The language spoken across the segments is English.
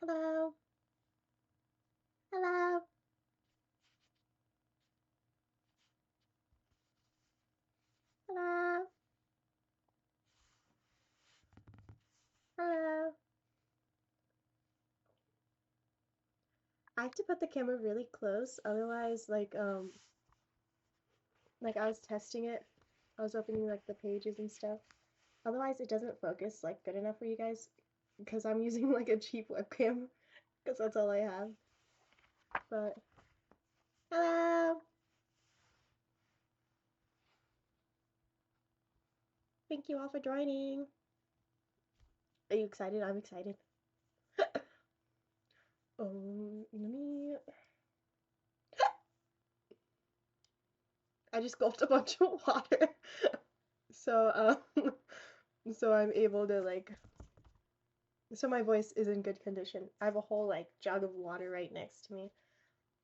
Hello. Hello. Hello. Hello. I have to put the camera really close, otherwise, like I was testing it. I was opening like the pages and stuff. Otherwise, it doesn't focus like good enough for you guys because I'm using like a cheap webcam because that's all I have. But hello. Thank you all for joining. Are you excited? I'm excited. Let me. I just gulped a bunch of water, so so I'm able to like so my voice is in good condition. I have a whole like jug of water right next to me.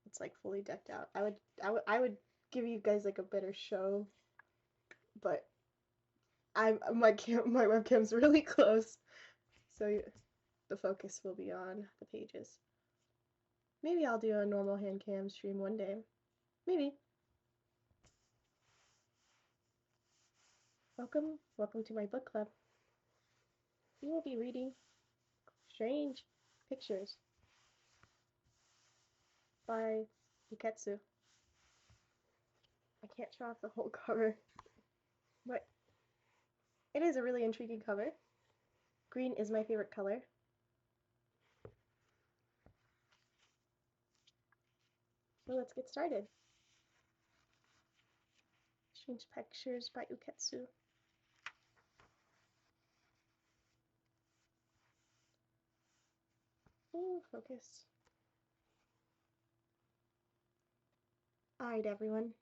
It's like fully decked out. I would give you guys like a better show, but my webcam's really close, so the focus will be on the pages. Maybe I'll do a normal hand cam stream one day. Maybe. Welcome to my book club. We will be reading Strange Pictures by Uketsu. I can't show off the whole cover, but it is a really intriguing cover. Green is my favorite color. So let's get started. Strange Pictures by Uketsu. Ooh, focus. Alright, everyone.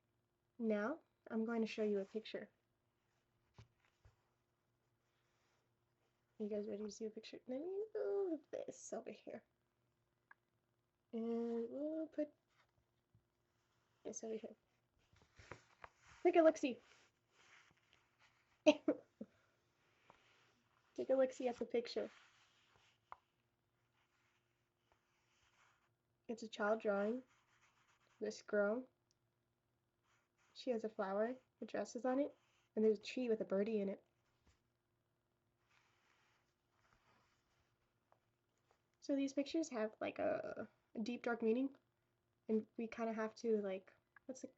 Now, I'm going to show you a picture. You guys ready to see a picture? Let me move this over here. And we'll put this over here. Take a look-see. Take a look-see at the picture. It's a child drawing. This girl. She has a flower with dresses on it. And there's a tree with a birdie in it. So these pictures have like a deep dark meaning, and we kind of have to like what's it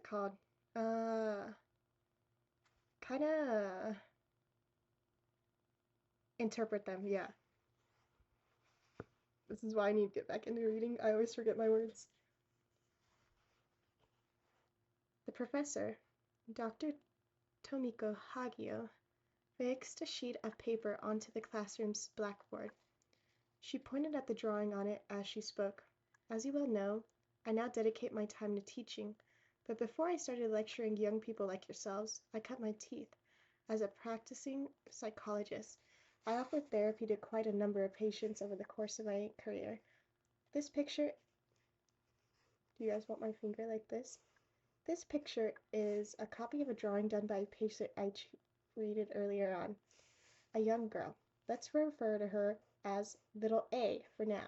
called? Kind of interpret them. Yeah. This is why I need to get back into reading. I always forget my words. The professor, Dr. Tomiko Hagio, fixed a sheet of paper onto the classroom's blackboard. She pointed at the drawing on it as she spoke. As you well know, I now dedicate my time to teaching, but before I started lecturing young people like yourselves, I cut my teeth. As a practicing psychologist, I offered therapy to quite a number of patients over the course of my career. This picture, do you guys want my finger like this? This picture is a copy of a drawing done by a patient I treated earlier on, a young girl. Let's refer to her as little A for now.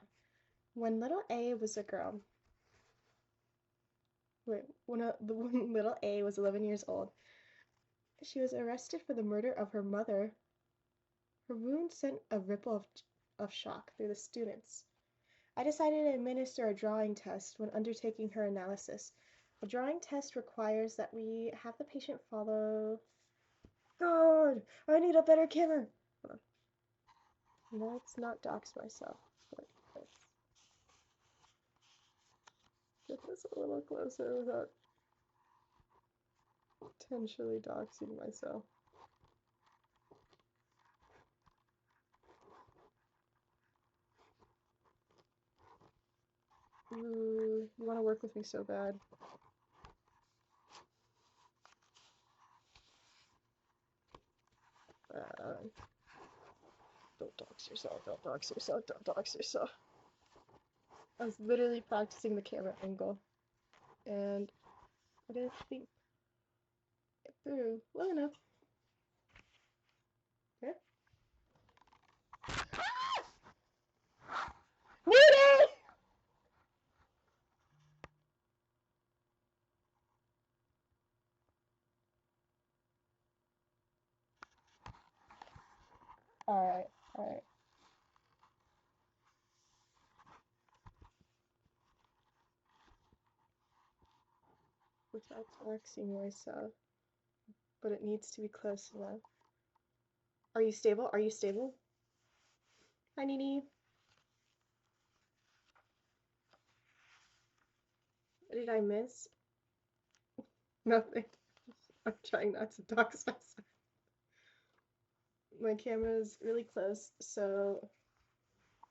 When little A was a girl, when little A was 11 years old, she was arrested for the murder of her mother. Her wound sent a ripple of shock through the students. I decided to administer a drawing test when undertaking her analysis. A drawing test requires that we have the patient follow. God, I need a better camera. Hold on. Let's not dox myself. Let's get this a little closer without potentially doxing myself. Ooh, you want to work with me so bad. Don't dox yourself, don't dox yourself, don't dox yourself. I was literally practicing the camera angle, and I didn't think it through well enough. Okay. Alright, alright. Without flexing myself, but it needs to be close enough. Are you stable? Are you stable? Hi, Nini. What did I miss? Nothing. I'm trying not to dox myself. My camera is really close, so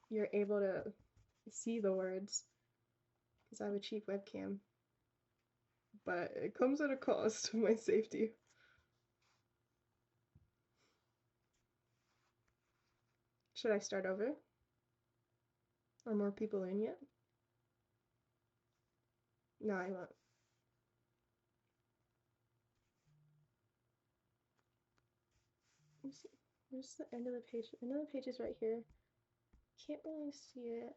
you're able to see the words because I have a cheap webcam. But it comes at a cost to my safety. Should I start over? Are more people in yet? No, I won't. Where's the end of the page? The end of the page is right here. Can't really see it.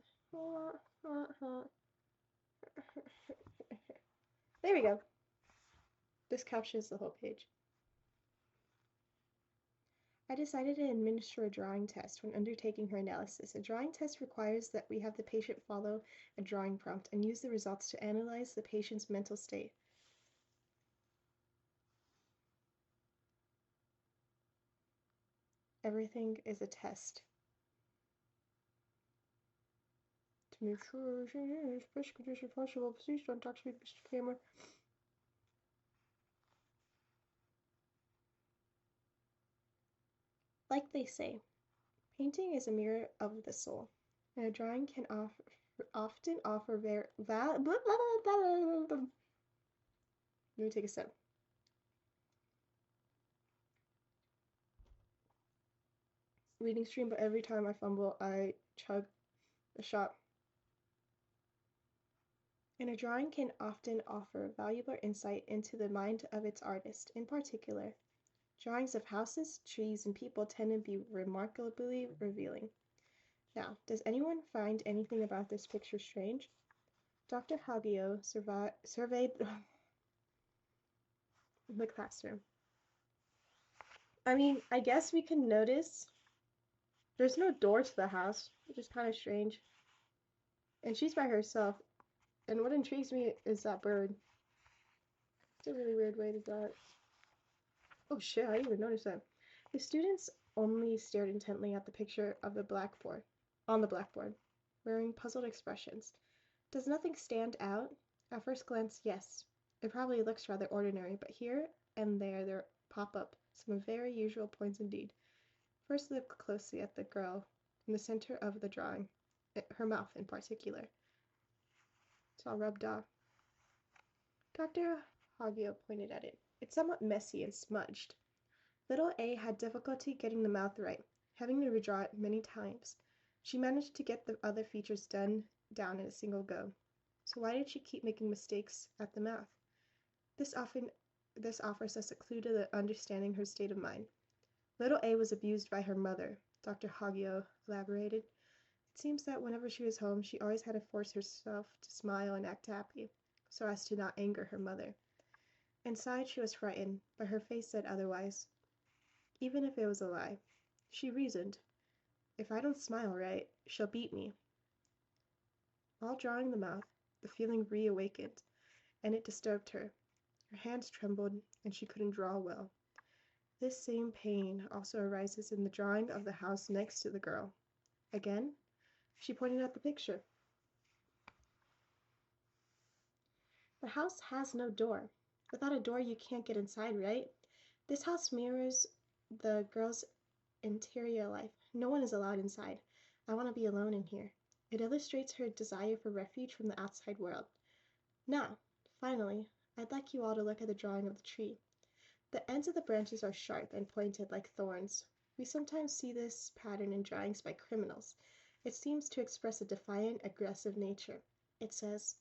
There we go. This captures the whole page. I decided to administer a drawing test when undertaking her analysis. A drawing test requires that we have the patient follow a drawing prompt and use the results to analyze the patient's mental state. Everything is a test. To make sure as best condition possible, please don't touch me, Mr. Camera. Like they say, painting is a mirror of the soul, and a drawing can often offer Let me take a sip. Reading stream, but every time I fumble, I chug a shot. And a drawing can often offer valuable insight into the mind of its artist. In particular, drawings of houses, trees, and people tend to be remarkably revealing. Now, does anyone find anything about this picture strange? Dr. Hagio surveyed the classroom. I mean, I guess we can notice there's no door to the house, which is kind of strange. And she's by herself. And what intrigues me is that bird. It's a really weird way to draw it. Oh shit, I didn't even notice that. The students only stared intently at the picture of the blackboard, on the blackboard, wearing puzzled expressions. Does nothing stand out? At first glance, yes. It probably looks rather ordinary, but here and there pop up some very usual points indeed. First, look closely at the girl in the center of the drawing, her mouth in particular. It's all rubbed off. Dr. Hagio pointed at it. It's somewhat messy and smudged. Little A had difficulty getting the mouth right, having to redraw it many times. She managed to get the other features down in a single go. So why did she keep making mistakes at the mouth? This offers us a clue to the understanding her state of mind. Little A was abused by her mother, Dr. Hagio elaborated. It seems that whenever she was home, she always had to force herself to smile and act happy, so as to not anger her mother. Inside, she was frightened, but her face said otherwise. Even if it was a lie, she reasoned, if I don't smile right, she'll beat me. While drawing the mouth, the feeling reawakened, and it disturbed her. Her hands trembled, and she couldn't draw well. This same pain also arises in the drawing of the house next to the girl. Again, she pointed at the picture. The house has no door. Without a door, you can't get inside, right? This house mirrors the girl's interior life. No one is allowed inside. I want to be alone in here. It illustrates her desire for refuge from the outside world. Now, finally, I'd like you all to look at the drawing of the tree. The ends of the branches are sharp and pointed like thorns. We sometimes see this pattern in drawings by criminals. It seems to express a defiant, aggressive nature. It says,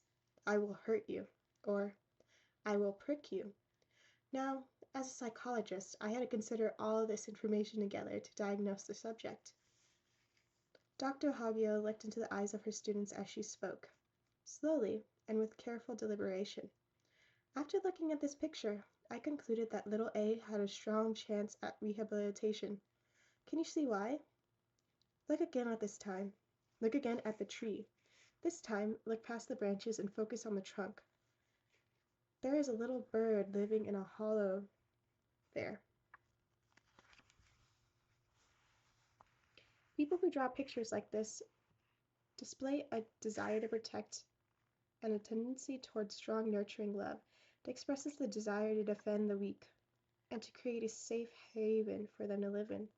I will hurt you, or I will prick you. Now, as a psychologist, I had to consider all of this information together to diagnose the subject. Dr. Hagio looked into the eyes of her students as she spoke, slowly and with careful deliberation. After looking at this picture, I concluded that little A had a strong chance at rehabilitation. Can you see why? Look again at this time. Look again at the tree. This time, look past the branches and focus on the trunk. There is a little bird living in a hollow there. People who draw pictures like this display a desire to protect and a tendency towards strong, nurturing love. It expresses the desire to defend the weak and to create a safe haven for them to live in.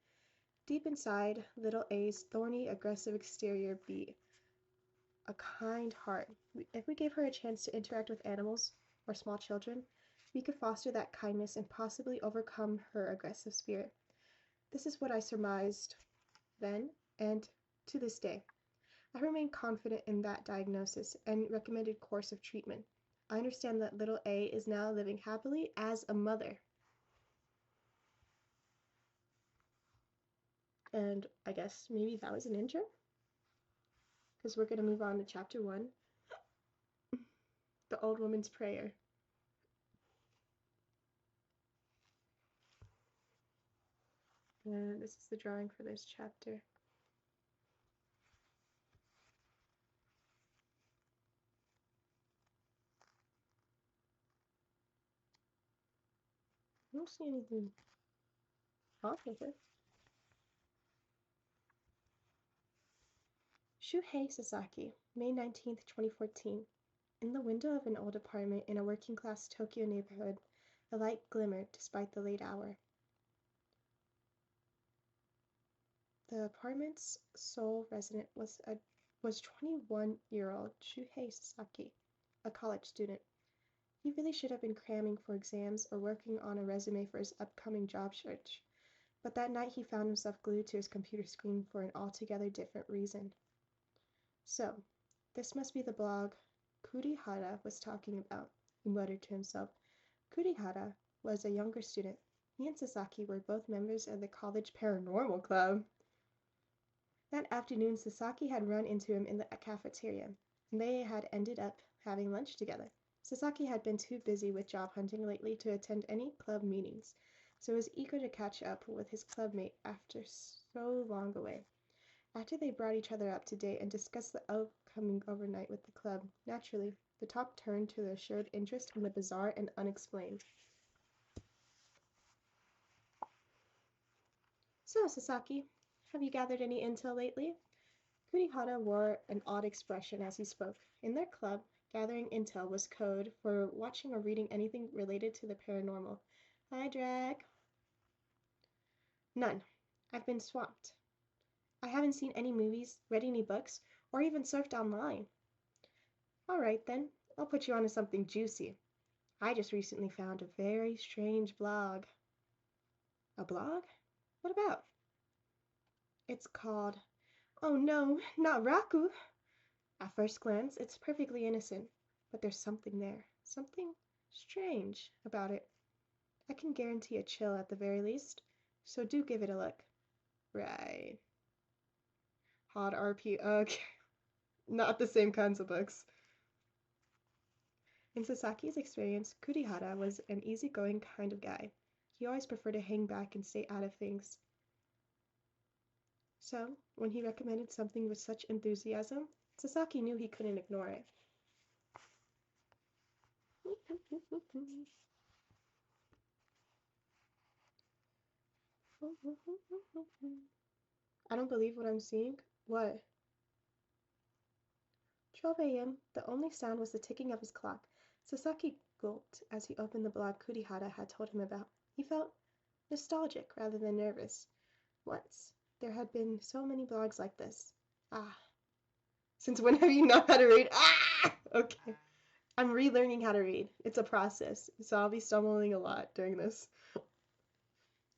Deep inside little A's thorny, aggressive exterior beat a kind heart. If we gave her a chance to interact with animals or small children, we could foster that kindness and possibly overcome her aggressive spirit. This is what I surmised then and to this day. I remain confident in that diagnosis and recommended course of treatment. I understand that little A is now living happily as a mother. And I guess maybe that was an intro? Because we're going to move on to chapter 1, The Old Woman's Prayer. And this is the drawing for this chapter. I don't see anything off with it. Shuhei Sasaki, May 19th, 2014. In the window of an old apartment in a working-class Tokyo neighborhood, a light glimmered despite the late hour. The apartment's sole resident was 21-year-old Shuhei Sasaki, a college student. He really should have been cramming for exams or working on a resume for his upcoming job search, but that night he found himself glued to his computer screen for an altogether different reason. So, this must be the blog Kurihara was talking about, he muttered to himself. Kurihara was a younger student. He and Sasaki were both members of the college paranormal club. That afternoon, Sasaki had run into him in the cafeteria, and they had ended up having lunch together. Sasaki had been too busy with job hunting lately to attend any club meetings, so was eager to catch up with his clubmate after so long away. After they brought each other up to date and discussed the upcoming overnight with the club, naturally, the talk turned to the shared interest in the bizarre and unexplained. So, Sasaki, have you gathered any intel lately? Kurihara wore an odd expression as he spoke. In their club, gathering intel was code for watching or reading anything related to the paranormal. Hi, Drag. None. I've been swamped. I haven't seen any movies, read any books, or even surfed online. All right, then. I'll put you onto something juicy. I just recently found a very strange blog. A blog? What about? It's called, oh no, not Raku. At first glance, it's perfectly innocent, but there's something there, something strange about it. I can guarantee a chill at the very least, so do give it a look. Right. Hot RP, okay. Not the same kinds of books. In Sasaki's experience, Kurihara was an easygoing kind of guy. He always preferred to hang back and stay out of things. So, when he recommended something with such enthusiasm, Sasaki knew he couldn't ignore it. I don't believe what I'm seeing. What? 12 a.m. The only sound was the ticking of his clock. Sasaki gulped as he opened the blog Kurihara had told him about. He felt nostalgic rather than nervous. Once, there had been so many blogs like this. Ah. Since when have you not how to read? Ah! Okay. I'm relearning how to read. It's a process, so I'll be stumbling a lot during this.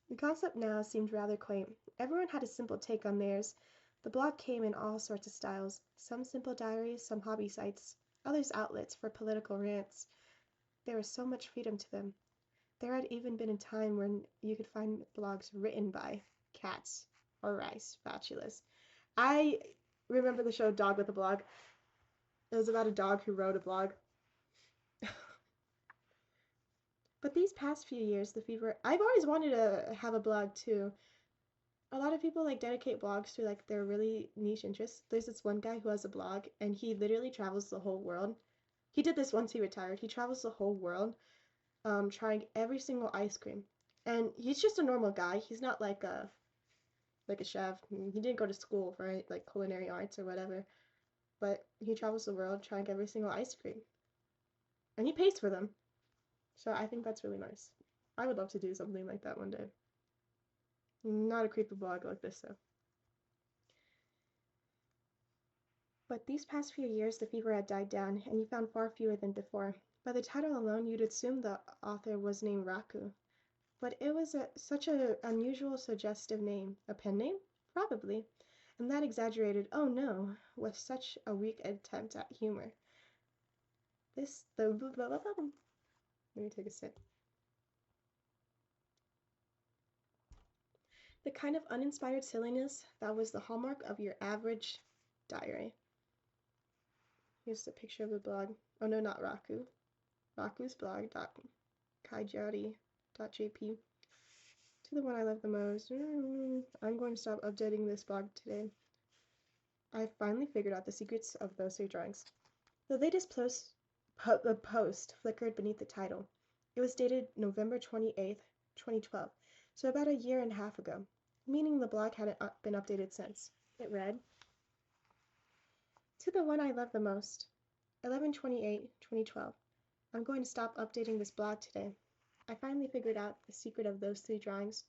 The concept now seemed rather quaint. Everyone had a simple take on theirs. The blog came in all sorts of styles, some simple diaries, some hobby sites, others outlets for political rants. There was so much freedom to them. There had even been a time when you could find blogs written by cats or rice spatulas. I remember the show Dog with a Blog. It was about a dog who wrote a blog. But these past few years, the fever, I've always wanted to have a blog too. A lot of people like dedicate blogs to like their really niche interests. There's this one guy who has a blog and he literally travels the whole world. He did this once he retired. He travels the whole world, trying every single ice cream. And he's just a normal guy. He's not like a chef. He didn't go to school for like culinary arts or whatever. But he travels the world trying every single ice cream. And he pays for them. So I think that's really nice. I would love to do something like that one day. Not a creepy blog like this though. But these past few years the fever had died down, and you found far fewer than before. By the title alone you'd assume the author was named Raku. But it was such an unusual, suggestive name. A pen name? Probably. And that exaggerated, oh no, was such a weak attempt at humor. Let me take a sip. The kind of uninspired silliness that was the hallmark of your average diary. Here's the picture of the blog. Oh no, not Raku. Raku's blog. Kaijari.jp. To the one I love the most. I'm going to stop updating this blog today. I finally figured out the secrets of those three drawings. The latest post flickered beneath the title. It was dated November 28th, 2012, so about a year and a half ago, meaning the blog hadn't been updated since. It read, To the one I love the most, 11/28/2012. I'm going to stop updating this blog today. I finally figured out the secret of those three drawings.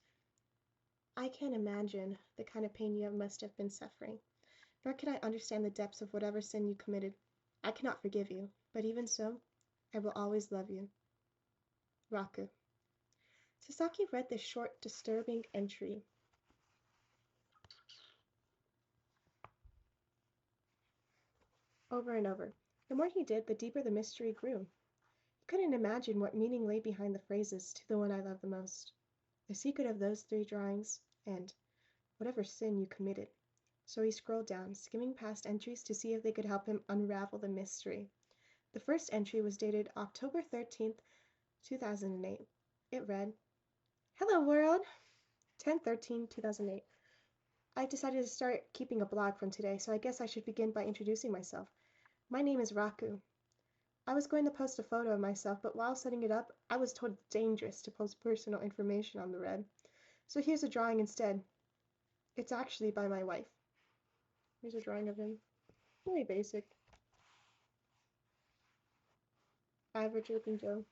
I can't imagine the kind of pain you must have been suffering, nor can I understand the depths of whatever sin you committed. I cannot forgive you, but even so, I will always love you. Raku. Sasaki read this short, disturbing entry. Over and over. The more he did, the deeper the mystery grew. He couldn't imagine what meaning lay behind the phrases, to the one I love the most, the secret of those three drawings, and whatever sin you committed. So he scrolled down, skimming past entries to see if they could help him unravel the mystery. The first entry was dated October 13th, 2008. It read, Hello world! 10/13/2008. I decided to start keeping a blog from today, so I guess I should begin by introducing myself. My name is Raku. I was going to post a photo of myself, but while setting it up, I was told it's dangerous to post personal information on the web. So here's a drawing instead. It's actually by my wife. Here's a drawing of him. Really basic. Average looking Joe.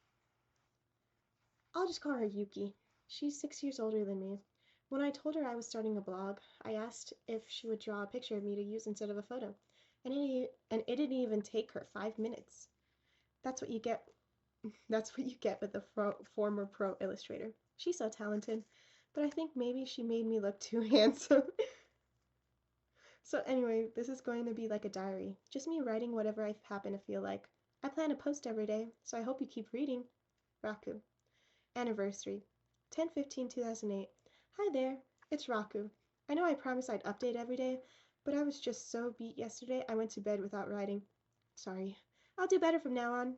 I'll just call her Yuki. She's 6 years older than me. When I told her I was starting a blog, I asked if she would draw a picture of me to use instead of a photo. And it didn't even take her 5 minutes. That's what you get with a former pro illustrator. She's so talented, but I think maybe she made me look too handsome. So anyway, this is going to be like a diary, just me writing whatever I happen to feel like. I plan to post every day, so I hope you keep reading. Raku. Anniversary. 10/15/2008. Hi there, it's Raku. I know I promised I'd update every day, but I was just so beat yesterday I went to bed without writing. Sorry. I'll do better from now on.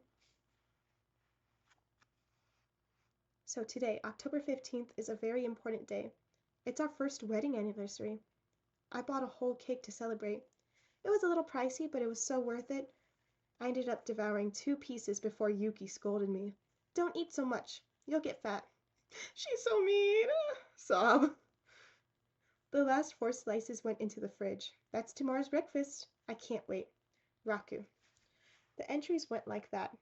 So today, October 15th, is a very important day. It's our first wedding anniversary. I bought a whole cake to celebrate. It was a little pricey, but it was so worth it. I ended up devouring 2 pieces before Yuki scolded me. Don't eat so much. You'll get fat. She's so mean. Sob. The last 4 slices went into the fridge. That's tomorrow's breakfast. I can't wait. Raku. The entries went like that.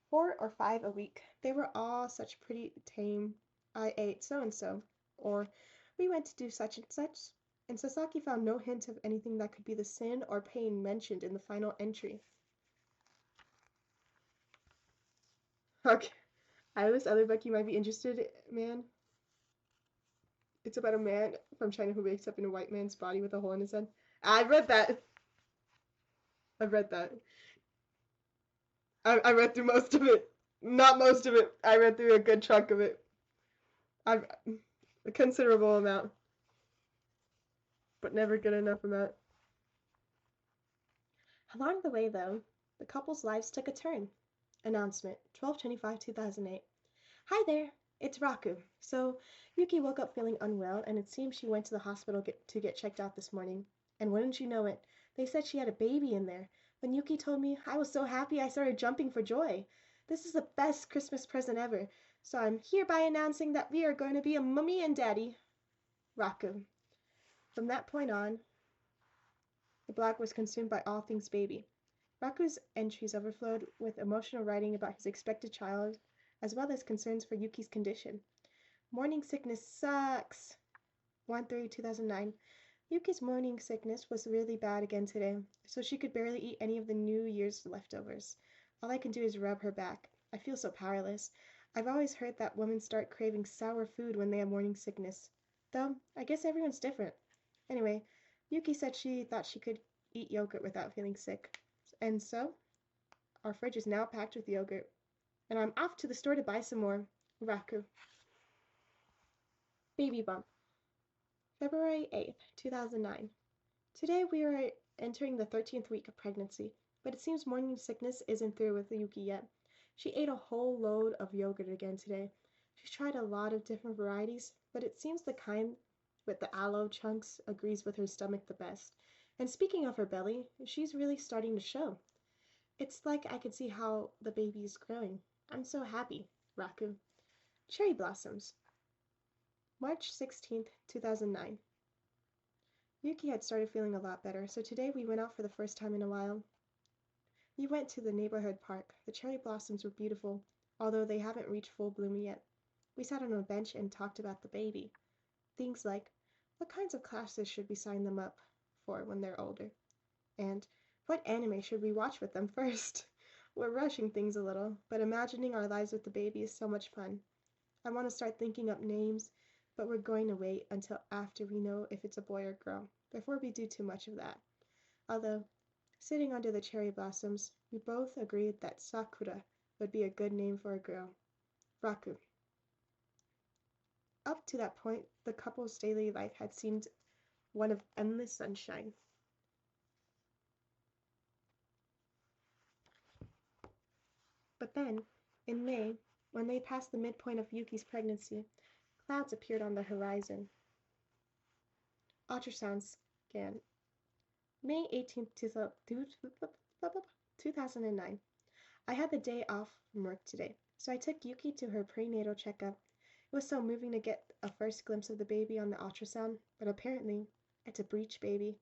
4 or 5 a week. They were all such pretty tame. I ate so-and-so. Or, we went to do such and such. And Sasaki found no hint of anything that could be the sin or pain mentioned in the final entry. Okay. I have this other book you might be interested in, man. It's about a man from China who wakes up in a white man's body with a hole in his head. I read that. I read that. I read through most of it. Not most of it. I read through a good chunk of it. A considerable amount. But never good enough amount. Along the way, though, the couple's lives took a turn. Announcement, 12/25/2008. Hi there. It's Raku. So, Yuki woke up feeling unwell, and it seems she went to the hospital to get checked out this morning. And wouldn't you know it, they said she had a baby in there. When Yuki told me, I was so happy I started jumping for joy. This is the best Christmas present ever. So I'm hereby announcing that we are going to be a mummy and daddy. Raku. From that point on, the blog was consumed by all things baby. Raku's entries overflowed with emotional writing about his expected child, as well as concerns for Yuki's condition. Morning sickness sucks. 1/3/2009. Yuki's morning sickness was really bad again today, so she could barely eat any of the New Year's leftovers. All I can do is rub her back. I feel so powerless. I've always heard that women start craving sour food when they have morning sickness. Though, I guess everyone's different. Anyway, Yuki said she thought she could eat yogurt without feeling sick. And so, our fridge is now packed with yogurt. And I'm off to the store to buy some more. Raku. Baby bump. February 8th, 2009. Today we are entering the 13th week of pregnancy, but it seems morning sickness isn't through with Yuki yet. She ate a whole load of yogurt again today. She's tried a lot of different varieties, but it seems the kind with the aloe chunks agrees with her stomach the best. And speaking of her belly, she's really starting to show. It's like I could see how the baby is growing. I'm so happy. Raku. Cherry blossoms. March 16th, 2009. Yuki had started feeling a lot better, so today we went out for the first time in a while. We went to the neighborhood park. The cherry blossoms were beautiful, although they haven't reached full bloom yet. We sat on a bench and talked about the baby. Things like, what kinds of classes should we sign them up for when they're older? And, what anime should we watch with them first? We're rushing things a little, but imagining our lives with the baby is so much fun. I want to start thinking up names, but we're going to wait until after we know if it's a boy or girl, before we do too much of that. Although, sitting under the cherry blossoms, we both agreed that Sakura would be a good name for a girl. Raku. Up to that point, the couple's daily life had seemed one of endless sunshine. But then, in May, when they passed the midpoint of Yuki's pregnancy, clouds appeared on the horizon. Ultrasound scan. May 18th, 2009. I had the day off from work today, so I took Yuki to her prenatal checkup. It was so moving to get a first glimpse of the baby on the ultrasound, but apparently, it's a breech baby.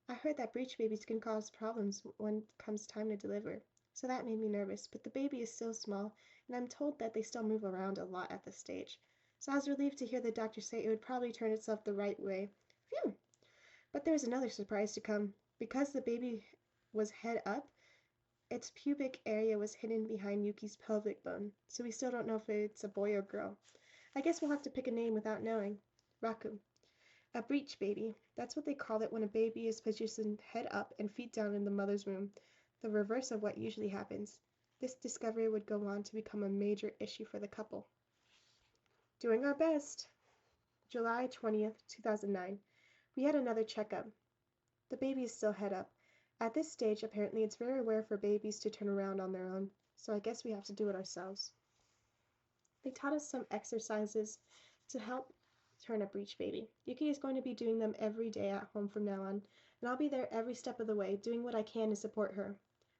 I heard that breech babies can cause problems when it comes time to deliver, so that made me nervous, but the baby is still small, and I'm told that they still move around a lot at this stage. So I was relieved to hear the doctor say it would probably turn itself the right way. Phew! But there was another surprise to come. Because the baby was head up, its pubic area was hidden behind Yuki's pelvic bone, so we still don't know if it's a boy or girl. I guess we'll have to pick a name without knowing. Raku. A breech baby. That's what they call it when a baby is positioned head up and feet down in the mother's womb, the reverse of what usually happens. This discovery would go on to become a major issue for the couple. Doing our best. July 20th, 2009. We had another checkup. The baby is still head up. At this stage, apparently, it's very rare for babies to turn around on their own, so I guess we have to do it ourselves. They taught us some exercises to help turn a breech baby. Yuki is going to be doing them every day at home from now on, and I'll be there every step of the way, doing what I can to support her.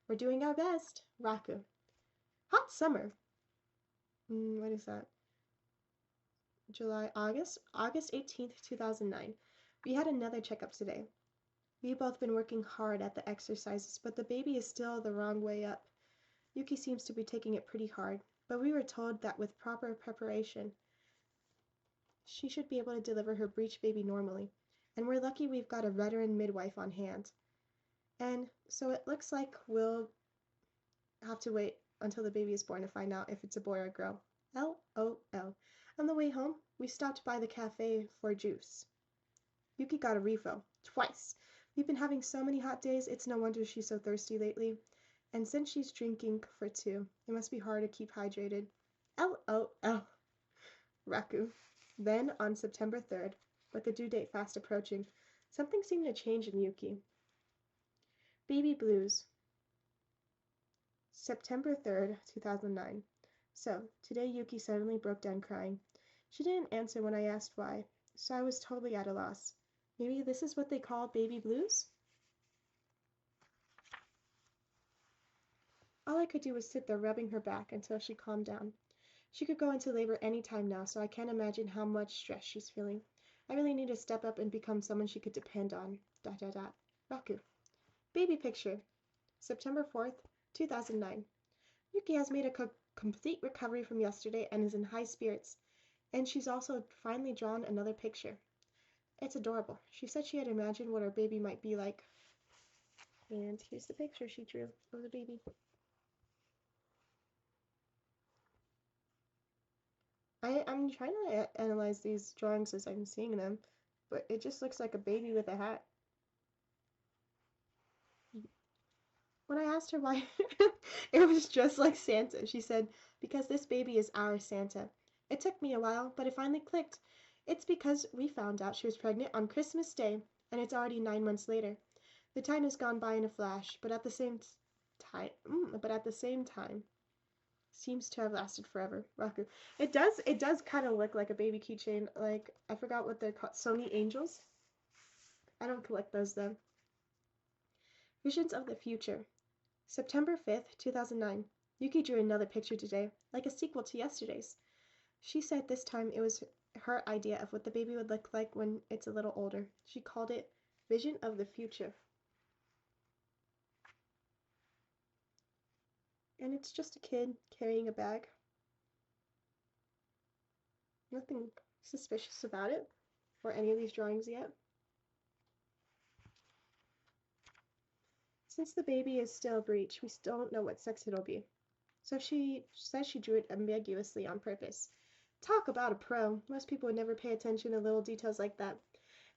We're doing our best. Raku. Hot summer. What is that? August 18th, 2009. We had another checkup today. We've both been working hard at the exercises, but the baby is still the wrong way up. Yuki seems to be taking it pretty hard, but we were told that with proper preparation, she should be able to deliver her breech baby normally, and we're lucky we've got a veteran midwife on hand. And so it looks like we'll have to wait until the baby is born to find out if it's a boy or a girl. LOL. On the way home, we stopped by the cafe for juice. Yuki got a refill. Twice. We've been having so many hot days, it's no wonder she's so thirsty lately. And since she's drinking for two, it must be hard to keep hydrated. LOL. Raku. Then, on September 3rd, with the due date fast approaching, something seemed to change in Yuki. Baby blues. September 3rd, 2009. So, today Yuki suddenly broke down crying. She didn't answer when I asked why, so I was totally at a loss. Maybe this is what they call baby blues? All I could do was sit there rubbing her back until she calmed down. She could go into labor any time now, so I can't imagine how much stress she's feeling. I really need to step up and become someone she could depend on. ... Raku. Baby picture. September 4th, 2009. Yuki has made a complete recovery from yesterday and is in high spirits. And she's also finally drawn another picture. It's adorable. She said she had imagined what her baby might be like. And here's the picture she drew of the baby. I'm trying to analyze these drawings as I'm seeing them, but it just looks like a baby with a hat. When I asked her why it was just like Santa, she said, because this baby is our Santa. It took me a while, but it finally clicked. It's because we found out she was pregnant on Christmas Day, and it's already 9 months later. The time has gone by in a flash, but at the same time, seems to have lasted forever. Raku. It does kind of look like a baby keychain. Like, I forgot what they're called. Sony Angels? I don't collect those though. Visions of the Future. September 5th, 2009. Yuki drew another picture today, like a sequel to yesterday's. She said this time it was her idea of what the baby would look like when it's a little older. She called it Vision of the Future. And it's just a kid carrying a bag. Nothing suspicious about it, or any of these drawings yet. Since the baby is still a breech, we still don't know what sex it'll be. So she says she drew it ambiguously on purpose. Talk about a pro. Most people would never pay attention to little details like that.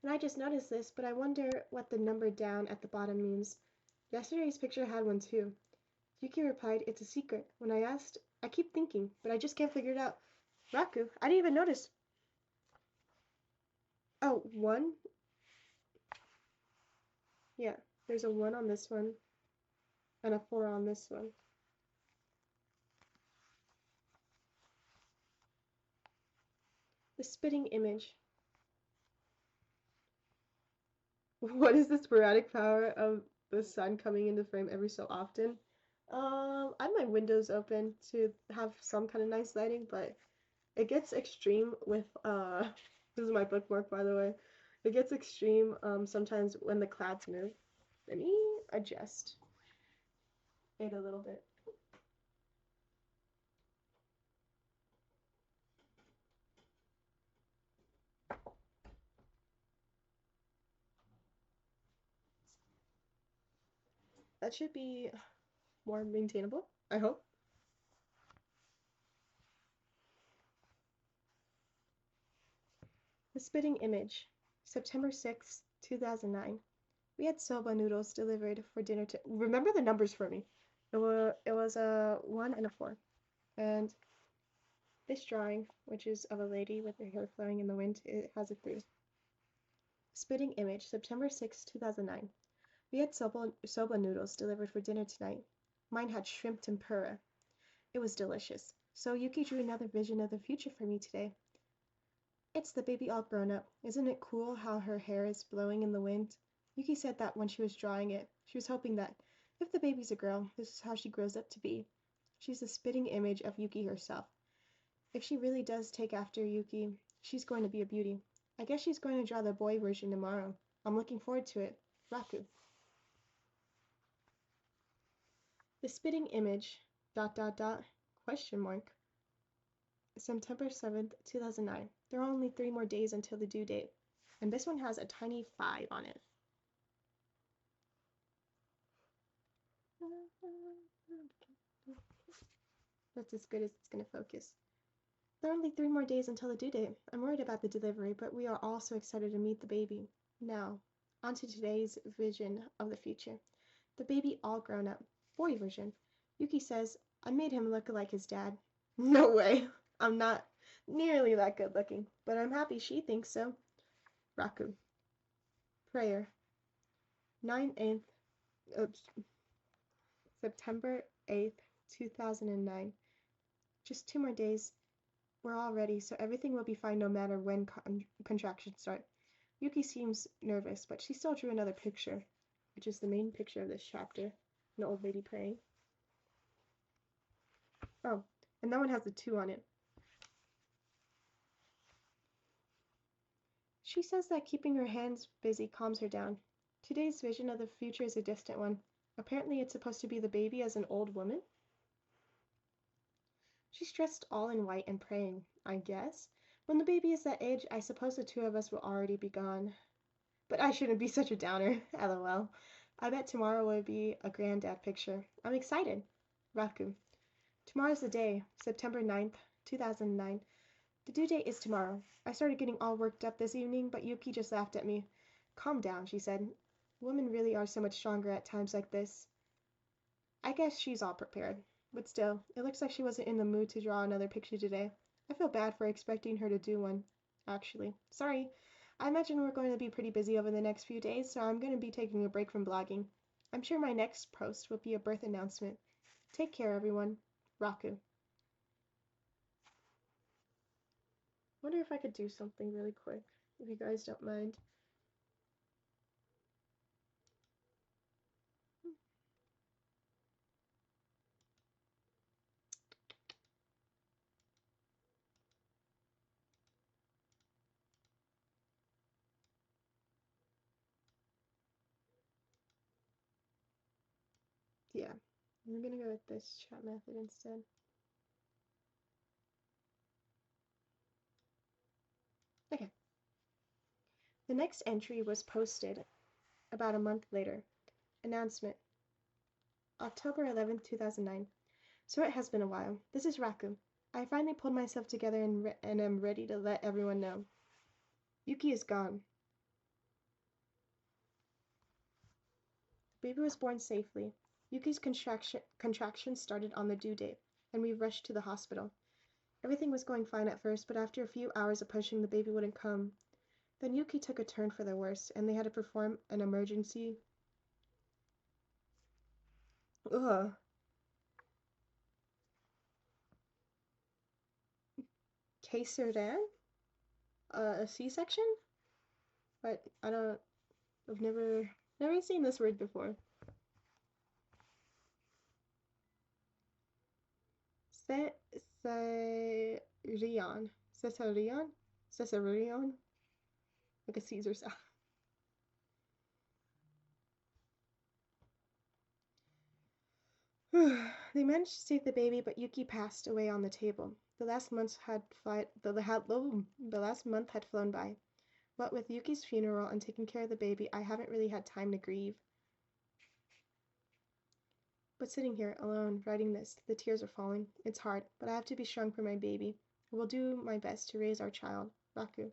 And I just noticed this, but I wonder what the number down at the bottom means. Yesterday's picture had one too. Yuki replied, it's a secret. When I asked, I keep thinking, but I just can't figure it out. Raku, I didn't even notice. Oh, 1? Yeah, there's a 1 on this one, and a 4 on this one. The spitting image. What is the sporadic power of the sun coming into frame every so often? I have my windows open to have some kind of nice lighting, but it gets extreme with, this is my bookmark, by the way. It gets extreme, sometimes when the clouds move. Let me adjust it a little bit. That should be more maintainable, I hope. The spitting image. September 6th, 2009. We had soba noodles delivered for dinner to remember the numbers for me. It was a 1 and a 4. And this drawing, which is of a lady with her hair flowing in the wind, it has a 3. Spitting image, September 6th, 2009. We had soba noodles delivered for dinner tonight. Mine had shrimp tempura. It was delicious. So Yuki drew another vision of the future for me today. It's the baby all grown up. Isn't it cool how her hair is blowing in the wind? Yuki said that when she was drawing it. She was hoping that, if the baby's a girl, this is how she grows up to be. She's the spitting image of Yuki herself. If she really does take after Yuki, she's going to be a beauty. I guess she's going to draw the boy version tomorrow. I'm looking forward to it. Raku. The spitting image, ... question mark. September 7th, 2009. There are only 3 more days until the due date. And this one has a tiny 5 on it. That's as good as it's going to focus. There are only 3 more days until the due date. I'm worried about the delivery, but we are all so excited to meet the baby. Now, on to today's vision of the future. The baby all grown up. Boy version. Yuki says, I made him look like his dad. No way. I'm not nearly that good looking, but I'm happy she thinks so. Raku. Prayer. 9/8, oops, September 8th, 2009. Just 2 more days. We're all ready, so everything will be fine no matter when contractions start. Yuki seems nervous, but she still drew another picture, which is the main picture of this chapter. An old lady praying. Oh, and that one has the 2 on it. She says that keeping her hands busy calms her down. Today's vision of the future is a distant one. Apparently it's supposed to be the baby as an old woman. She's dressed all in white and praying, I guess. When the baby is that age, I suppose the 2 of us will already be gone. But I shouldn't be such a downer, lol. I bet tomorrow will be a granddad picture. I'm excited. Raku. Tomorrow's the day, September 9th, 2009. The due date is tomorrow. I started getting all worked up this evening, but Yuki just laughed at me. Calm down, she said. Women really are so much stronger at times like this. I guess she's all prepared. But still, it looks like she wasn't in the mood to draw another picture today. I feel bad for expecting her to do one, actually. Sorry. I imagine we're going to be pretty busy over the next few days, so I'm going to be taking a break from blogging. I'm sure my next post will be a birth announcement. Take care, everyone. Raku. Wonder if I could do something really quick, if you guys don't mind. Yeah, I'm gonna go with this chat method instead. Okay. The next entry was posted about a month later. Announcement. October 11th, 2009. So it has been a while. This is Raku. I finally pulled myself together and am ready to let everyone know. Yuki is gone. The baby was born safely. Yuki's contractions started on the due date, and we rushed to the hospital. Everything was going fine at first, but after a few hours of pushing, the baby wouldn't come. Then Yuki took a turn for the worse, and they had to perform an emergency. Ugh. Caesarean? A C-section? But I've never seen this word before. Caesarean. Caesarean? Caesarean? Like a Caesar salad. They managed to save the baby, but Yuki passed away on the table. The last month had flown by. What with Yuki's funeral and taking care of the baby, I haven't really had time to grieve. But sitting here, alone, writing this, the tears are falling. It's hard, but I have to be strong for my baby. I will do my best to raise our child. Raku.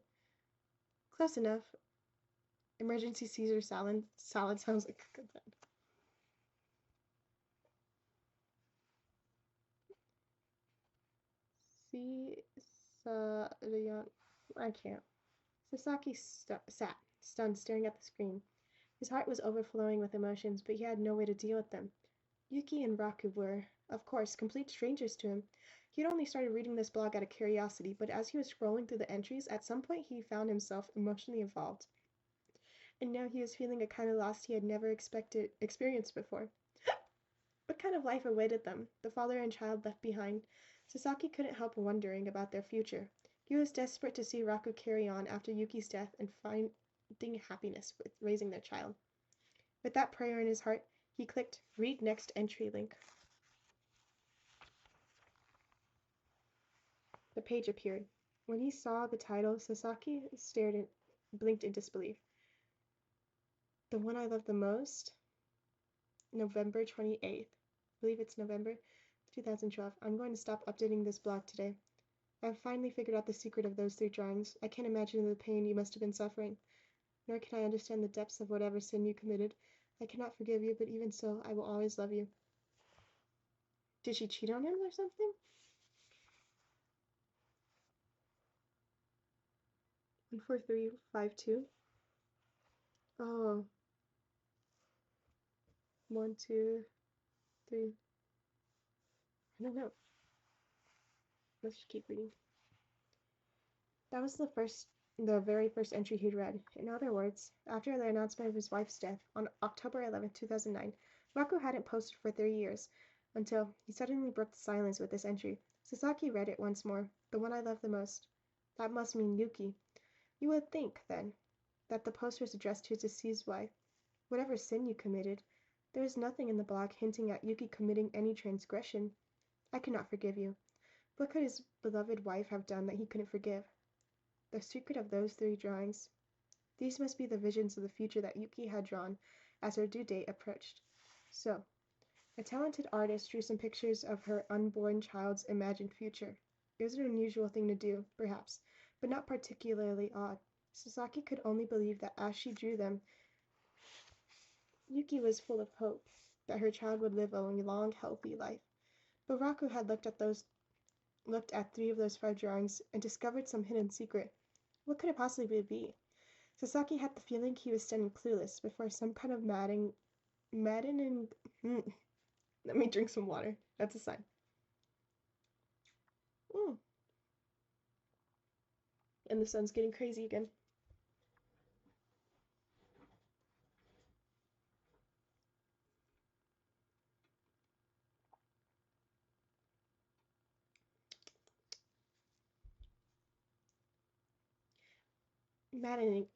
Close enough. Emergency Caesar salad. Salad sounds like a good thing. Caesarion. I can't. Sasaki sat, stunned, staring at the screen. His heart was overflowing with emotions, but he had no way to deal with them. Yuki and Raku were, of course, complete strangers to him. He had only started reading this blog out of curiosity, but as he was scrolling through the entries, at some point he found himself emotionally involved. And now he was feeling a kind of loss he had never experienced before. What kind of life awaited them, the father and child left behind? Sasaki couldn't help wondering about their future. He was desperate to see Raku carry on after Yuki's death and finding happiness with raising their child. With that prayer in his heart, he clicked Read Next Entry link. The page appeared. When he saw the title, Sasaki blinked in disbelief. The one I love the most? November 28th. I believe it's November 2012. I'm going to stop updating this blog today. I've finally figured out the secret of those 3 drawings. I can't imagine the pain you must have been suffering, nor can I understand the depths of whatever sin you committed. I cannot forgive you, but even so, I will always love you. Did she cheat on him or something? 14352. Oh. 1, 2, 3. I don't know. Let's just keep reading. That was the very first entry he'd read. In other words, after the announcement of his wife's death on October 11, 2009, Raku hadn't posted for 3 years, until he suddenly broke the silence with this entry. Sasaki read it once more. The one I love the most. That must mean Yuki. You would think, then, that the post was addressed to his deceased wife. Whatever sin you committed, there is nothing in the blog hinting at Yuki committing any transgression. I could not forgive you. What could his beloved wife have done that he couldn't forgive? The secret of those 3 drawings. These must be the visions of the future that Yuki had drawn as her due date approached. So, a talented artist drew some pictures of her unborn child's imagined future. It was an unusual thing to do, perhaps, but not particularly odd. Sasaki could only believe that as she drew them, Yuki was full of hope that her child would live a long, healthy life. But Raku had looked at 3 of those 5 drawings and discovered some hidden secret. What could it possibly be? Sasaki had the feeling he was standing clueless before some kind of maddening. Let me drink some water. That's a sign. And the sun's getting crazy again. Maddening.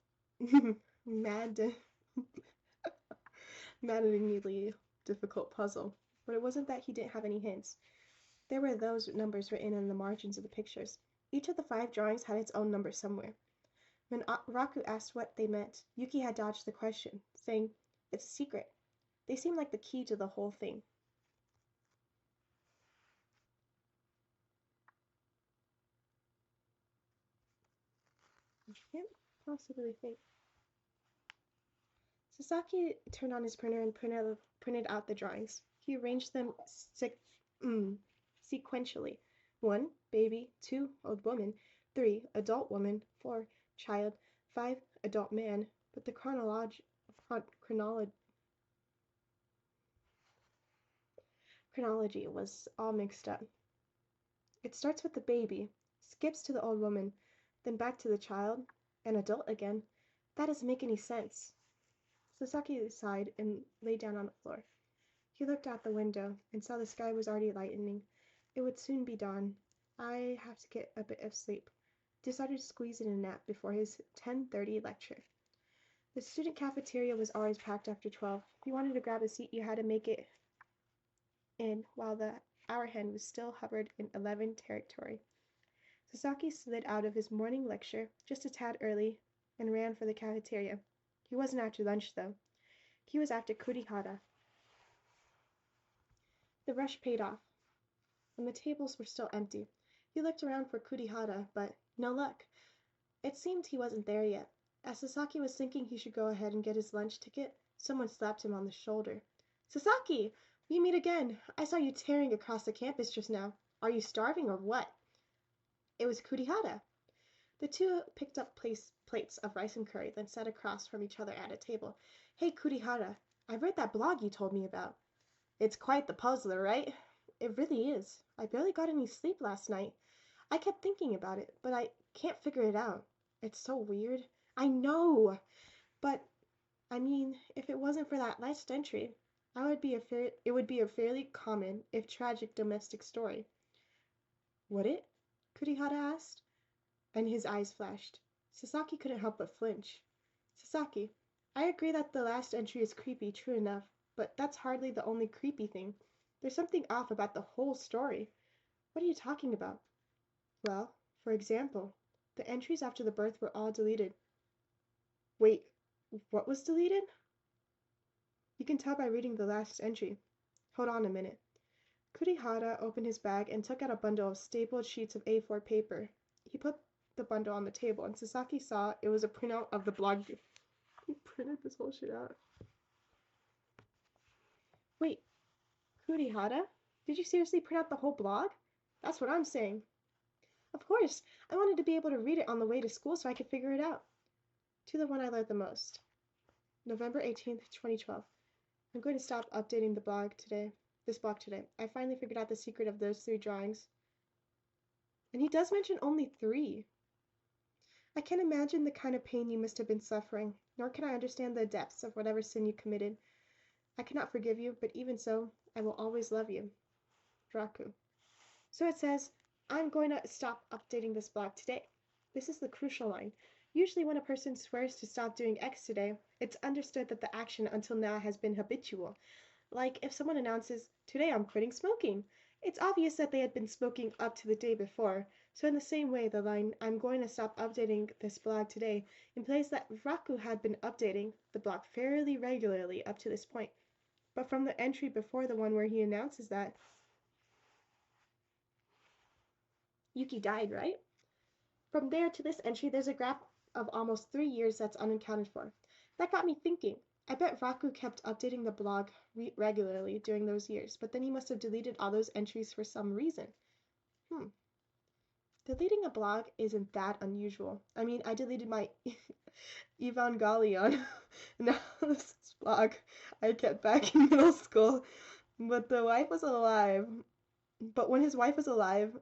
Mad. Maddeningly difficult puzzle. But it wasn't that he didn't have any hints. There were those numbers written in the margins of the pictures. Each of the 5 drawings had its own number somewhere. When Raku asked what they meant, Yuki had dodged the question, saying, "It's a secret." They seemed like the key to the whole thing. I can't possibly think. Sasaki turned on his printer and printed out the drawings. He arranged them sequentially. 1. Baby. 2. Old woman. 3. Adult woman. 4. Child. 5. Adult man. But the chronology was all mixed up. It starts with the baby, skips to the old woman, then back to the child, and adult again. That doesn't make any sense. Sasaki sighed and lay down on the floor. He looked out the window and saw the sky was already lightening. It would soon be dawn. I have to get a bit of sleep. Decided to squeeze in a nap before his 10:30 lecture. The student cafeteria was always packed after 12. If you wanted to grab a seat, you had to make it in while the hour hand was still hovered in 11 territory. Sasaki slid out of his morning lecture just a tad early and ran for the cafeteria. He wasn't after lunch, though. He was after Kurihara. The rush paid off, and the tables were still empty. He looked around for Kurihara, but no luck. It seemed he wasn't there yet. As Sasaki was thinking he should go ahead and get his lunch ticket, someone slapped him on the shoulder. "Sasaki! We meet again! I saw you tearing across the campus just now. Are you starving or what?" It was Kurihara. The two picked up plates of rice and curry, then sat across from each other at a table. "Hey, Kurihara, I've read that blog you told me about." "It's quite the puzzler, right?" "It really is. I barely got any sleep last night. I kept thinking about it, but I can't figure it out. It's so weird." "I know! But, I mean, if it wasn't for that last entry, it would be a fairly common, if tragic, domestic story." "Would it?" Kurihara asked, and his eyes flashed. Sasaki couldn't help but flinch. "Sasaki, I agree that the last entry is creepy, true enough, but that's hardly the only creepy thing. There's something off about the whole story." "What are you talking about?" "Well, for example, the entries after the birth were all deleted." "Wait, what was deleted?" "You can tell by reading the last entry. Hold on a minute." Kurihara opened his bag and took out a bundle of stapled sheets of A4 paper. He put the bundle on the table, and Sasaki saw it was a printout of the blog. He printed this whole shit out. "Wait, Kurihara? Did you seriously print out the whole blog?" "That's what I'm saying." "Of course. I wanted to be able to read it on the way to school so I could figure it out." To the one I loved the most. November 18th, 2012. I'm going to stop updating this blog today. I finally figured out the secret of those 3 drawings. And he does mention only 3. I can't imagine the kind of pain you must have been suffering, nor can I understand the depths of whatever sin you committed. I cannot forgive you, but even so, I will always love you. Raku. So it says, I'm going to stop updating this blog today. This is the crucial line. Usually when a person swears to stop doing X today, it's understood that the action until now has been habitual. Like if someone announces, today I'm quitting smoking. It's obvious that they had been smoking up to the day before. So in the same way, the line, I'm going to stop updating this blog today, implies that Raku had been updating the blog fairly regularly up to this point. But from the entry before the one where he announces that, Yuki died, right? From there to this entry, there's a gap of almost 3 years that's unaccounted for. That got me thinking. I bet Raku kept updating the blog regularly during those years, but then he must have deleted all those entries for some reason. Deleting a blog isn't that unusual. I mean, I deleted my Evangelion analysis blog I kept back in middle school, but the wife was alive. But when his wife was alive,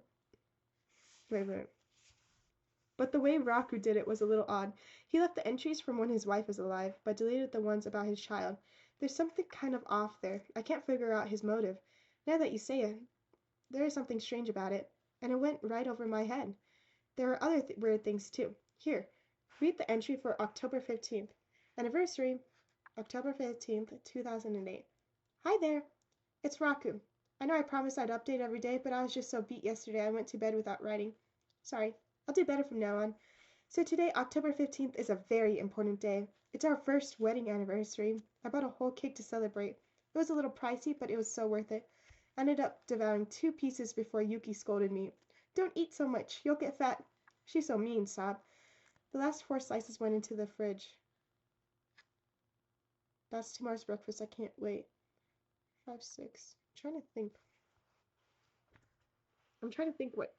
wait. But the way Raku did it was a little odd. He left the entries from when his wife was alive, but deleted the ones about his child. There's something kind of off there. I can't figure out his motive. Now that you say it, there is something strange about it, and it went right over my head. There are other weird things too. Here, read the entry for October 15th. Anniversary, October 15th, 2008. Hi there, it's Raku. I know I promised I'd update every day, but I was just so beat yesterday I went to bed without writing. Sorry, I'll do better from now on. So today, October 15th, is a very important day. It's our first wedding anniversary. I bought a whole cake to celebrate. It was a little pricey, but it was so worth it. I ended up devouring 2 pieces before Yuki scolded me. Don't eat so much, you'll get fat. She's so mean, sob. The last 4 slices went into the fridge. That's tomorrow's breakfast, I can't wait. 5, 6. I'm trying to think what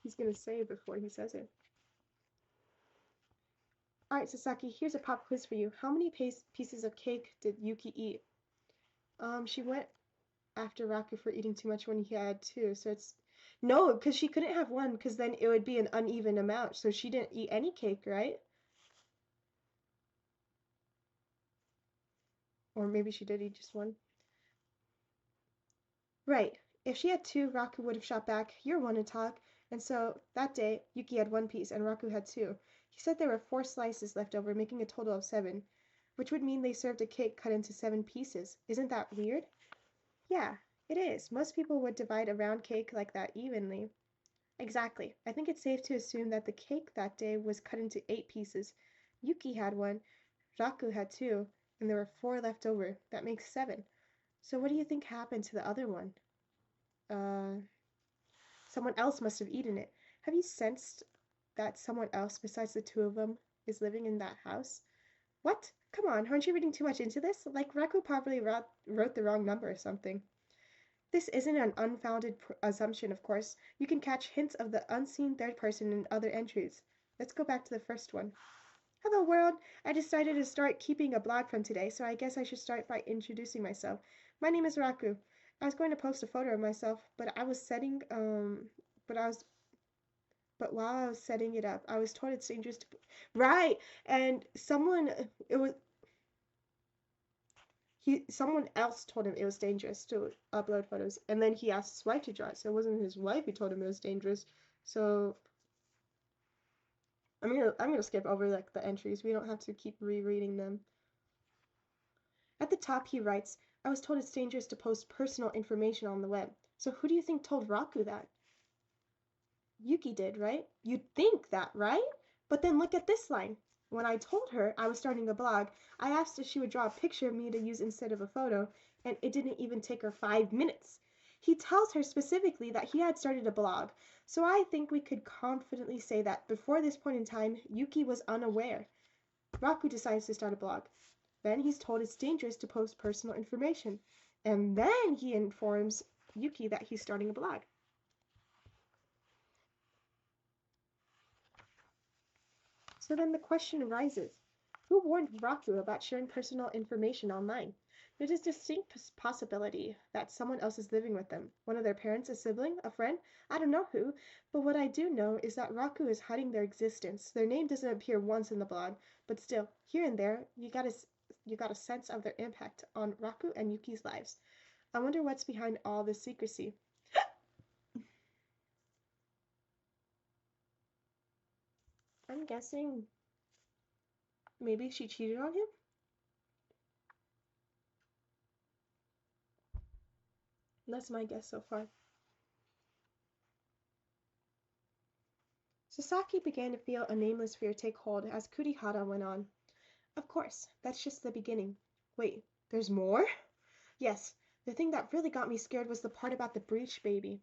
he's gonna say before he says it. Alright, Sasaki, here's a pop quiz for you. How many pieces of cake did Yuki eat? She went after Raku for eating too much when he had 2, so it's... No, because she couldn't have 1, because then it would be an uneven amount, so she didn't eat any cake, right? Or maybe she did eat just 1. Right. If she had 2, Raku would have shot back, you're one to talk. And so, that day, Yuki had 1 piece and Raku had 2. He said there were 4 slices left over, making a total of 7, which would mean they served a cake cut into 7 pieces. Isn't that weird? Yeah, it is. Most people would divide a round cake like that evenly. Exactly. I think it's safe to assume that the cake that day was cut into 8 pieces. Yuki had 1, Raku had 2, and there were 4 left over. That makes 7. So what do you think happened to the other one? Someone else must have eaten it. Have you sensed that someone else besides the 2 of them is living in that house? What? Come on, aren't you reading too much into this? Like Raku probably wrote the wrong number or something. This isn't an unfounded assumption, of course. You can catch hints of the unseen third person in other entries. Let's go back to the first one. Hello world! I decided to start keeping a blog from today, so I guess I should start by introducing myself. My name is Raku. I was going to post a photo of myself, but while I was setting it up, I was told it's dangerous to... Right! And someone else told him it was dangerous to upload photos, and then he asked his wife to draw it, so it wasn't his wife who told him it was dangerous. So I'm gonna skip over like the entries. We don't have to keep rereading them. At the top he writes, I was told it's dangerous to post personal information on the web. So who do you think told Raku that? Yuki did, right? You'd think that, right? But then look at this line. When I told her I was starting a blog, I asked if she would draw a picture of me to use instead of a photo, and it didn't even take her 5 minutes. He tells her specifically that he had started a blog, so I think we could confidently say that before this point in time, Yuki was unaware. Raku decides to start a blog. Then he's told it's dangerous to post personal information, and then he informs Yuki that he's starting a blog. So then the question arises, who warned Raku about sharing personal information online? There's a distinct possibility that someone else is living with them. One of their parents, a sibling, a friend, I don't know who, but what I do know is that Raku is hiding their existence. Their name doesn't appear once in the blog, but still, here and there, you got a sense of their impact on Raku and Yuki's lives. I wonder what's behind all this secrecy. I'm guessing maybe she cheated on him? That's my guess so far. Sasaki began to feel a nameless fear take hold as Kurihara went on. Of course, that's just the beginning. Wait, there's more? Yes, the thing that really got me scared was the part about the breech baby.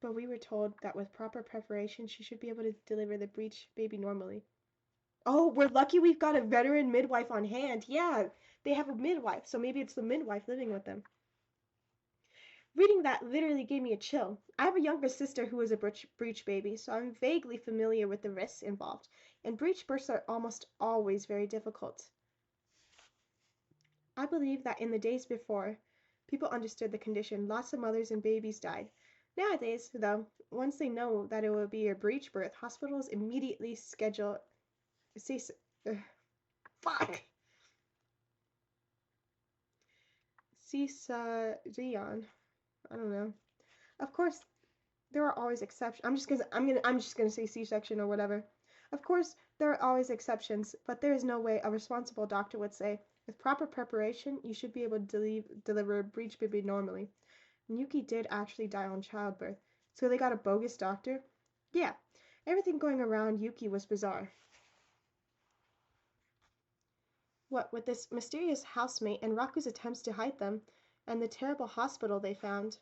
But we were told that with proper preparation, she should be able to deliver the breech baby normally. Oh, we're lucky we've got a veteran midwife on hand. Yeah, they have a midwife, so maybe it's the midwife living with them. Reading that literally gave me a chill. I have a younger sister who is a breech baby, so I'm vaguely familiar with the risks involved, and breech births are almost always very difficult. I believe that in the days before people understood the condition, lots of mothers and babies died. Nowadays, though, once they know that it will be a breech birth, hospitals immediately schedule C- fuck cesarean. I don't know. Of course, there are always exceptions. I'm just gonna say C-section or whatever. Of course, there are always exceptions, but there is no way a responsible doctor would say, with proper preparation, you should be able to deliver a breech baby normally. And Yuki did actually die on childbirth, so they got a bogus doctor? Yeah, everything going around Yuki was bizarre. What with this mysterious housemate and Raku's attempts to hide them, and the terrible hospital they found.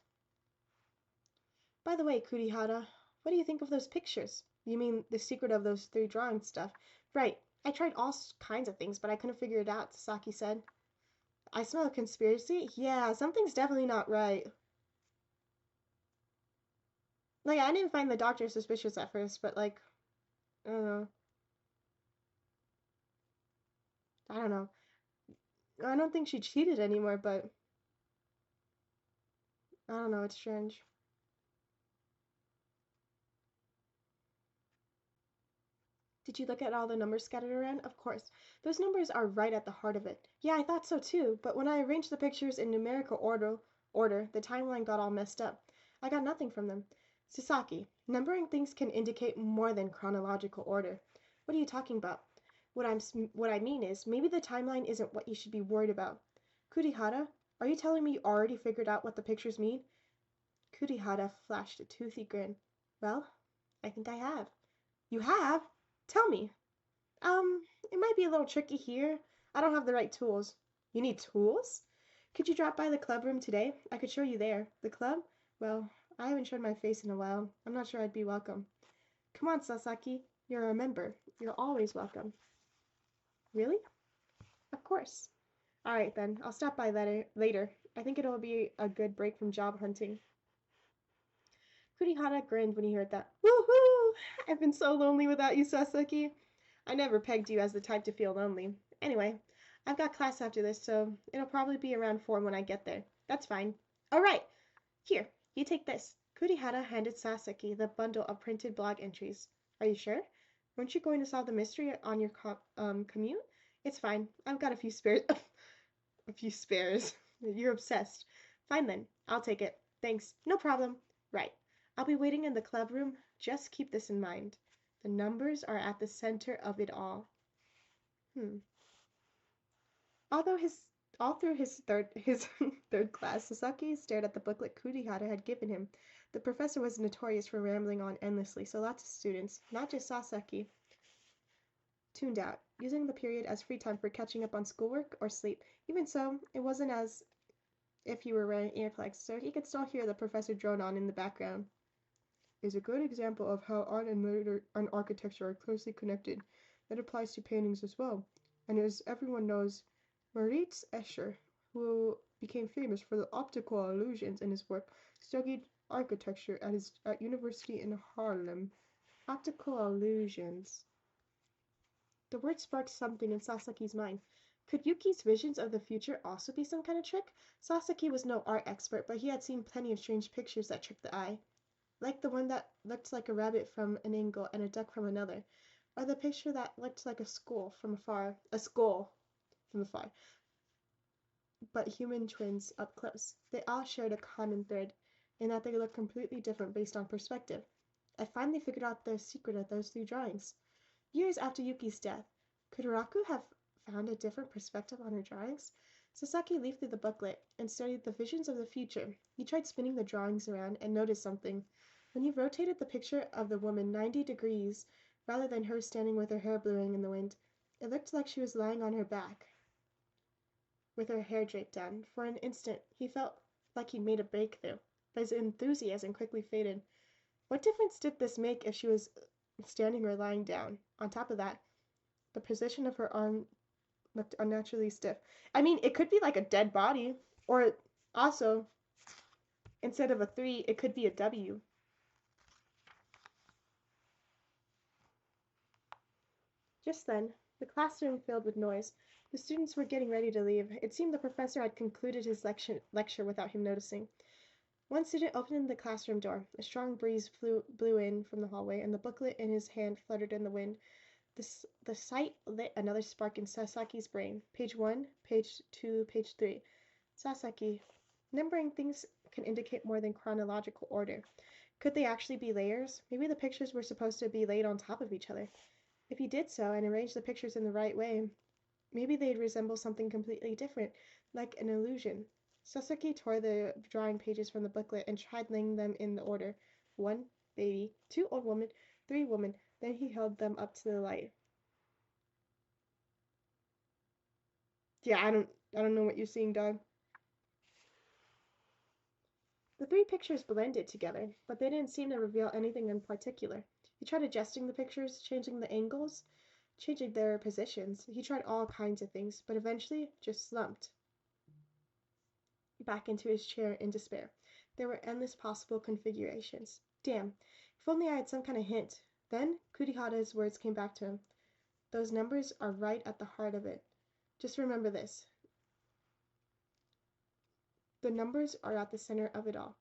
By the way, Kurihara, what do you think of those pictures? You mean the secret of those 3 drawing stuff? Right. I tried all kinds of things, but I couldn't figure it out, Sasaki said. I smell a conspiracy? Yeah, something's definitely not right. Like, I didn't find the doctor suspicious at first, but like, I don't know. I don't know. I don't think she cheated anymore, but I don't know, it's strange. Did you look at all the numbers scattered around? Of course. Those numbers are right at the heart of it. Yeah, I thought so too, but when I arranged the pictures in numerical order, the timeline got all messed up. I got nothing from them. Sasaki, numbering things can indicate more than chronological order. What are you talking about? What I mean is, maybe the timeline isn't what you should be worried about. Kurihara, are you telling me you already figured out what the pictures mean? Kurihara flashed a toothy grin. Well, I think I have. You have? Tell me. It might be a little tricky here. I don't have the right tools. You need tools? Could you drop by the club room today? I could show you there. The club? Well, I haven't shown my face in a while. I'm not sure I'd be welcome. Come on, Sasaki. You're a member. You're always welcome. Really? Of course. Alright then, I'll stop by later. I think it'll be a good break from job hunting. Kurihara grinned when he heard that. Woohoo! I've been so lonely without you, Sasaki. I never pegged you as the type to feel lonely. Anyway, I've got class after this, so it'll probably be around 4 when I get there. That's fine. Alright, here, you take this. Kurihara handed Sasaki the bundle of printed blog entries. Are you sure? Weren't you going to solve the mystery on your commute? It's fine. I've got a few spares. A few spares. You're obsessed. Fine then. I'll take it. Thanks. No problem. Right. I'll be waiting in the club room. Just keep this in mind. The numbers are at the center of it all. Although all through his third class, Sasaki stared at the booklet Kurihara had given him. The professor was notorious for rambling on endlessly, so lots of students, not just Sasaki, tuned out, using the period as free time for catching up on schoolwork or sleep. Even so, it wasn't as if he were wearing earplugs, so he could still hear the professor drone on in the background. Is a good example of how art and architecture are closely connected. That applies to paintings as well. And as everyone knows, Moritz Escher, who became famous for the optical illusions in his work, studied architecture at University in Haarlem. Optical illusions. The word sparked something in Sasaki's mind. Could Yuki's visions of the future also be some kind of trick? Sasaki was no art expert, but he had seen plenty of strange pictures that tricked the eye, like the one that looked like a rabbit from an angle and a duck from another, or the picture that looked like a skull from afar, but human twins up close. They all shared a common thread, in that they looked completely different based on perspective. I finally figured out the secret of those three drawings. Years after Yuki's death, could Raku have found a different perspective on her drawings? Sasaki leafed through the booklet and studied the visions of the future. He tried spinning the drawings around and noticed something. When he rotated the picture of the woman 90 degrees, rather than her standing with her hair blowing in the wind, it looked like she was lying on her back, with her hair draped down. For an instant, he felt like he'd made a breakthrough, but his enthusiasm quickly faded. What difference did this make if she was standing or lying down? On top of that, the position of her arm looked unnaturally stiff. I mean, it could be like a dead body, or also, instead of a 3, it could be a W. Just then, the classroom filled with noise. The students were getting ready to leave. It seemed the professor had concluded his lecture without him noticing. One student opened the classroom door. A strong breeze blew in from the hallway, and the booklet in his hand fluttered in the wind. The sight lit another spark in Sasaki's brain. Page 1, page 2, page 3. Sasaki. Numbering things can indicate more than chronological order. Could they actually be layers? Maybe the pictures were supposed to be laid on top of each other. If he did so and arranged the pictures in the right way, maybe they'd resemble something completely different, like an illusion. Sasaki tore the drawing pages from the booklet and tried laying them in the order. 1 baby, 2 old woman, 3 woman. Then he held them up to the light. Yeah, I don't know what you're seeing, dog. The 3 pictures blended together, but they didn't seem to reveal anything in particular. He tried adjusting the pictures, changing the angles, changing their positions. He tried all kinds of things, but eventually just slumped back into his chair in despair. There were endless possible configurations. Damn, if only I had some kind of hint. Then Kurihara's words came back to him. Those numbers are right at the heart of it. Just remember this. The numbers are at the center of it all.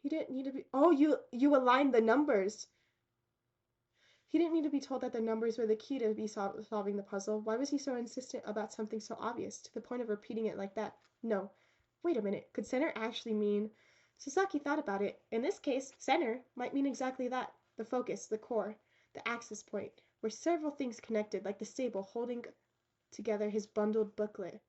He didn't need to be. Oh, you aligned the numbers. He didn't need to be told that the numbers were the key to be solving the puzzle. Why was he so insistent about something so obvious, to the point of repeating it like that? No. Wait a minute. Could center actually mean... Sasaki thought about it. In this case, center might mean exactly that. The focus, the core, the access point, where several things connected, like the stable holding together his bundled booklet.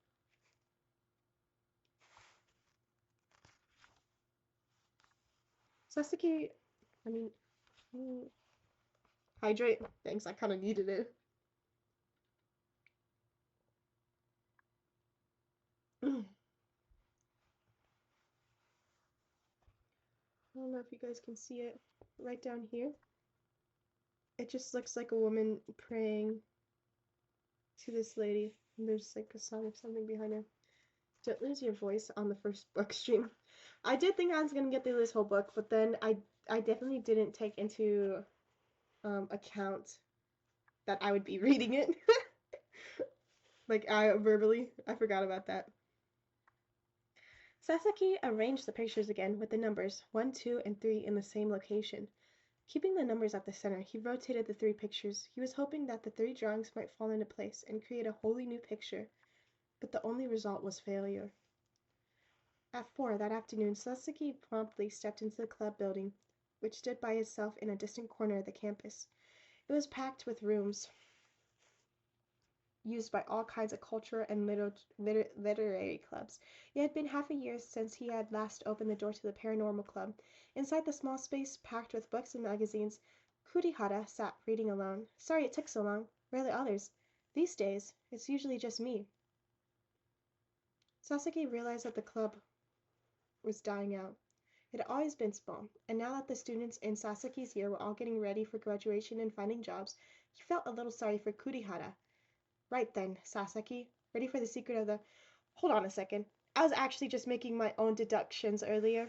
Sasaki, I mean, hydrate. Thanks, I kind of needed it. I don't know if you guys can see it right down here. It just looks like a woman praying to this lady, and there's like a song of something behind her. Don't lose your voice on the first book stream. I did think I was gonna get through this whole book, but then I definitely didn't take into account that I would be reading it. Like verbally. I forgot about that. Sasaki arranged the pictures again with the numbers 1, 2, and 3 in the same location. Keeping the numbers at the center, he rotated the 3 pictures. He was hoping that the 3 drawings might fall into place and create a wholly new picture, but the only result was failure. At 4 that afternoon, Sasaki promptly stepped into the club building, which stood by itself in a distant corner of the campus. It was packed with rooms used by all kinds of cultural and literary clubs. It had been half a year since he had last opened the door to the paranormal club. Inside the small space packed with books and magazines, Kurihara sat reading alone. Sorry it took so long. Where are the others? These days, it's usually just me. Sasaki realized that the club was dying out. It had always been small, and now that the students in Sasaki's year were all getting ready for graduation and finding jobs, he felt a little sorry for Kurihara. Right then, Sasaki, ready for the secret of the... Hold on a second. I was actually just making my own deductions earlier.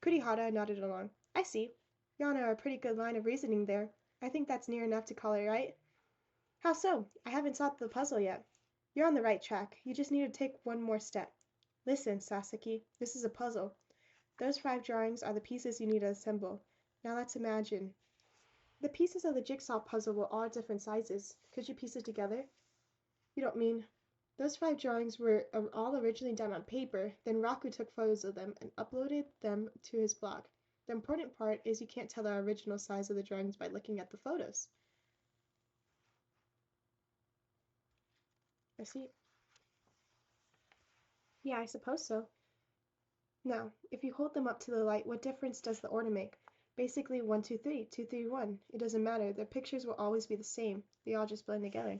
Kurihara nodded along. I see. Yana, a pretty good line of reasoning there. I think that's near enough to call it right. How so? I haven't solved the puzzle yet. You're on the right track. You just need to take one more step. Listen, Sasaki, this is a puzzle. Those 5 drawings are the pieces you need to assemble. Now let's imagine. The pieces of the jigsaw puzzle were all different sizes. Could you piece it together? You don't mean... Those 5 drawings were all originally done on paper, then Raku took photos of them and uploaded them to his blog. The important part is you can't tell the original size of the drawings by looking at the photos. I see. Yeah, I suppose so. Now, if you hold them up to the light, what difference does the order make? Basically 1, 2, 3, 2, 3, 1. It doesn't matter. The pictures will always be the same. They all just blend together.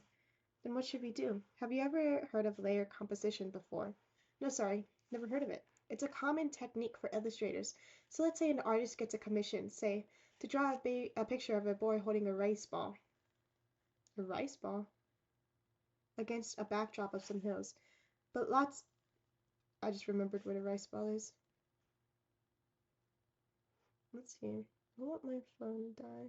Then what should we do? Have you ever heard of layer composition before? No, sorry, never heard of it. It's a common technique for illustrators. So let's say an artist gets a commission, say, to draw a picture of a boy holding a rice ball. A rice ball? Against a backdrop of some hills. But lots... I just remembered what a rice ball is. Let's see. I want my phone to die.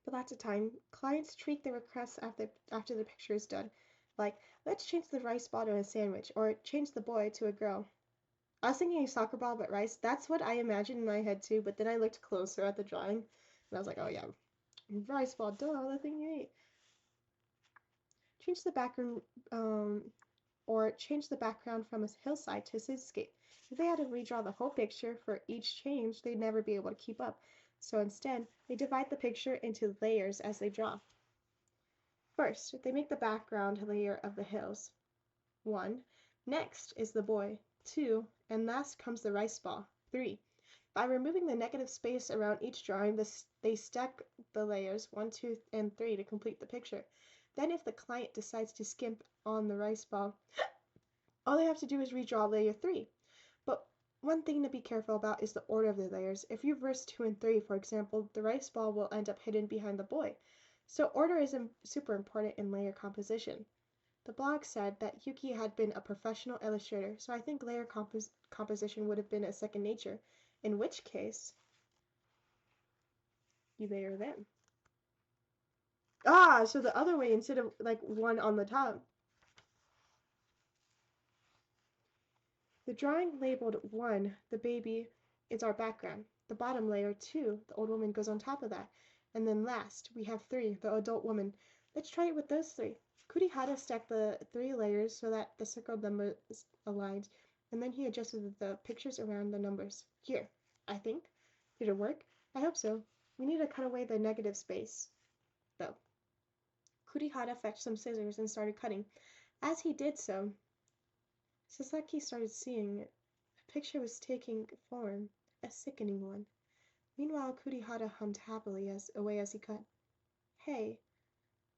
But lots of time, clients tweak their requests after the picture is done. Like, let's change the rice ball to a sandwich, or change the boy to a girl. I was thinking a soccer ball, but rice. That's what I imagined in my head too, but then I looked closer at the drawing, and I was like, oh yeah, rice ball, duh, the thing you ate. Change the background, or change the background from a hillside to a cityscape. If they had to redraw the whole picture for each change, they'd never be able to keep up. So instead, they divide the picture into layers as they draw. First, they make the background layer of the hills. 1. Next is the boy. 2. And last comes the rice ball. 3. By removing the negative space around each drawing, they stack the layers 1, 2, and 3 to complete the picture. Then if the client decides to skimp on the rice ball, all they have to do is redraw layer 3. But one thing to be careful about is the order of the layers. If you reverse 2 and 3, for example, the rice ball will end up hidden behind the boy. So order is super important in layer composition. The blog said that Yuki had been a professional illustrator, so I think layer composition would have been a second nature, in which case you layer them. Ah, so the other way, instead of like one on the top. The drawing labeled 1, the baby, is our background. The bottom layer, 2, the old woman, goes on top of that. And then last, we have 3, the adult woman. Let's try it with those 3. Kurihara stacked the 3 layers so that the circled numbers aligned, and then he adjusted the pictures around the numbers. Here, I think. Did it work? I hope so. We need to cut away the negative space, though. Kurihara fetched some scissors and started cutting. As he did so, Sasaki started seeing it. The picture was taking form, a sickening one. Meanwhile, Kurihara hummed happily away as he cut. Hey,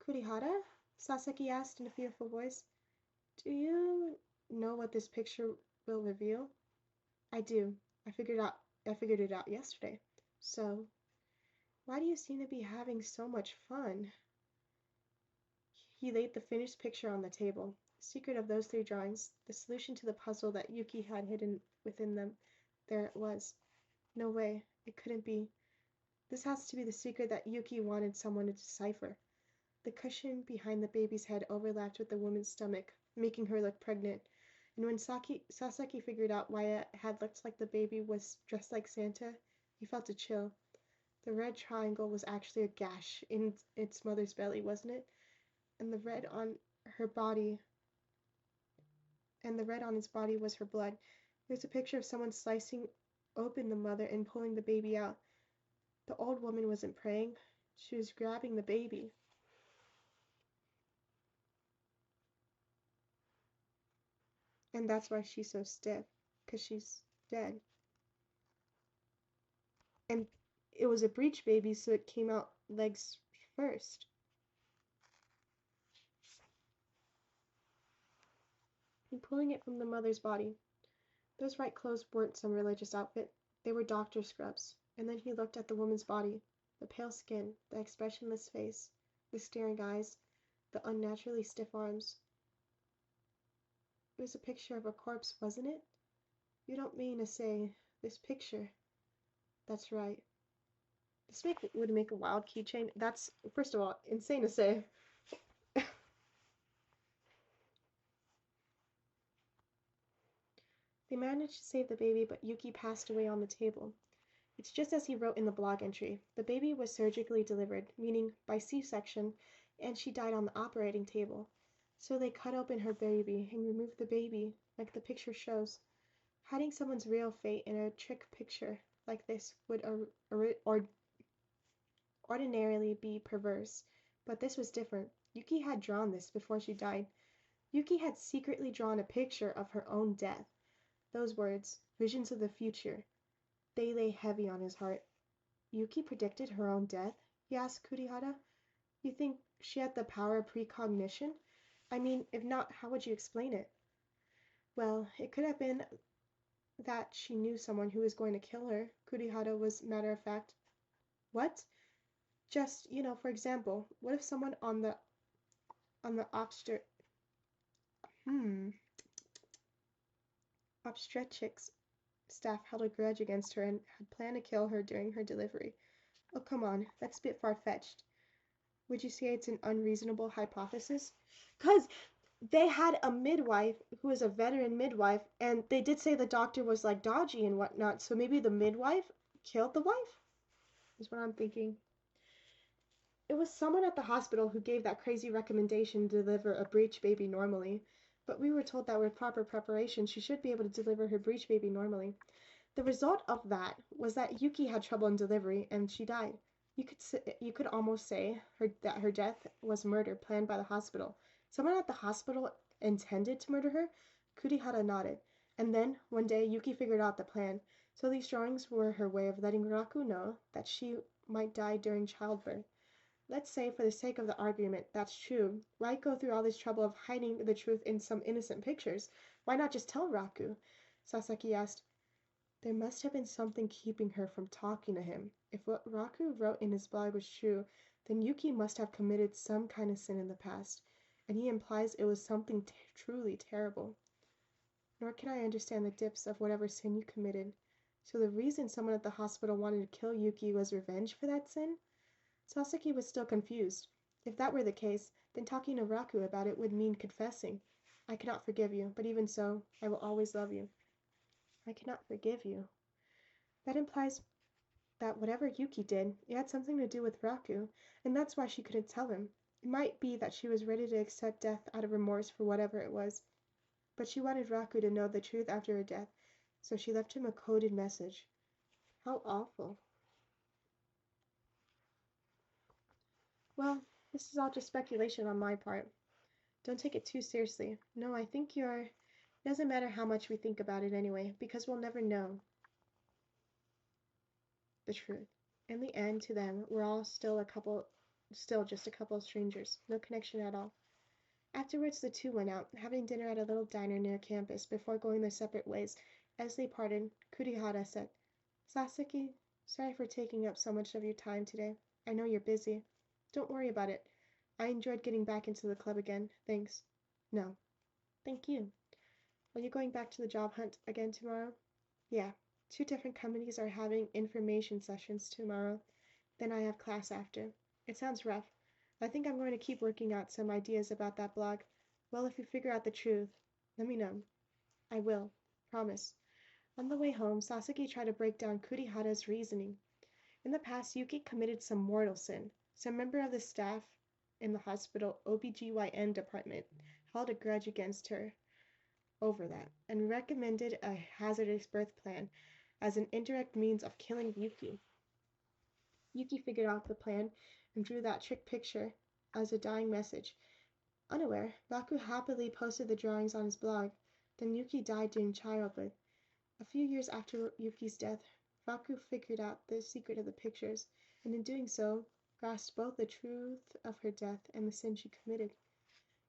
Kurihara? Sasaki asked in a fearful voice. Do you know what this picture will reveal? I do. I figured it out yesterday. So, why do you seem to be having so much fun? He laid the finished picture on the table. The secret of those 3 drawings, the solution to the puzzle that Yuki had hidden within them. There it was. No way. It couldn't be. This has to be the secret that Yuki wanted someone to decipher. The cushion behind the baby's head overlapped with the woman's stomach, making her look pregnant. And when Sasaki figured out why it had looked like the baby was dressed like Santa, he felt a chill. The red triangle was actually a gash in its mother's belly, wasn't it? And the red on its body was her blood. It was a picture of someone slicing open the mother and pulling the baby out. The old woman wasn't praying. She was grabbing the baby. And that's why she's so stiff, because she's dead. And it was a breech baby, so it came out legs first. And pulling it from the mother's body. Those white clothes weren't some religious outfit. They were doctor scrubs. And then he looked at the woman's body, the pale skin, the expressionless face, the staring eyes, the unnaturally stiff arms. It was a picture of a corpse, wasn't it? You don't mean to say, this picture. That's right. This would make a wild keychain. That's, first of all, insane to say. They managed to save the baby, but Yuki passed away on the table. It's just as he wrote in the blog entry. The baby was surgically delivered, meaning by C-section, and she died on the operating table. So they cut open her baby and removed the baby, like the picture shows. Hiding someone's real fate in a trick picture like this would ordinarily be perverse, but this was different. Yuki had drawn this before she died. Yuki had secretly drawn a picture of her own death. Those words, visions of the future, they lay heavy on his heart. Yuki predicted her own death? He asked Kurihara. You think she had the power of precognition? I mean, if not, how would you explain it? Well, it could have been that she knew someone who was going to kill her. Kurihara was matter of fact. What? Just, for example, what if someone on the hmm, obstetrics staff held a grudge against her and had planned to kill her during her delivery? Oh, come on, that's a bit far-fetched. Would you say it's an unreasonable hypothesis? Because they had a midwife who was a veteran midwife, and they did say the doctor was like dodgy and whatnot, so maybe the midwife killed the wife? Is what I'm thinking. It was someone at the hospital who gave that crazy recommendation to deliver a breech baby normally, but we were told that with proper preparation she should be able to deliver her breech baby normally. The result of that was that Yuki had trouble in delivery and she died. You could almost say that her death was murder planned by the hospital. Someone at the hospital intended to murder her? Kurihara nodded. And then, one day, Yuki figured out the plan. So these drawings were her way of letting Raku know that she might die during childbirth. Let's say, for the sake of the argument, that's true. Why go through all this trouble of hiding the truth in some innocent pictures? Why not just tell Raku? Sasaki asked. There must have been something keeping her from talking to him. If what Raku wrote in his blog was true, then Yuki must have committed some kind of sin in the past, and he implies it was something truly terrible. Nor can I understand the depths of whatever sin you committed. So the reason someone at the hospital wanted to kill Yuki was revenge for that sin? Sasaki was still confused. If that were the case, then talking to Raku about it would mean confessing. I cannot forgive you, but even so, I will always love you. I cannot forgive you. That implies that whatever Yuki did, it had something to do with Raku, and that's why she couldn't tell him. It might be that she was ready to accept death out of remorse for whatever it was, but she wanted Raku to know the truth after her death, so she left him a coded message. How awful. Well, this is all just speculation on my part. Don't take it too seriously. No, I think it doesn't matter how much we think about it anyway, because we'll never know the truth. In the end, to them, we're all still just a couple of strangers, no connection at all. Afterwards, the two went out, having dinner at a little diner near campus before going their separate ways. As they parted, Kurihara said, Sasaki, sorry for taking up so much of your time today. I know you're busy. Don't worry about it. I enjoyed getting back into the club again. Thanks. No. Thank you. Are you going back to the job hunt again tomorrow? Yeah. 2 different companies are having information sessions tomorrow. Then I have class after. It sounds rough. I think I'm going to keep working out some ideas about that blog. Well, if you figure out the truth, let me know. I will. Promise. On the way home, Sasaki tried to break down Kurihara's reasoning. In the past, Yuki committed some mortal sin. Some member of the staff in the hospital OBGYN department held a grudge against her over that and recommended a hazardous birth plan as an indirect means of killing Yuki. Yuki figured out the plan and drew that trick picture as a dying message. Unaware, Raku happily posted the drawings on his blog. Then Yuki died during childbirth. A few years after Yuki's death, Raku figured out the secret of the pictures, and in doing so, grasped both the truth of her death and the sin she committed.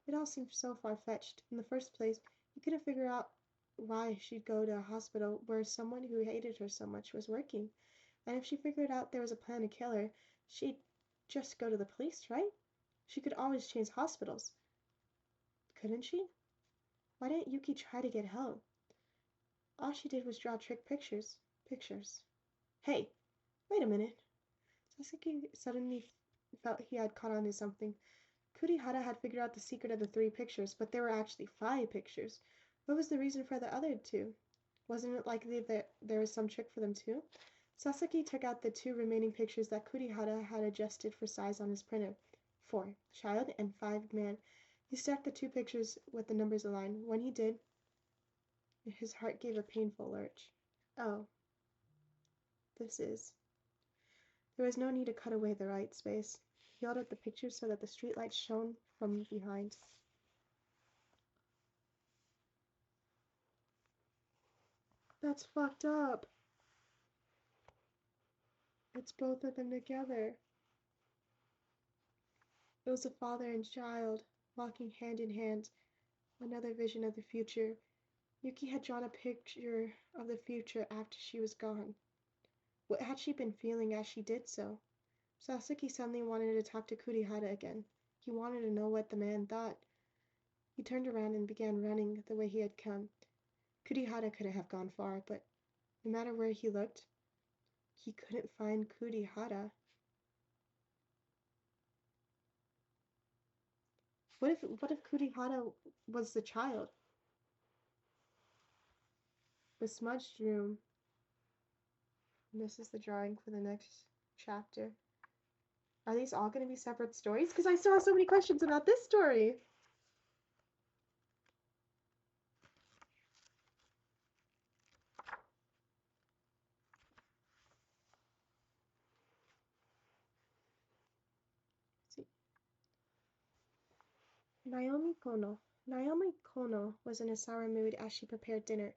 It all seemed so far-fetched. In the first place, he couldn't figure out why she'd go to a hospital where someone who hated her so much was working. And if she figured out there was a plan to kill her, she'd just go to the police, right? She could always change hospitals. Couldn't she? Why didn't Yuki try to get help? All she did was draw trick pictures. Hey, wait a minute. Sasuke suddenly felt he had caught on to something. Kurihara had figured out the secret of the 3 pictures, but there were actually 5 pictures. What was the reason for the other 2? Wasn't it likely that there was some trick for them too? Sasaki took out the 2 remaining pictures that Kurihara had adjusted for size on his printer. 4 child and 5 man. He stacked the 2 pictures with the numbers aligned. When he did, his heart gave a painful lurch. Oh, this is... There was no need to cut away the white space. He held up the pictures so that the streetlight shone from behind. That's fucked up. It's both of them together. It was a father and child, walking hand in hand. Another vision of the future. Yuki had drawn a picture of the future after she was gone. What had she been feeling as she did so? Sasaki suddenly wanted to talk to Kurihara again. He wanted to know what the man thought. He turned around and began running the way he had come. Kurihara couldn't have gone far, but no matter where he looked, he couldn't find Kurihara. What if Kurihara was the child? The smudged room. And this is the drawing for the next chapter. Are these all going to be separate stories? Because I still have so many questions about this story. Let's see. Naomi Kono. Naomi Kono was in a sour mood as she prepared dinner.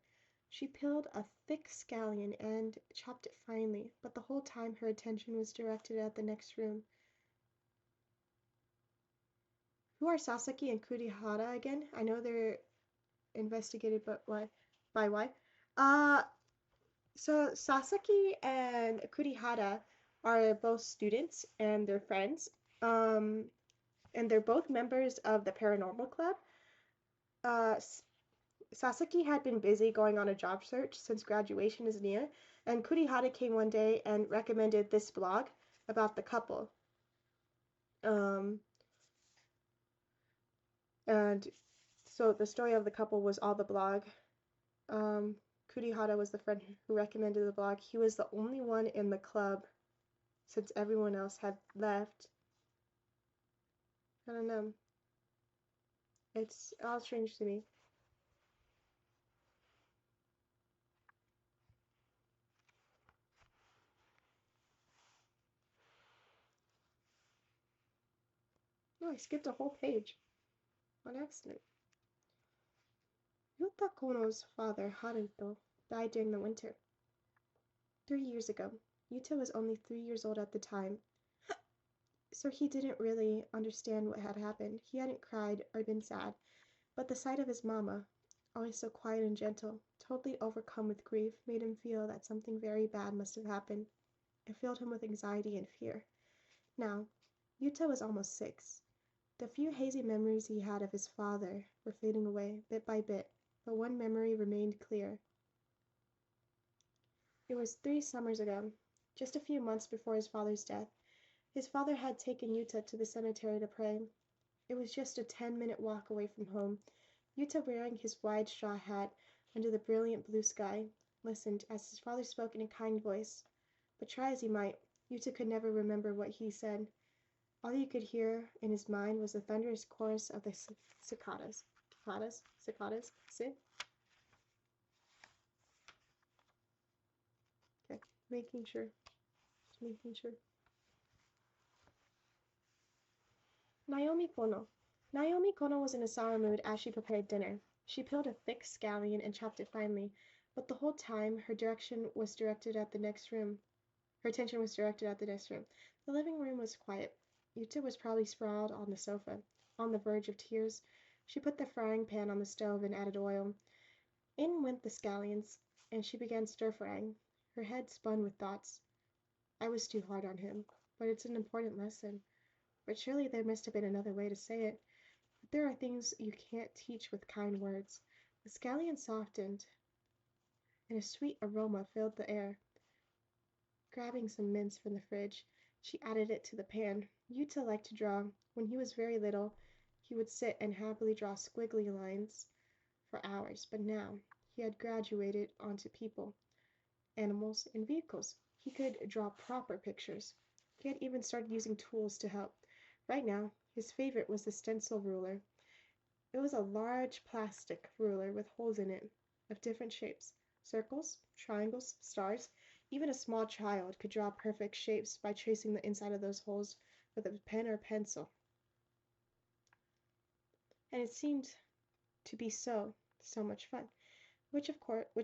She peeled a thick scallion and chopped it finely, but the whole time her attention was directed at the next room. Who are Sasaki and Kurihara again? I know they're investigated, but why? By why? So Sasaki and Kurihara are both students and they're friends. And they're both members of the paranormal club. Uh, Sasaki had been busy going on a job search since graduation is near, and Kurihara came one day and recommended this blog about the couple. And so the story of the couple was all the blog. Kurihara was the friend who recommended the blog. He was the only one in the club since everyone else had left. I don't know. It's all strange to me. No, I skipped a whole page on accident. Yuta Kono's father, Haruto, died during the winter. 3 years ago. Yuta was only 3 years old at the time, so he didn't really understand what had happened. He hadn't cried or been sad, but the sight of his mama, always so quiet and gentle, totally overcome with grief, made him feel that something very bad must have happened. It filled him with anxiety and fear. Now, Yuta was almost 6. The few hazy memories he had of his father were fading away, bit by bit, but one memory remained clear. It was 3 summers ago, just a few months before his father's death. His father had taken Yuta to the cemetery to pray. It was just a 10-minute walk away from home. Yuta, wearing his wide straw hat under the brilliant blue sky, listened as his father spoke in a kind voice. But try as he might, Yuta could never remember what he said. All he could hear in his mind was the thunderous chorus of the cicadas. Cicadas? See? Okay, making sure. Just making sure. Naomi Kono. Naomi Kono was in a sour mood as she prepared dinner. She peeled a thick scallion and chopped it finely, but the whole time her attention was directed at the next room. The living room was quiet. Yuta was probably sprawled on the sofa, on the verge of tears. She put the frying pan on the stove and added oil. In went the scallions, and she began stir-frying. Her head spun with thoughts. I was too hard on him, but it's an important lesson. But surely there must have been another way to say it. But there are things you can't teach with kind words. The scallion softened, and a sweet aroma filled the air. Grabbing some mince from the fridge, She added it to the pan. Yuta liked to draw. When he was very little, he would sit and happily draw squiggly lines for hours, but now he had graduated onto people, animals, and vehicles. He could draw proper pictures. He had even started using tools to help. Right now, his favorite was the stencil ruler. It was a large plastic ruler with holes in it of different shapes: circles, triangles, stars. Even a small child could draw perfect shapes by tracing the inside of those holes with a pen or pencil. And it seemed to be so much fun. Which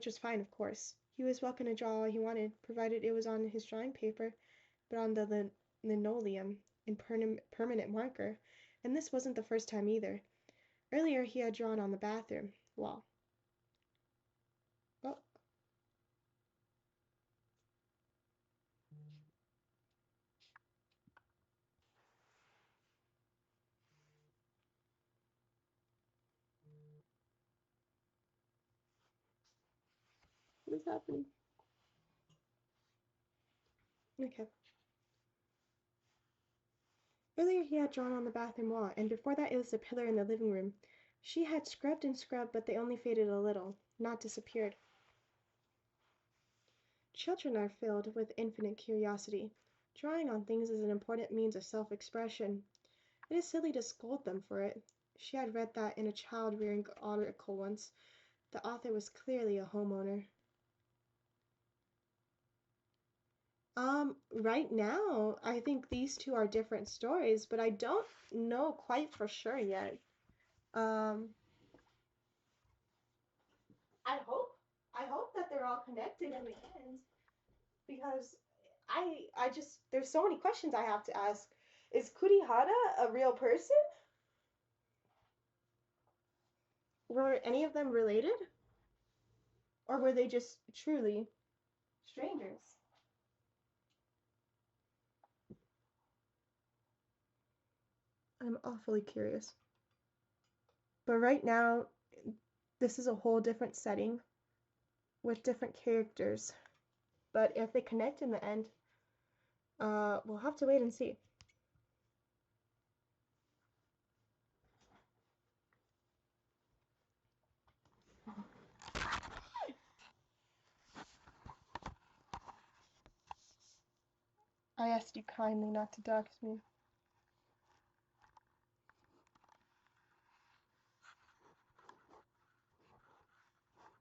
was fine, of course. He was welcome to draw all he wanted, provided it was on his drawing paper, but on the linoleum in permanent marker. And this wasn't the first time either. Earlier he had drawn on the bathroom wall. Oh, what is happening? Okay. Earlier he had drawn on the bathroom wall, and before that it was the pillar in the living room. She had scrubbed and scrubbed, but they only faded a little, not disappeared. Children are filled with infinite curiosity. Drawing on things is an important means of self-expression. It is silly to scold them for it. She had read that in a child-rearing article once. The author was clearly a homeowner. Right now, I think these two are different stories, but I don't know quite for sure yet. Um, I hope I hope that they're all connected in the end because I just there's so many questions I have to ask. Is Kurihara a real person? Were any of them related? Or were they just truly strangers? I'm awfully curious. But right now, this is a whole different setting with different characters. But if they connect in the end, we'll have to wait and see. I asked you kindly not to dox me.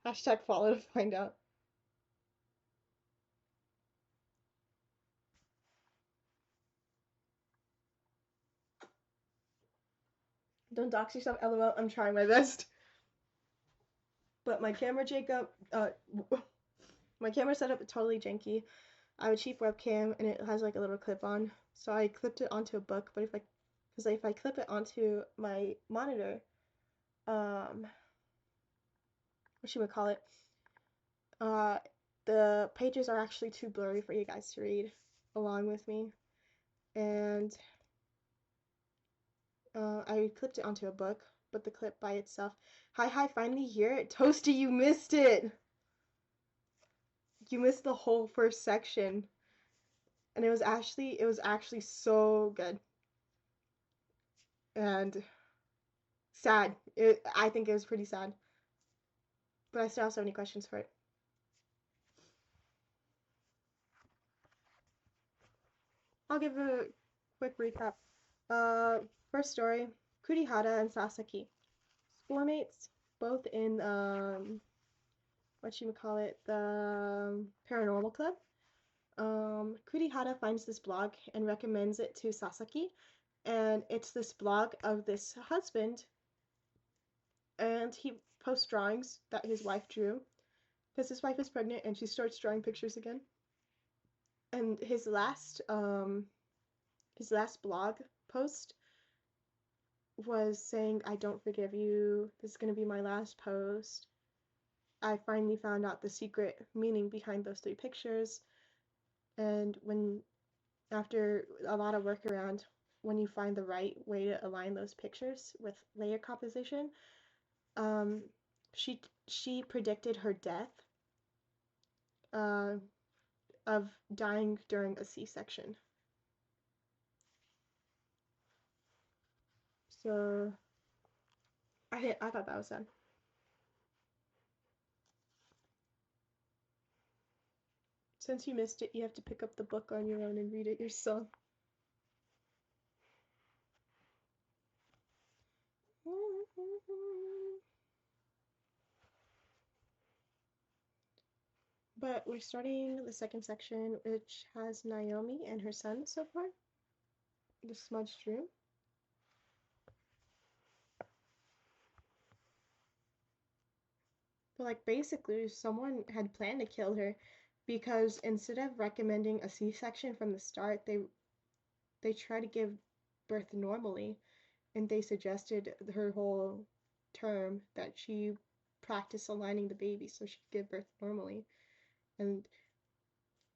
Hashtag follow to find out. Don't dox yourself, lol. I'm trying my best. But my camera, Jacob, my camera setup is totally janky. I have a cheap webcam and it has like a little clip on. So I clipped it onto a book, but if I clip it onto my monitor, what should we call it? Uh, the pages are actually too blurry for you guys to read along with me. And I clipped it onto a book, but the clip by itself. Hi, finally here. Toasty, you missed it! You missed the whole first section. And it was actually so good. And sad. I think it was pretty sad. But I still have so many questions for it. I'll give a quick recap. Uh, First story, Kurihara and Sasaki. Schoolmates, both in, what you would call it, the paranormal club. Kurihara finds this blog and recommends it to Sasaki. And it's this blog of this husband. And he posts drawings that his wife drew. Because his wife is pregnant and she starts drawing pictures again. And his last blog post was saying, I don't forgive you. This is going to be my last post. I finally found out the secret meaning behind those three pictures. And after a lot of work around, when you find the right way to align those pictures with layer composition, um, she predicted her death uh, of dying during a C-section. So I thought that was sad. Since you missed it, you have to pick up the book on your own and read it yourself. But we're starting the second section, which has Naomi and her son so far. The smudged room. But like basically someone had planned to kill her because instead of recommending a C-section from the start, they tried to give birth normally, and they suggested her whole term that she practice aligning the baby so she could give birth normally. And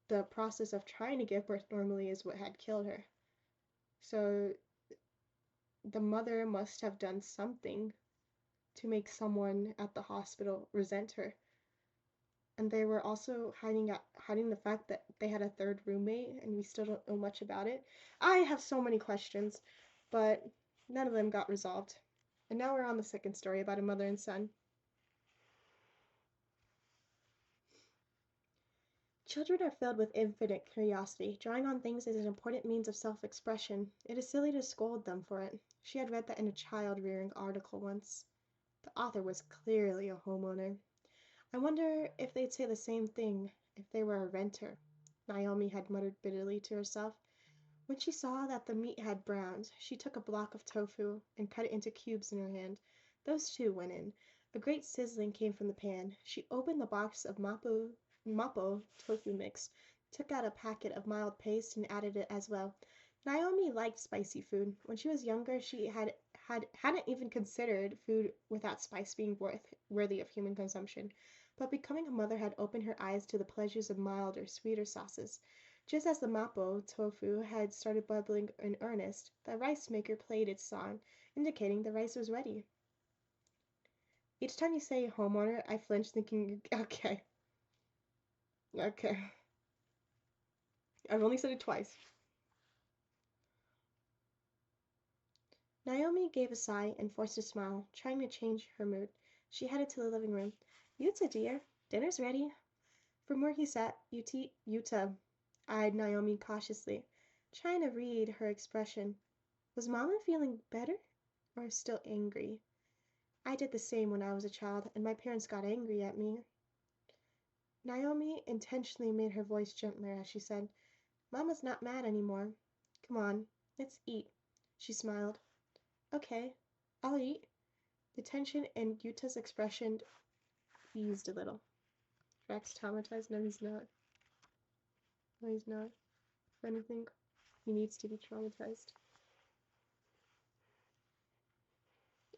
the process of trying to give birth normally is what had killed her. So the mother must have done something to make someone at the hospital resent her. And they were also hiding the fact that they had a third roommate, and we still don't know much about it. I have so many questions, but none of them got resolved. And now we're on the second story about a mother and son. Children are filled with infinite curiosity. Drawing on things is an important means of self-expression. It is silly to scold them for it. She had read that in a child-rearing article once. The author was clearly a homeowner. I wonder if they'd say the same thing if they were a renter, Naomi had muttered bitterly to herself. When she saw that the meat had browned, she took a block of tofu and cut it into cubes in her hand. Those too went in. A great sizzling came from the pan. She opened the box of mapo tofu mix, took out a packet of mild paste, and added it as well. Naomi liked spicy food. When she was younger, she hadn't even considered food without spice being worthy of human consumption. But becoming a mother had opened her eyes to the pleasures of milder, sweeter sauces. Just as the mapo tofu had started bubbling in earnest, the rice maker played its song, indicating the rice was ready. Each time you say homeowner, I flinch thinking, okay, okay. I've only said it twice. Naomi gave a sigh and forced a smile, trying to change her mood. She headed to the living room. Yuta, dear, dinner's ready. From where he sat, Yuta eyed Naomi cautiously, trying to read her expression. Was Mama feeling better or still angry? I did the same when I was a child, and my parents got angry at me. Naomi intentionally made her voice gentler as she said, Mama's not mad anymore. Come on, let's eat. She smiled. Okay, I'll eat. The tension in Yuta's expression eased a little. Rex traumatized? No, he's not. No, he's not. If anything, he needs to be traumatized.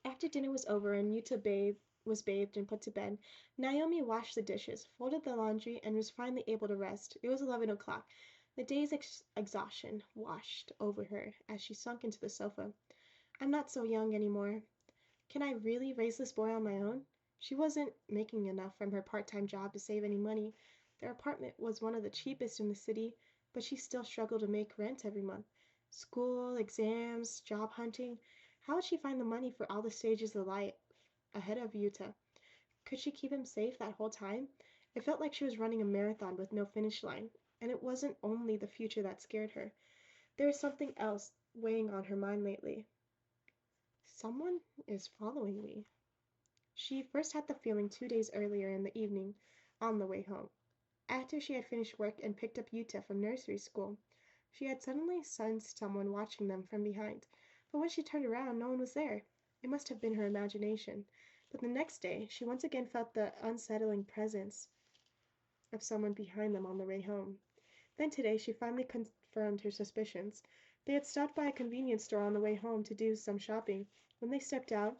After dinner was over and Yuta was bathed and put to bed, Naomi washed the dishes, folded the laundry, and was finally able to rest. It was 11 o'clock. The day's exhaustion washed over her as she sunk into the sofa. I'm not so young anymore. Can I really raise this boy on my own? She wasn't making enough from her part-time job to save any money. Their apartment was one of the cheapest in the city, but she still struggled to make rent every month. School, exams, job hunting. How would she find the money for all the stages of life ahead of Yuta? Could she keep him safe that whole time? It felt like she was running a marathon with no finish line, and it wasn't only the future that scared her. There was something else weighing on her mind lately. Someone is following me. She first had the feeling 2 days earlier in the evening, on the way home. After she had finished work and picked up Yuta from nursery school, she had suddenly sensed someone watching them from behind. But when she turned around, no one was there. It must have been her imagination. But the next day, she once again felt the unsettling presence of someone behind them on the way home. Then today, she finally confirmed her suspicions. They had stopped by a convenience store on the way home to do some shopping. When they stepped out,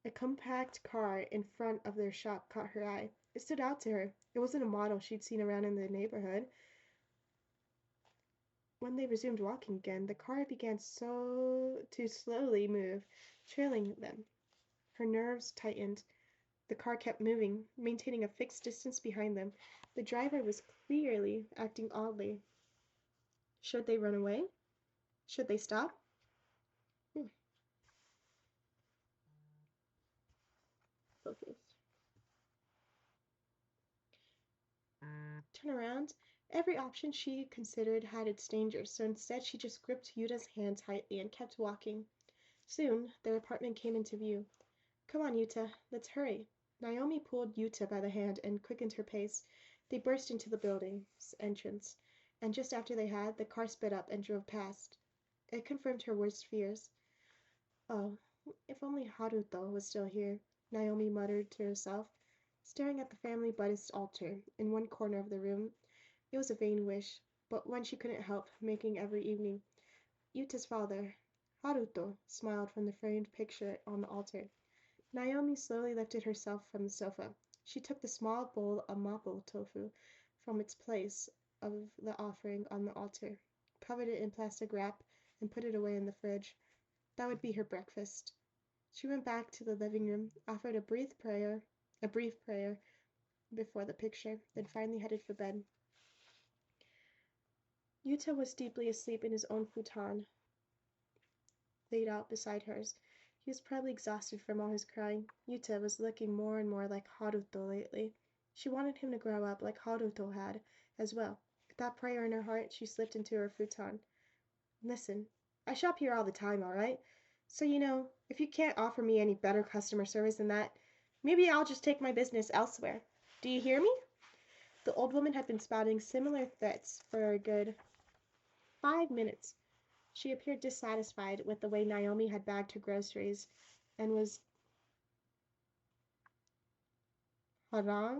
a compact car in front of their shop caught her eye. It stood out to her. It wasn't a model she'd seen around in the neighborhood. When they resumed walking again, the car began to slowly move, trailing them. Her nerves tightened. The car kept moving, maintaining a fixed distance behind them. The driver was clearly acting oddly. Should they run away? Should they stop? turn around. Every option she considered had its dangers, so instead she just gripped Yuta's hand tightly and kept walking. Soon, their apartment came into view. Come on, Yuta, let's hurry. Naomi pulled Yuta by the hand and quickened her pace. They burst into the building's entrance, and just after they had, the car sped up and drove past. It confirmed her worst fears. Oh, if only Haruto was still here, Naomi muttered to herself, staring at the family Buddhist altar in one corner of the room. It was a vain wish, but one she couldn't help making every evening. Yuta's father, Haruto, smiled from the framed picture on the altar. Naomi slowly lifted herself from the sofa. She took the small bowl of mapo tofu from its place of the offering on the altar, covered it in plastic wrap, and put it away in the fridge. That would be her breakfast. She went back to the living room, offered a brief prayer before the picture, then finally headed for bed. Yuta was deeply asleep in his own futon, laid out beside hers. He was probably exhausted from all his crying. Yuta was looking more and more like Haruto lately. She wanted him to grow up like Haruto had, as well. With that prayer in her heart, she slipped into her futon. Listen, I shop here all the time, all right? So, if you can't offer me any better customer service than that, maybe I'll just take my business elsewhere. Do you hear me? The old woman had been spouting similar threats for a good 5 minutes. She appeared dissatisfied with the way Naomi had bagged her groceries and was harang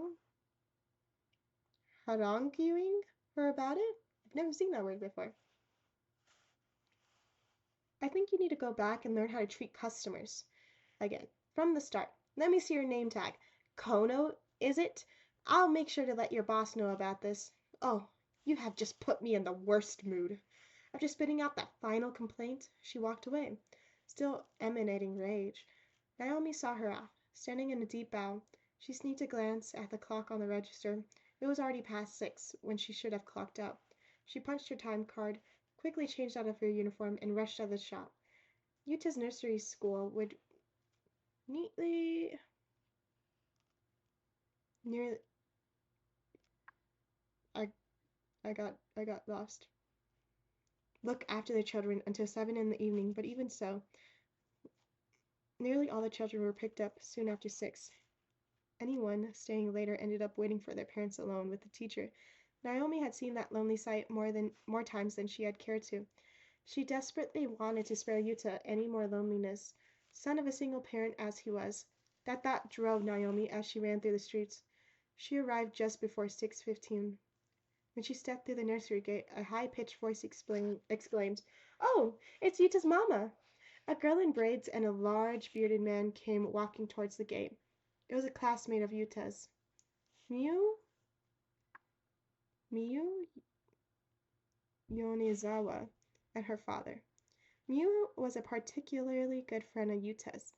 haranguing her about it. I've never seen that word before. I think you need to go back and learn how to treat customers again from the start. Let me see your name tag. Kono, is it? I'll make sure to let your boss know about this. Oh, you have just put me in the worst mood. After spitting out that final complaint, she walked away, still emanating rage. Naomi saw her off, standing in a deep bow. She sneaked a glance at the clock on the register. It was already past 6 when she should have clocked out. She punched her time card, quickly changed out of her uniform, and rushed out of the shop. Yuta's nursery school would neatly near I I got lost. Look after the children until 7 in the evening, but even so, nearly all the children were picked up soon after 6. Anyone staying later ended up waiting for their parents alone with the teacher. Naomi had seen that lonely sight more times than she had cared to. She desperately wanted to spare Yuta any more loneliness, son of a single parent as he was. That thought drove Naomi as she ran through the streets. She arrived just before 6:15. When she stepped through the nursery gate, a high-pitched voice exclaimed, "Oh, it's Yuta's mama!" A girl in braids and a large bearded man came walking towards the gate. It was a classmate of Yuta's. Miyu Yonezawa, and her father. Miyu was a particularly good friend of Yuta's.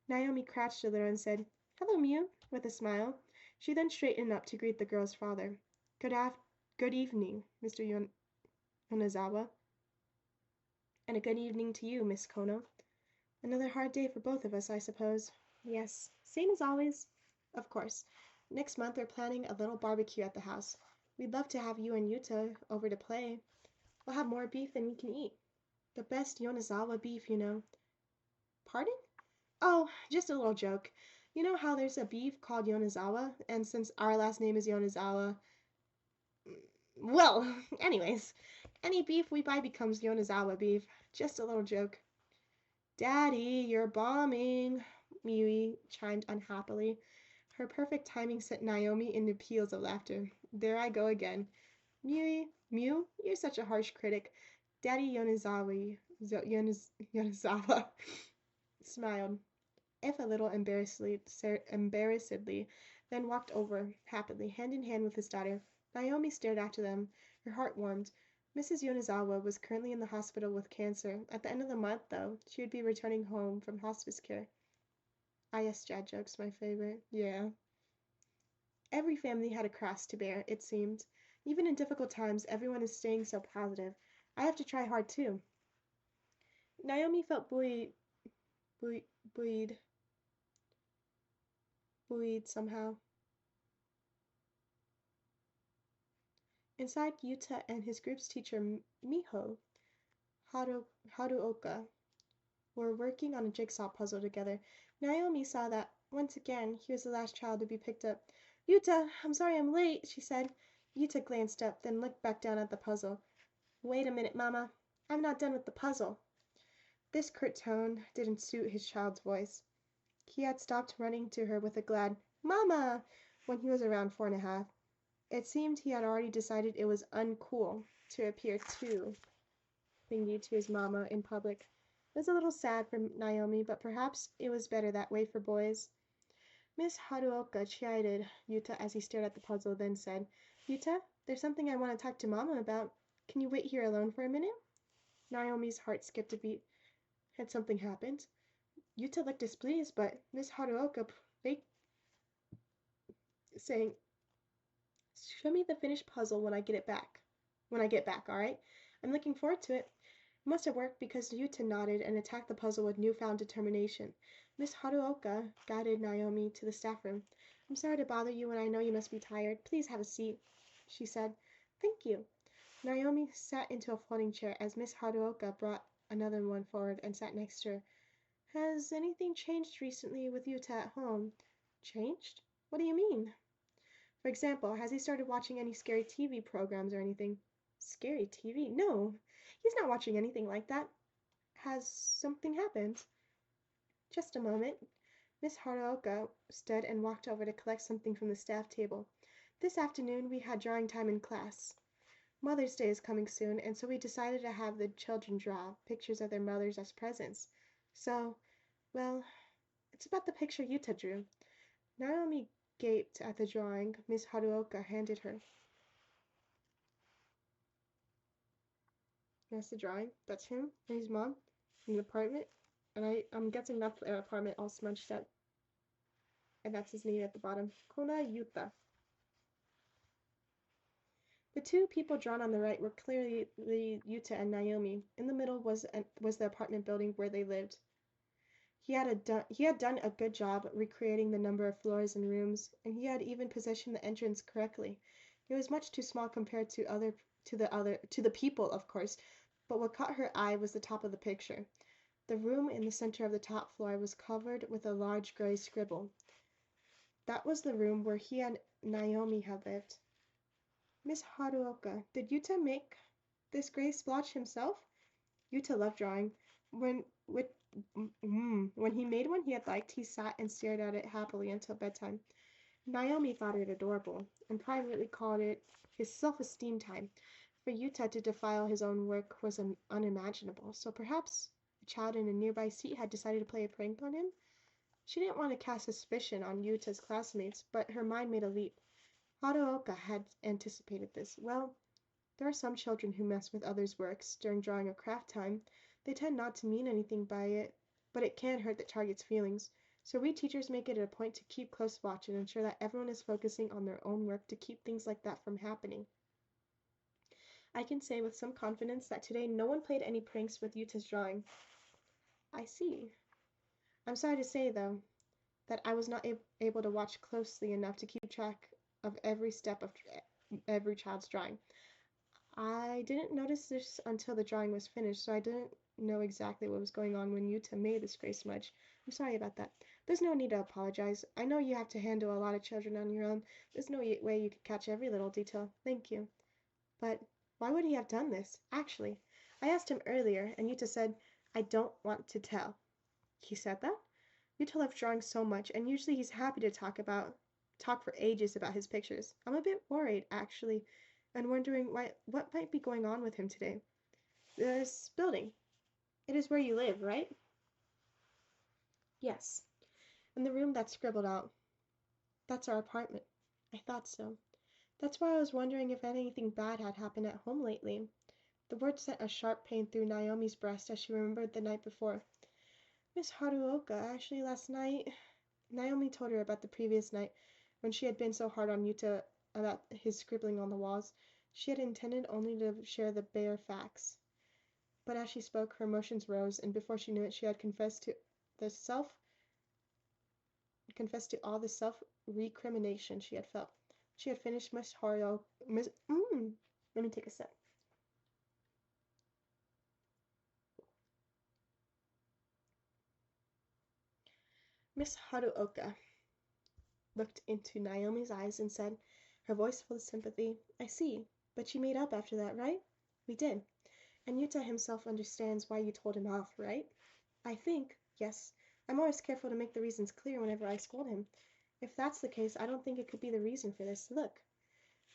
Naomi crouched a little and said, "Hello, Miyu," with a smile. She then straightened up to greet the girl's father. Good evening, Mr. Yonezawa. And a good evening to you, Miss Kono. Another hard day for both of us, I suppose. Yes, same as always. Of course. Next month we're planning a little barbecue at the house. We'd love to have you and Yuta over to play. We'll have more beef than we can eat. The best Yonezawa beef, Pardon? Oh, just a little joke. You know how there's a beef called Yonezawa, and since our last name is Yonezawa, well, anyways, any beef we buy becomes Yonezawa beef. Just a little joke. Daddy, you're bombing, Miui chimed unhappily. Her perfect timing sent Naomi into peals of laughter. There I go again. Mew, you're such a harsh critic. Daddy Yonezawa smiled, if a little embarrassedly, then walked over, happily, hand in hand with his daughter. Naomi stared after them. Her heart warmed. Mrs. Yonezawa was currently in the hospital with cancer. At the end of the month, though, she would be returning home from hospice care. Yes, dad jokes, my favorite. Yeah. Every family had a cross to bear, it seemed. Even in difficult times, everyone is staying so positive. I have to try hard, too. Naomi felt buoy, buoyed, buoyed somehow. Inside, Yuta and his group's teacher, Miho Haruoka, were working on a jigsaw puzzle together. Naomi saw that, once again, he was the last child to be picked up. "Yuta, I'm sorry I'm late," she said. Yuta glanced up, then looked back down at the puzzle. "Wait a minute, Mama. I'm not done with the puzzle." This curt tone didn't suit his child's voice. He had stopped running to her with a glad "Mama" when he was around 4.5. It seemed he had already decided it was uncool to appear too clingy to his mama in public. It was a little sad for Naomi, but perhaps it was better that way for boys. Miss Haruoka chided Yuta as he stared at the puzzle, then said, "Yuta, there's something I want to talk to Mama about. Can you wait here alone for a minute?" Naomi's heart skipped a beat. Had something happened? Yuta looked displeased, but Miss Haruoka faked, saying, "Show me the finished puzzle when I get it back. When I get back, all right? I'm looking forward to it." It must have worked because Yuta nodded and attacked the puzzle with newfound determination. Miss Haruoka guided Naomi to the staff room. "I'm sorry to bother you when I know you must be tired. Please have a seat," she said. "Thank you." Naomi sat into a folding chair as Miss Haruoka brought another one forward and sat next to her. "Has anything changed recently with Yuta at home?" "Changed? What do you mean?" "For example, has he started watching any scary TV programs or anything?" "Scary TV? No, he's not watching anything like that." "Has something happened?" "Just a moment." Miss Haruoka stood and walked over to collect something from the staff table. "This afternoon we had drawing time in class. Mother's Day is coming soon, and so we decided to have the children draw pictures of their mothers as presents. So, well, it's about the picture Yuta drew." Naomi gaped at the drawing Miss Haruoka handed her. "That's the drawing? That's him and his mom in the apartment? And I'm guessing that's the apartment all smudged up. And that's his name at the bottom. Kona Yuta." The two people drawn on the right were clearly Yuta and Naomi. In the middle was the apartment building where they lived. He had done a good job recreating the number of floors and rooms, and he had even positioned the entrance correctly. It was much too small compared to the people, of course, but what caught her eye was the top of the picture. The room in the center of the top floor was covered with a large gray scribble. That was the room where he and Naomi had lived. "Miss Haruoka, did Yuta make this gray splotch himself?" Yuta loved drawing. When with when he made one he had liked, he sat and stared at it happily until bedtime. Naomi thought it adorable, and privately called it his self-esteem time. For Yuta to defile his own work was unimaginable, so perhaps a child in a nearby seat had decided to play a prank on him. She didn't want to cast suspicion on Yuta's classmates, but her mind made a leap. Haruoka had anticipated this. Well, there are some children who mess with others' works during drawing or craft time. They tend not to mean anything by it, but it can hurt the target's feelings. So we teachers make it a point to keep close watch and ensure that everyone is focusing on their own work to keep things like that from happening. I can say with some confidence that today no one played any pranks with Yuta's drawing." "I see. I'm sorry to say, though, that I was not able to watch closely enough to keep track of every step of every child's drawing. I didn't notice this until the drawing was finished, so I didn't know exactly what was going on when Yuta made this gray smudge. I'm sorry about that." "There's no need to apologize. I know you have to handle a lot of children on your own. There's no way you could catch every little detail. Thank you." "But why would he have done this? Actually, I asked him earlier, and Yuta said, 'I don't want to tell.'" "He said that?" "Yuta loves drawing so much, and usually he's happy to talk for ages about his pictures. I'm a bit worried, actually, and wondering what might be going on with him today." "This building. It is where you live, right?" "Yes. And the room that's scribbled out. That's our apartment." "I thought so. That's why I was wondering if anything bad had happened at home lately." The word sent a sharp pain through Naomi's breast as she remembered the night before. "Miss Haruoka, actually last night—" Naomi told her about the previous night, when she had been so hard on Yuta about his scribbling on the walls. She had intended only to share the bare facts. But as she spoke, her emotions rose, and before she knew it, she had confessed to all the self-recrimination she had felt. She had finished Miss Let me take a sip. Miss Haruoka looked into Naomi's eyes and said, her voice full of sympathy, I see, but you made up after that, right? We did. And Yuta himself understands why you told him off, right? I think, yes. I'm always careful to make the reasons clear whenever I scold him. If that's the case, I don't think it could be the reason for this. Look.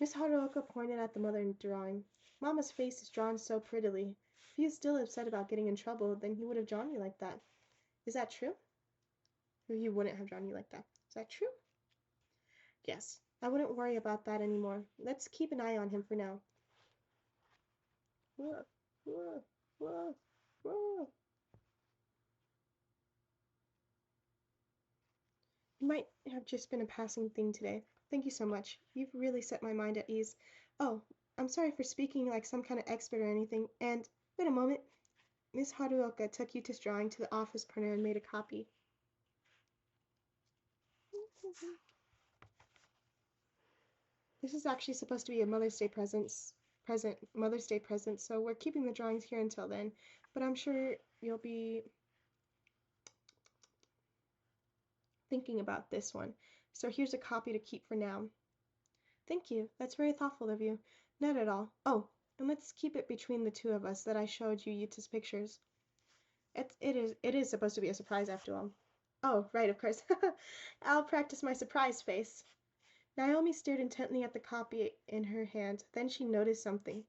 Miss Haruoka pointed at the mother in the drawing. Mama's face is drawn so prettily. If he was still upset about getting in trouble, then he would have drawn you like that. Is that true? Or he wouldn't have drawn you like that. Is that true? Yes. I wouldn't worry about that anymore. Let's keep an eye on him for now. Whoa, whoa, whoa, whoa. It might have just been a passing thing today. Thank you so much. You've really set my mind at ease. Oh, I'm sorry for speaking like some kind of expert or anything. And, wait a moment. Miss Haruoka took Yuta's drawing to the office printer and made a copy. This is actually supposed to be a Mother's Day present, so we're keeping the drawings here until then. But I'm sure you'll be thinking about this one. So here's a copy to keep for now. Thank you. That's very thoughtful of you. Not at all. Oh, and let's keep it between the two of us that I showed you Yuta's pictures. It is supposed to be a surprise after all. Oh, right, of course. I'll practice my surprise face. Naomi stared intently at the copy in her hand. Then she noticed something.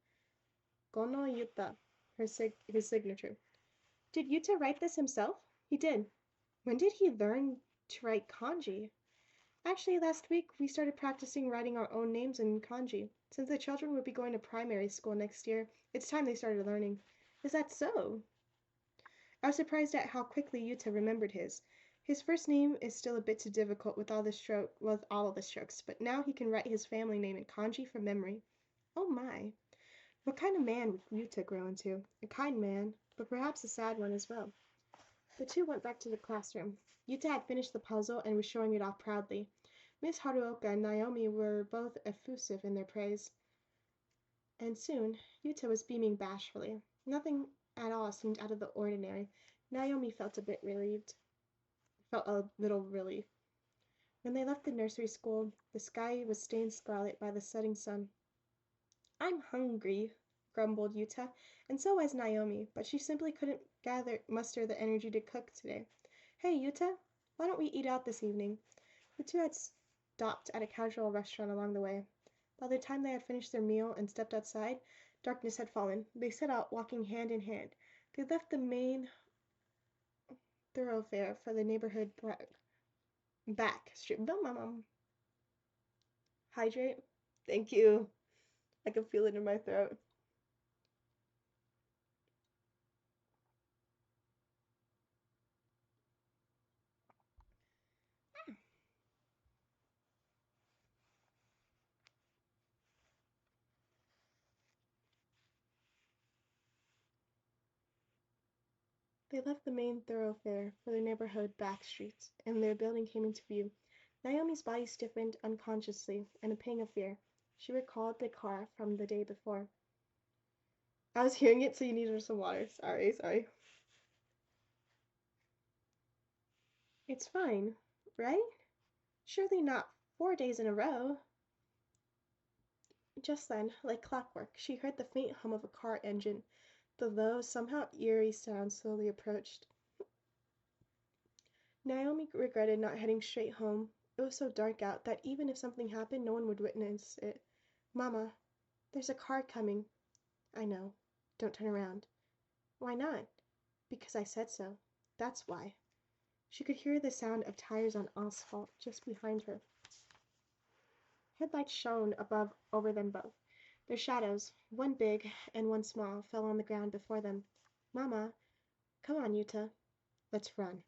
Gono Yuta, his signature. Did Yuta write this himself? He did. When did he learn to write kanji? Actually, last week we started practicing writing our own names in kanji. Since the children will be going to primary school next year, it's time they started learning. Is that so? I was surprised at how quickly Yuta remembered his. His first name is still a bit too difficult with all the strokes, but now he can write his family name in kanji from memory. Oh my. What kind of man would Yuta grow into? A kind man, but perhaps a sad one as well. The two went back to the classroom. Yuta had finished the puzzle and was showing it off proudly. Miss Haruoka and Naomi were both effusive in their praise. And soon, Yuta was beaming bashfully. Nothing at all seemed out of the ordinary. Naomi felt a little relief. When they left the nursery school, the sky was stained scarlet by the setting sun. I'm hungry, grumbled Yuta, and so was Naomi, but she simply couldn't muster the energy to cook today. Hey, Yuta, why don't we eat out this evening? The two had stopped at a casual restaurant along the way. By the time they had finished their meal and stepped outside, darkness had fallen. They set out, walking hand in hand. They left the main thoroughfare for the neighborhood back street. Hydrate? Thank you. I can feel it in my throat. They left the main thoroughfare for the neighborhood back streets, and their building came into view. Naomi's body stiffened unconsciously, and a pang of fear. She recalled the car from the day before. I was hearing it, so you needed some water. Sorry. It's fine, right? Surely not 4 days in a row. Just then, like clockwork, she heard the faint hum of a car engine. The low, somehow eerie sound slowly approached. Naomi regretted not heading straight home. It was so dark out that even if something happened, no one would witness it. Mama, there's a car coming. I know. Don't turn around. Why not? Because I said so. That's why. She could hear the sound of tires on asphalt just behind her. Headlights shone over them both. Their shadows, one big and one small, fell on the ground before them. Mama, come on, Yuta. Let's run.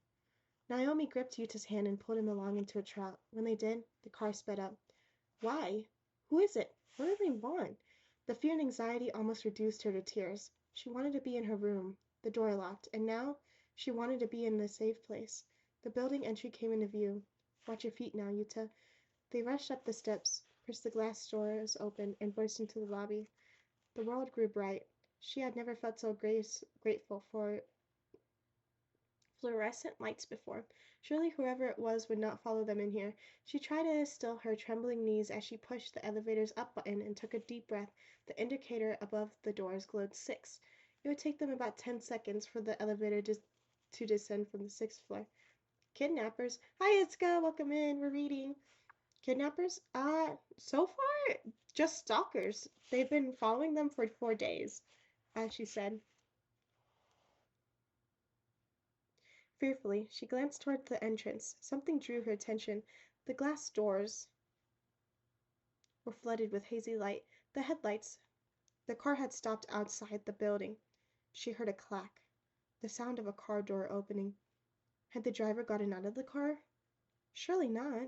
Naomi gripped Yuta's hand and pulled him along into a trot. When they did, the car sped up. Why? Who is it? What do they want? The fear and anxiety almost reduced her to tears. She wanted to be in her room, the door locked, and now she wanted to be in a safe place. The building entry came into view. Watch your feet now, Yuta. They rushed up the steps, pushed the glass doors open, and burst into the lobby. The world grew bright. She had never felt so grateful for fluorescent lights before. Surely whoever it was would not follow them in here. She tried to still her trembling knees as she pushed the elevator's up button and took a deep breath. The indicator above the doors glowed 6. It would take them about 10 seconds for the elevator to descend from the 6th floor. Kidnappers. Hi, Itsuka. Welcome in. We're reading. Kidnappers? So far, just stalkers. They've been following them for 4 days, as she said. Fearfully, she glanced toward the entrance. Something drew her attention. The glass doors were flooded with hazy light. The car had stopped outside the building. She heard a clack, the sound of a car door opening. Had the driver gotten out of the car? Surely not.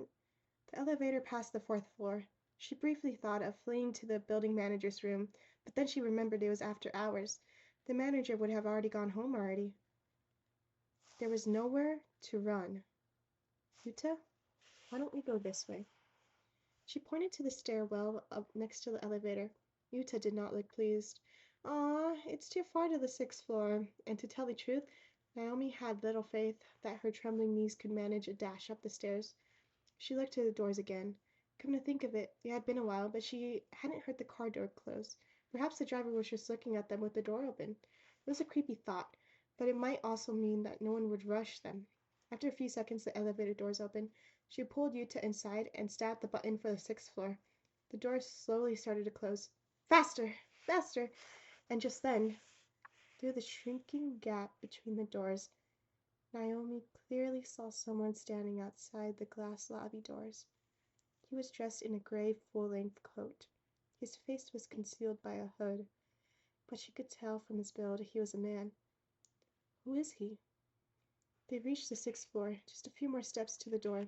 The elevator passed the 4th floor. She briefly thought of fleeing to the building manager's room, but then she remembered it was after hours. The manager would have already gone home already. There was nowhere to run. Yuta, why don't we go this way? She pointed to the stairwell up next to the elevator. Yuta did not look pleased. It's too far to the 6th floor, and to tell the truth, Naomi had little faith that her trembling knees could manage a dash up the stairs. She looked to the doors again. Come to think of it, it had been a while, but she hadn't heard the car door close. Perhaps the driver was just looking at them with the door open. It was a creepy thought, but it might also mean that no one would rush them. After a few seconds, the elevator doors opened. She pulled Yuta inside and stabbed the button for the 6th floor. The doors slowly started to close. Faster! Faster! And just then, through the shrinking gap between the doors, Naomi clearly saw someone standing outside the glass lobby doors. He was dressed in a gray full-length coat. His face was concealed by a hood, but she could tell from his build he was a man. Who is he? They reached the 6th floor, just a few more steps to the door.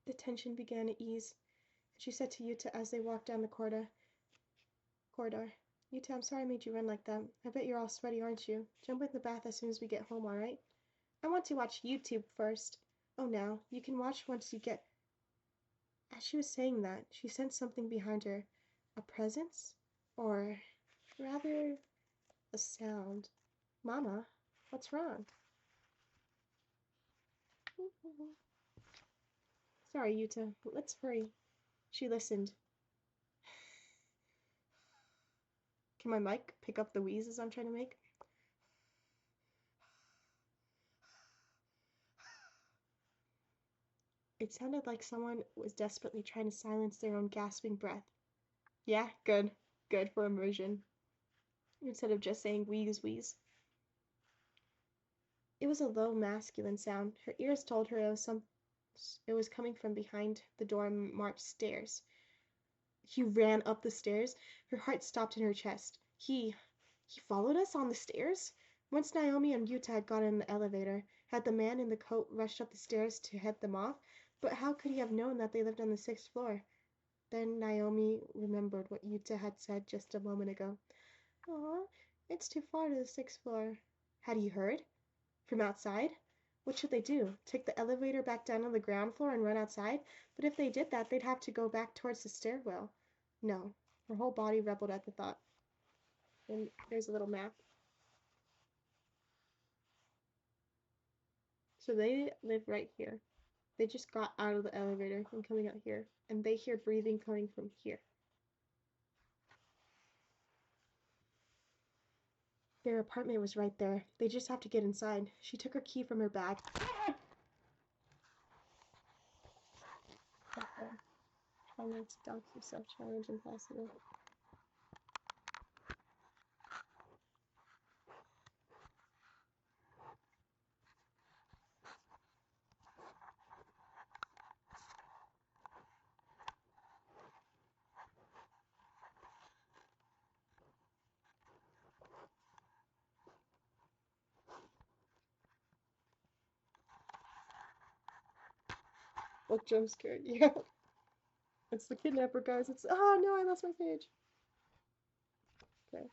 The tension began to ease, and she said to Yuta as they walked down the corridor. Yuta, I'm sorry I made you run like that. I bet you're all sweaty, aren't you? Jump in the bath as soon as we get home, alright? I want to watch YouTube first. Oh, now, you can watch once you get... As she was saying that, she sensed something behind her. A presence? Or, rather, a sound. Mama, what's wrong? Sorry, Yuta. Let's hurry. She listened. Can my mic pick up the wheezes I'm trying to make? It sounded like someone was desperately trying to silence their own gasping breath. Yeah, good. Good for immersion. Instead of just saying wheeze, wheeze. It was a low, masculine sound. Her ears told her it was coming from behind the door marked stairs. He ran up the stairs. Her heart stopped in her chest. He followed us on the stairs? Once Naomi and Yuta had gotten in the elevator, had the man in the coat rushed up the stairs to head them off? But how could he have known that they lived on the 6th floor? Then Naomi remembered what Yuta had said just a moment ago. Aw, it's too far to the 6th floor. Had he heard? From outside? What should they do? Take the elevator back down on the ground floor and run outside? But if they did that, they'd have to go back towards the stairwell. No. Her whole body rebelled at the thought. And there's a little map. So they live right here. They just got out of the elevator and coming out here. And they hear breathing coming from here. Their apartment was right there. They just have to get inside. She took her key from her bag. Challenge dogs yourself. Challenge impossible. Look, jump scared. Yeah. It's the kidnapper, guys. It's... Oh, no, I lost my page. Okay.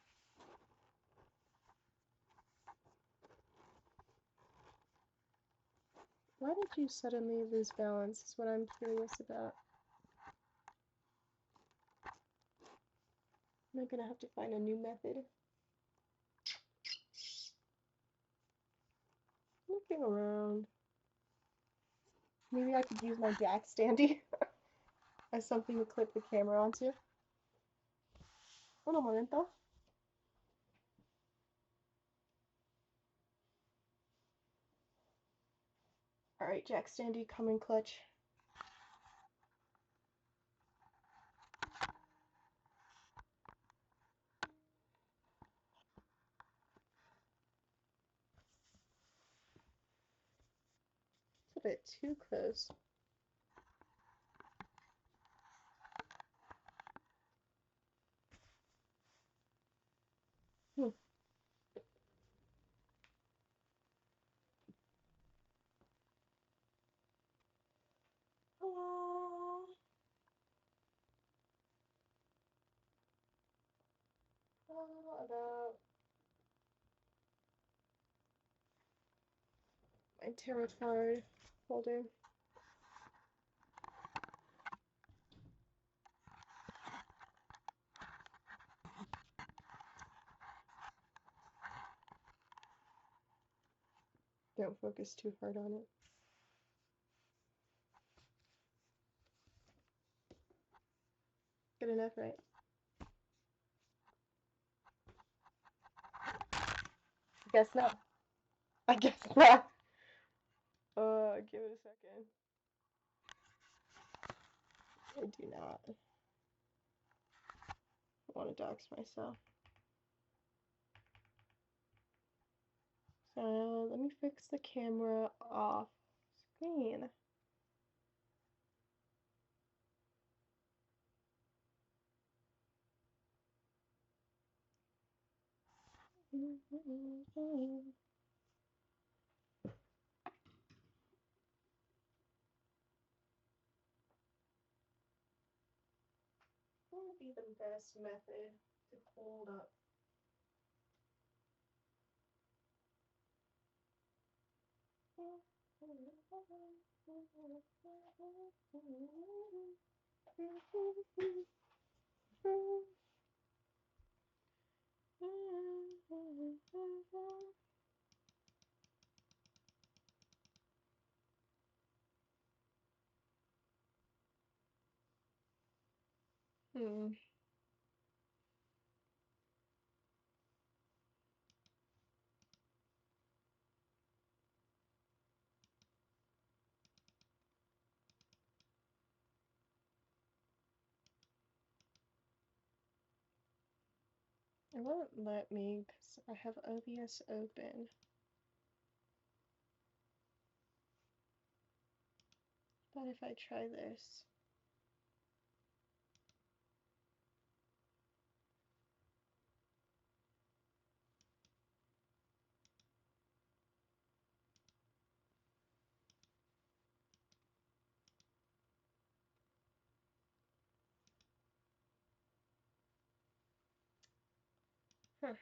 Why did you suddenly lose balance is what I'm curious about. I'm gonna have to find a new method. Looking around. Maybe I could use my jack standy as something to clip the camera onto. Un momento. Alright, jack standy, come in clutch. It's a bit too close. Hmm. Hello. How about my tarot card holder? Don't focus too hard on it. Good enough, right? Guess not. I guess not. Give it a second. I do not want to dox myself. So let me fix the camera off screen. What would be the best method to hold up? Hmm. It won't let me because I have OBS open. But if I try this. Huh.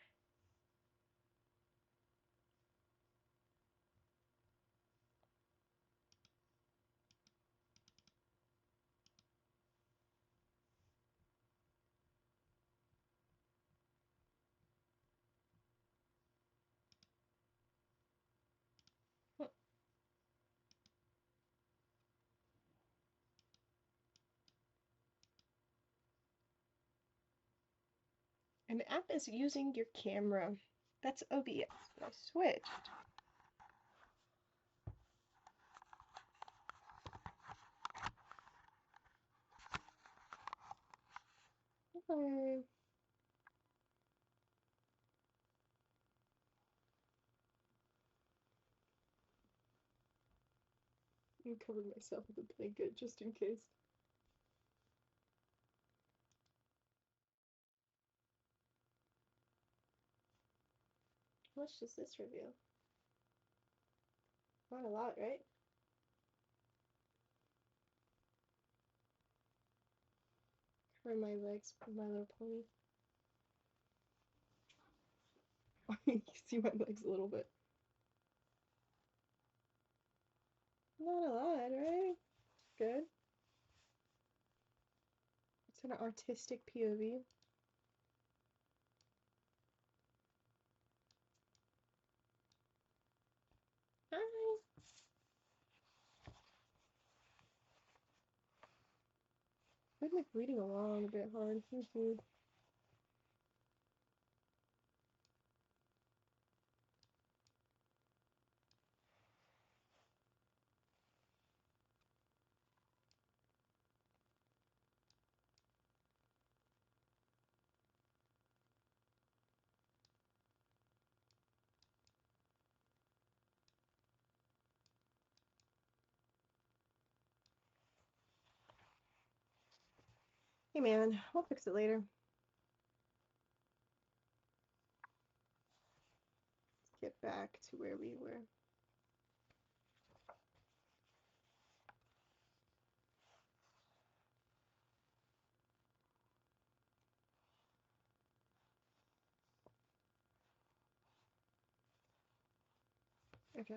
An app is using your camera. That's OBS. I switched. Okay. I'm covering myself with a blanket just in case. How much does this reveal? Not a lot, right? Cover my legs with my little pony. You can see my legs a little bit. Not a lot, right? Good. It's an artistic POV. I'm like reading along a bit hard. Hey man, we'll fix it later. Let's get back to where we were. Okay.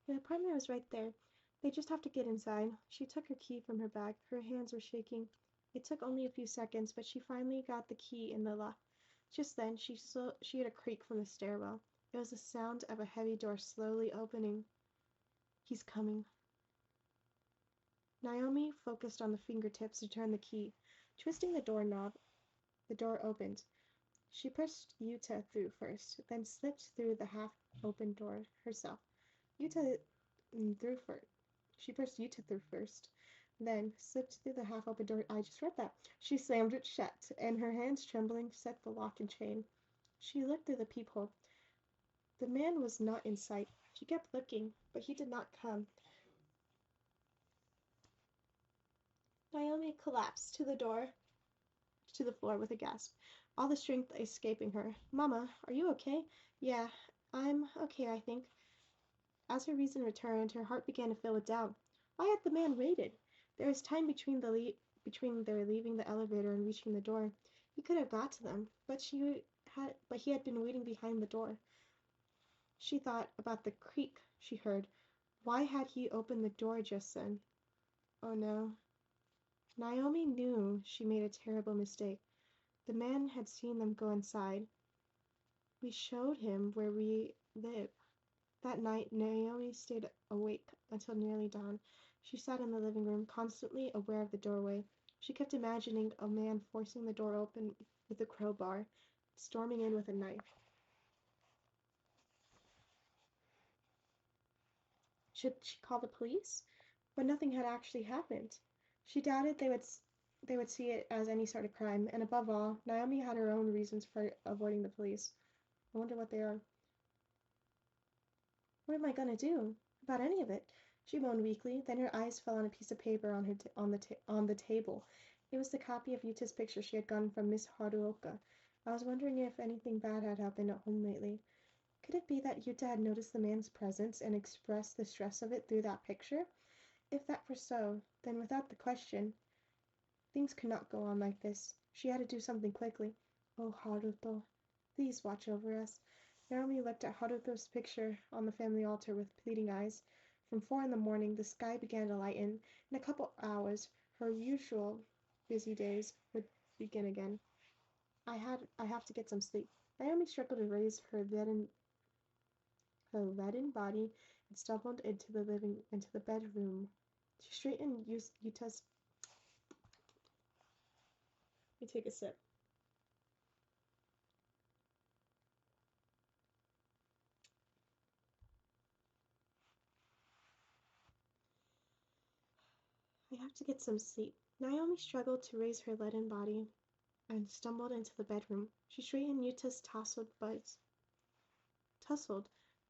The apartment was right there. They just have to get inside. She took her key from her bag. Her hands were shaking. It took only a few seconds, but she finally got the key in the lock. Just then, she heard a creak from the stairwell. It was the sound of a heavy door slowly opening. He's coming. Naomi focused on the fingertips to turn the key. Twisting the doorknob, the door opened. She pushed Yuta through first, then slipped through the half-open door herself. Yuta through first. She pushed Yuta through first, then slipped through the half-open door. I just read that. She slammed it shut, and her hands trembling set the lock and chain. She looked through the peephole. The man was not in sight. She kept looking, but he did not come. Naomi collapsed to the floor with a gasp, all the strength escaping her. Mama, are you okay? Yeah, I'm okay, I think. As her reason returned, her heart began to fill with doubt. Why had the man waited? There was time between their leaving the elevator and reaching the door. He could have got to them, but he had been waiting behind the door. She thought about the creak she heard. Why had he opened the door just then? Oh no. Naomi knew she made a terrible mistake. The man had seen them go inside. We showed him where we live. That night, Naomi stayed awake until nearly dawn. She sat in the living room, constantly aware of the doorway. She kept imagining a man forcing the door open with a crowbar, storming in with a knife. Should she call the police? But nothing had actually happened. She doubted they would see it as any sort of crime, and above all, Naomi had her own reasons for avoiding the police. I wonder what they are. What am I gonna do about any of it? She moaned weakly. Then her eyes fell on a piece of paper on the table. It was the copy of Yuta's picture she had gotten from Miss Haruoka. I was wondering if anything bad had happened at home lately. Could it be that Yuta had noticed the man's presence and expressed the stress of it through that picture? If that were so, then without the question, things could not go on like this. She had to do something quickly. Oh, Haruto, please watch over us. Naomi looked at Haruto's picture on the family altar with pleading eyes. From 4 in the morning, the sky began to lighten. In a couple hours, her usual busy days would begin again. I have to get some sleep. Naomi struggled to raise her leaden body and stumbled into the bedroom. She straightened Yuta's. Let me take a sip. I have to get some sleep. Naomi struggled to raise her leaden body and stumbled into the bedroom. She straightened Yuta's tousled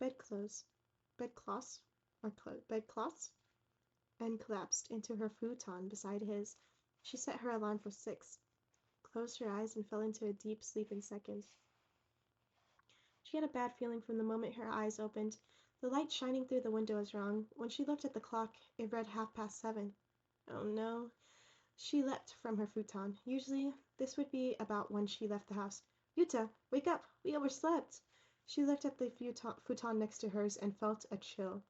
bedclothes, bedcloths, bedcloths, and collapsed into her futon beside his. She set her alarm for 6, closed her eyes, and fell into a deep sleep in seconds. She had a bad feeling from the moment her eyes opened. The light shining through the window was wrong. When she looked at the clock, it read 7:30. Oh no. She leapt from her futon. Usually, this would be about when she left the house. Yuta, wake up! We overslept! She looked at the futon next to hers and felt a chill.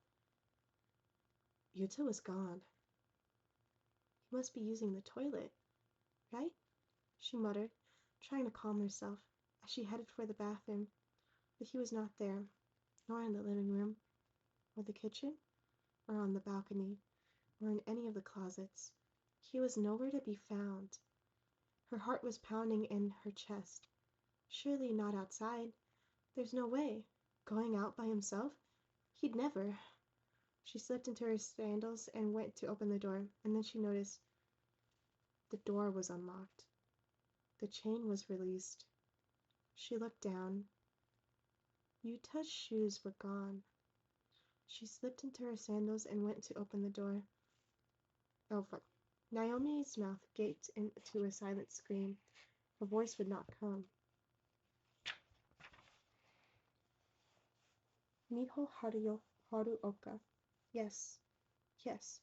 Yuta was gone. He must be using the toilet, right? She muttered, trying to calm herself as she headed for the bathroom. But he was not there, nor in the living room, or the kitchen, or on the balcony, or in any of the closets. He was nowhere to be found. Her heart was pounding in her chest. Surely not outside. There's no way. Going out by himself? He'd never. She slipped into her sandals and went to open the door, and then she noticed the door was unlocked. The chain was released. She looked down. Yuta's shoes were gone. She slipped into her sandals and went to open the door. Oh, fuck. Naomi's mouth gaped into a silent scream. Her voice would not come. Miho Haruoka. Yes. Yes.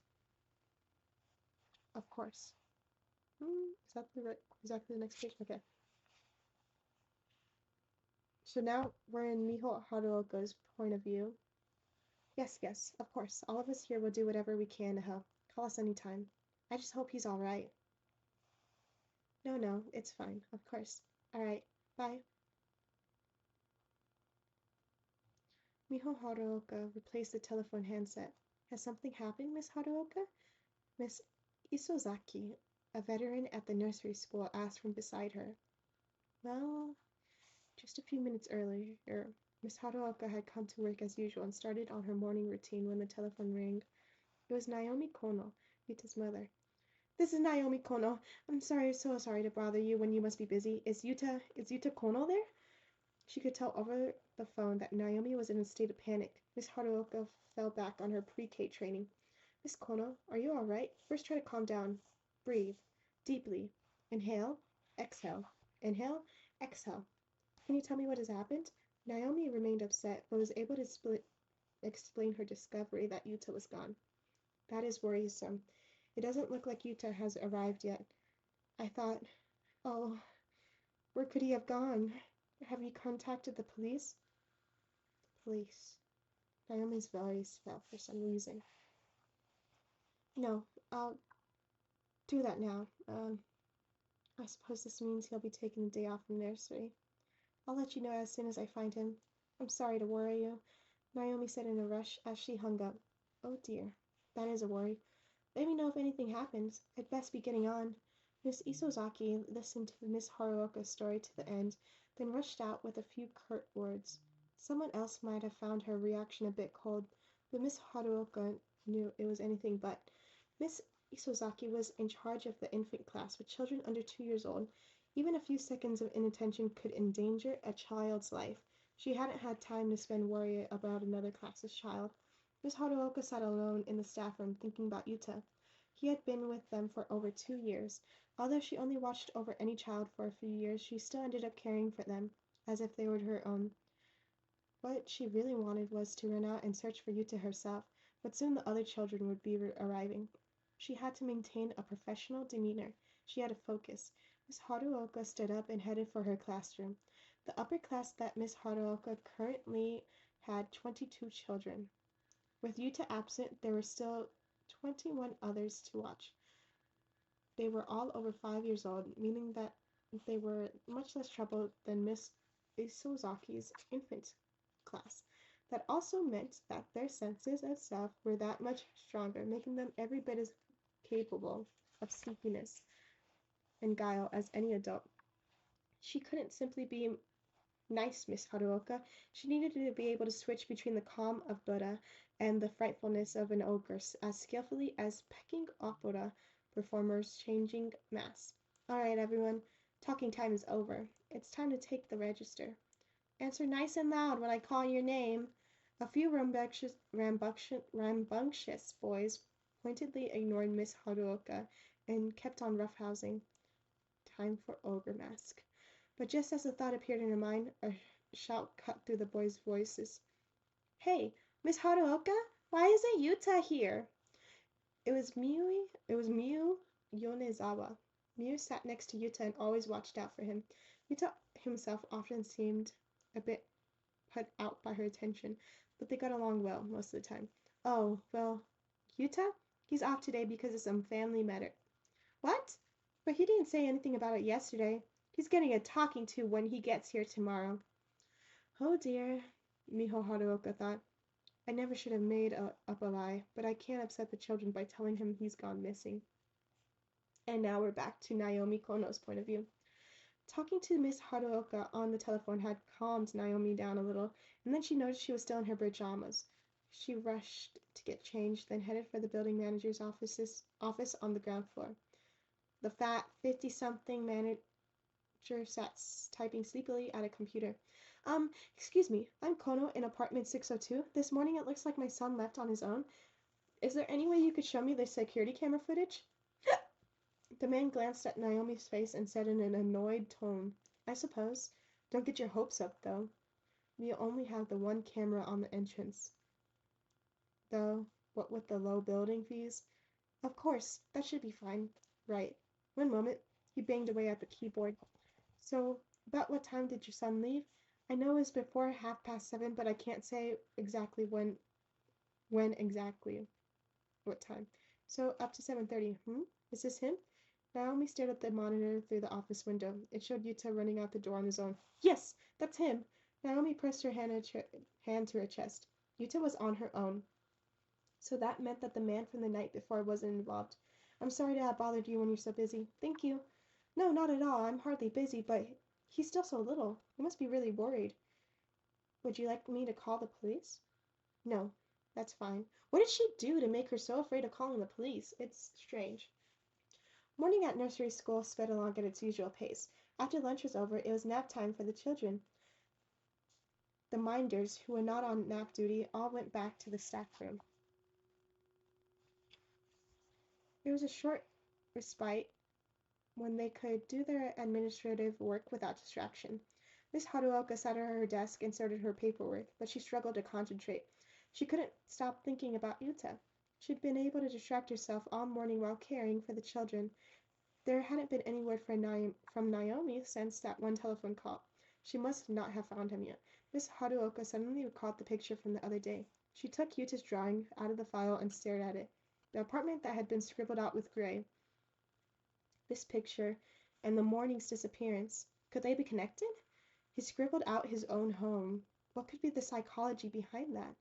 Of course. Is that exactly the next page? Okay. So now we're in Miho Haruoka's point of view. Yes, yes, of course. All of us here will do whatever we can to help. Call us anytime. I just hope he's all right. No, it's fine. Of course. All right. Bye. Miho Haruoka replaced the telephone handset. Has something happened, Miss Haruoka? Miss Isozaki, a veteran at the nursery school, asked from beside her. Well, just a few minutes earlier, Miss Haruoka had come to work as usual and started on her morning routine when the telephone rang. It was Naomi Kono, Yuta's mother. This is Naomi Kono. I'm so sorry to bother you when you must be busy. Is Yuta Kono there? She could tell over the phone that Naomi was in a state of panic. Miss Haruoka fell back on her pre-K training. Miss Kono, are you all right? First try to calm down. Breathe. Deeply. Inhale. Exhale. Inhale. Exhale. Can you tell me what has happened? Naomi remained upset, but was able to explain her discovery that Yuta was gone. That is worrisome. It doesn't look like Yuta has arrived yet. I thought, oh, where could he have gone? Have you contacted the police? Police. Naomi's voice fell for some reason. No, I'll do that now. I suppose this means he'll be taking the day off from nursery. I'll let you know as soon as I find him. I'm sorry to worry you, Naomi said in a rush as she hung up. Oh dear, that is a worry. Let me know if anything happens. I'd best be getting on. Miss Isozaki listened to Miss Haruoka's story to the end, then rushed out with a few curt words. Someone else might have found her reaction a bit cold, but Miss Haruoka knew it was anything but. Miss Isozaki was in charge of the infant class with children under 2 years old. Even a few seconds of inattention could endanger a child's life. She hadn't had time to spend worrying about another class's child. Miss Haruoka sat alone in the staff room thinking about Yuta. He had been with them for over 2 years. Although she only watched over any child for a few years, she still ended up caring for them, as if they were her own. What she really wanted was to run out and search for Yuta herself, but soon the other children would be arriving. She had to maintain a professional demeanor. She had to focus. Miss Haruoka stood up and headed for her classroom. The upper class that Miss Haruoka currently had 22 children. With Yuta absent, there were still 21 others to watch. They were all over 5 years old, meaning that they were much less trouble than Miss Isozaki's infant class. That also meant that their senses of self were that much stronger, making them every bit as capable of sneakiness and guile as any adult. She couldn't simply be nice, Miss Haruoka. She needed to be able to switch between the calm of Buddha and the frightfulness of an ogre as skillfully as pecking opera performers changing masks. All right, everyone. Talking time is over. It's time to take the register. Answer nice and loud when I call your name. A few rambunctious boys pointedly ignored Miss Haruoka and kept on roughhousing. Time for ogre mask. But just as the thought appeared in her mind, a shout cut through the boys' voices. Hey, Miss Haruoka, why isn't Yuta here? It was Miu Yonezawa. Miu sat next to Yuta and always watched out for him. Yuta himself often seemed a bit put out by her attention, but they got along well most of the time. Oh, well, Yuta? He's off today because of some family matter. What? But he didn't say anything about it yesterday. He's getting a talking to when he gets here tomorrow. Oh dear, Miho Haruoka thought. I never should have made up a lie, but I can't upset the children by telling him he's gone missing. And now we're back to Naomi Kono's point of view. Talking to Miss Haruoka on the telephone had calmed Naomi down a little, and then she noticed she was still in her pajamas. She rushed to get changed, then headed for the building manager's office on the ground floor. The fat 50-something manager sat typing sleepily at a computer. Excuse me, I'm Kono in apartment 602. This morning it looks like my son left on his own. Is there any way you could show me the security camera footage? The man glanced at Naomi's face and said in an annoyed tone, I suppose. Don't get your hopes up, though. We only have the one camera on the entrance. Though, what with the low building fees? Of course, that should be fine. Right. One moment. He banged away at the keyboard. So, about what time did your son leave? I know it was before 7:30, but I can't say exactly when exactly. What time? So, up to 7:30. Is this him? Naomi stared at the monitor through the office window. It showed Yuta running out the door on his own. Yes, that's him. Naomi pressed her hand to her chest. Yuta was on her own. So that meant that the man from the night before wasn't involved. I'm sorry to have bothered you when you're so busy. Thank you. No, not at all. I'm hardly busy, but he's still so little. You must be really worried. Would you like me to call the police? No, that's fine. What did she do to make her so afraid of calling the police? It's strange. Morning at nursery school sped along at its usual pace. After lunch was over, it was nap time for the children. The minders, who were not on nap duty, all went back to the staff room. It was a short respite when they could do their administrative work without distraction. Miss Haruoka sat at her desk and sorted her paperwork, but she struggled to concentrate. She couldn't stop thinking about Yuta. She'd been able to distract herself all morning while caring for the children. There hadn't been any word from Naomi since that one telephone call. She must not have found him yet. Miss Haruoka suddenly recalled the picture from the other day. She took Yuta's drawing out of the file and stared at it. The apartment that had been scribbled out with gray. This picture and the morning's disappearance. Could they be connected? He scribbled out his own home. What could be the psychology behind that?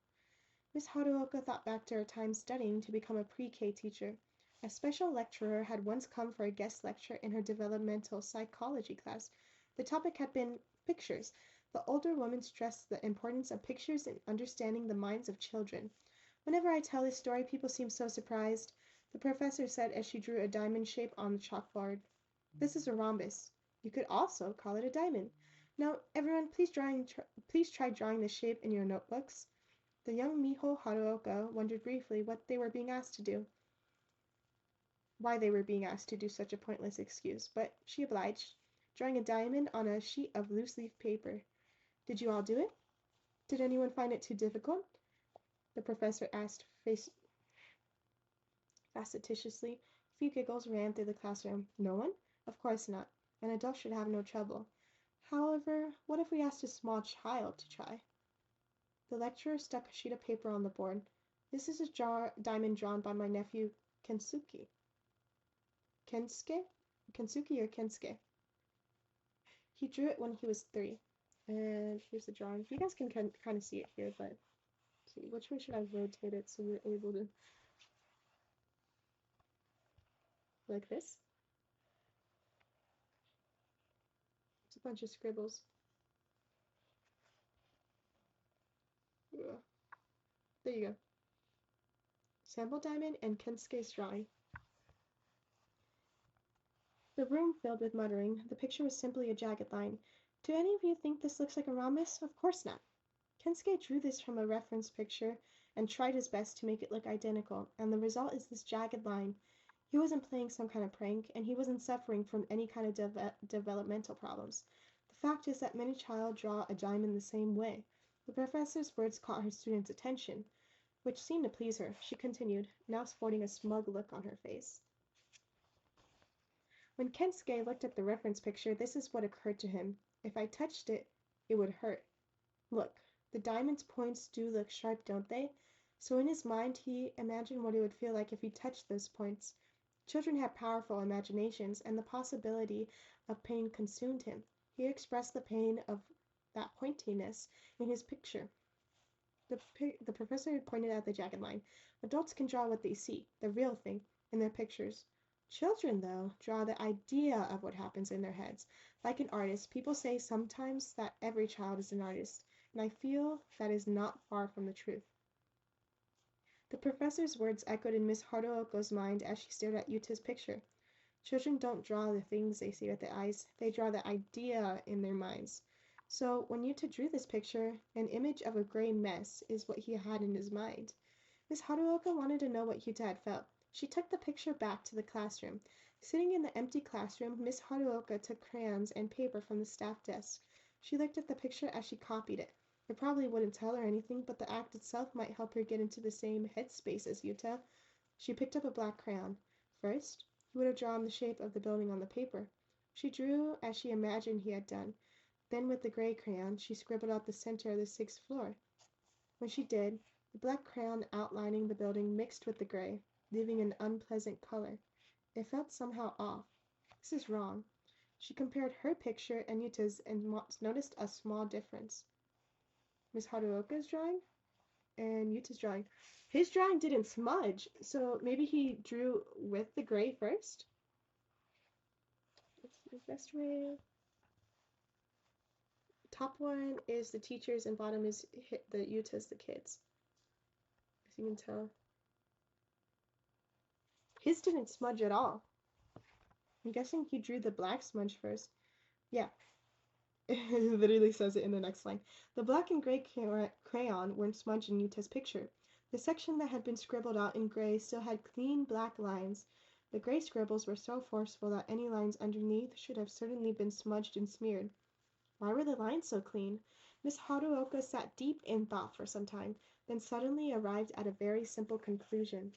Miss Haruoka thought back to her time studying to become a pre-K teacher. A special lecturer had once come for a guest lecture in her developmental psychology class. The topic had been pictures. The older woman stressed the importance of pictures in understanding the minds of children. Whenever I tell this story, people seem so surprised, the professor said as she drew a diamond shape on the chalkboard. This is a rhombus. You could also call it a diamond. Now, everyone, please try drawing the shape in your notebooks. The young Miho Haruoka wondered briefly why they were being asked to do such a pointless excuse, but she obliged, drawing a diamond on a sheet of loose-leaf paper. Did you all do it? Did anyone find it too difficult? The professor asked facetiously. A few giggles ran through the classroom. No one? Of course not. An adult should have no trouble. However, what if we asked a small child to try? The lecturer stuck a sheet of paper on the board. This is a diamond drawn by my nephew, Kensuke. Kensuke? Kensuke or Kensuke? He drew it when he was 3. And here's the drawing. You guys can kind of see it here, but see, which way should I rotate it so you're able to... Like this? It's a bunch of scribbles. Ugh. There you go. Sample diamond and Kensuke's drawing. The room filled with muttering. The picture was simply a jagged line. Do any of you think this looks like a rhombus? Of course not. Kensuke drew this from a reference picture and tried his best to make it look identical, and the result is this jagged line. He wasn't playing some kind of prank, and he wasn't suffering from any kind of developmental problems. The fact is that many children draw a diamond the same way. The professor's words caught her student's attention, which seemed to please her. She continued, now sporting a smug look on her face. When Kensuke looked at the reference picture, this is what occurred to him. If I touched it, it would hurt. Look, the diamond's points do look sharp, don't they? So in his mind, he imagined what it would feel like if he touched those points. Children have powerful imaginations, and the possibility of pain consumed him. He expressed the pain of that pointiness in his picture. The professor pointed at the jagged line. Adults can draw what they see, the real thing, in their pictures. Children, though, draw the idea of what happens in their heads. Like an artist, people say sometimes that every child is an artist, and I feel that is not far from the truth. The professor's words echoed in Miss Haruoko's mind as she stared at Yuta's picture. Children don't draw the things they see with their eyes, they draw the idea in their minds. So when Yuta drew this picture, an image of a gray mess is what he had in his mind. Miss Haruoka wanted to know what Yuta had felt. She took the picture back to the classroom. Sitting in the empty classroom, Miss Haruoka took crayons and paper from the staff desk. She looked at the picture as she copied it. It probably wouldn't tell her anything, but the act itself might help her get into the same headspace as Yuta. She picked up a black crayon. First, he would have drawn the shape of the building on the paper. She drew as she imagined he had done. Then with the gray crayon, she scribbled out the center of the 6th floor. When she did, the black crayon outlining the building mixed with the gray, leaving an unpleasant color. It felt somehow off. This is wrong. She compared her picture and Yuta's and noticed a small difference. Miss Haruoka's drawing and Yuta's drawing. His drawing didn't smudge, so maybe he drew with the gray first? That's the best way. Top one is the teachers and bottom is the Yuta's, the kids. As you can tell. His didn't smudge at all. I'm guessing he drew the black smudge first. Yeah. It literally says it in the next line. The black and gray crayon weren't smudged in Yuta's picture. The section that had been scribbled out in gray still had clean black lines. The gray scribbles were so forceful that any lines underneath should have certainly been smudged and smeared. Why were the lines so clean? Miss Haruoka sat deep in thought for some time, then suddenly arrived at a very simple conclusion.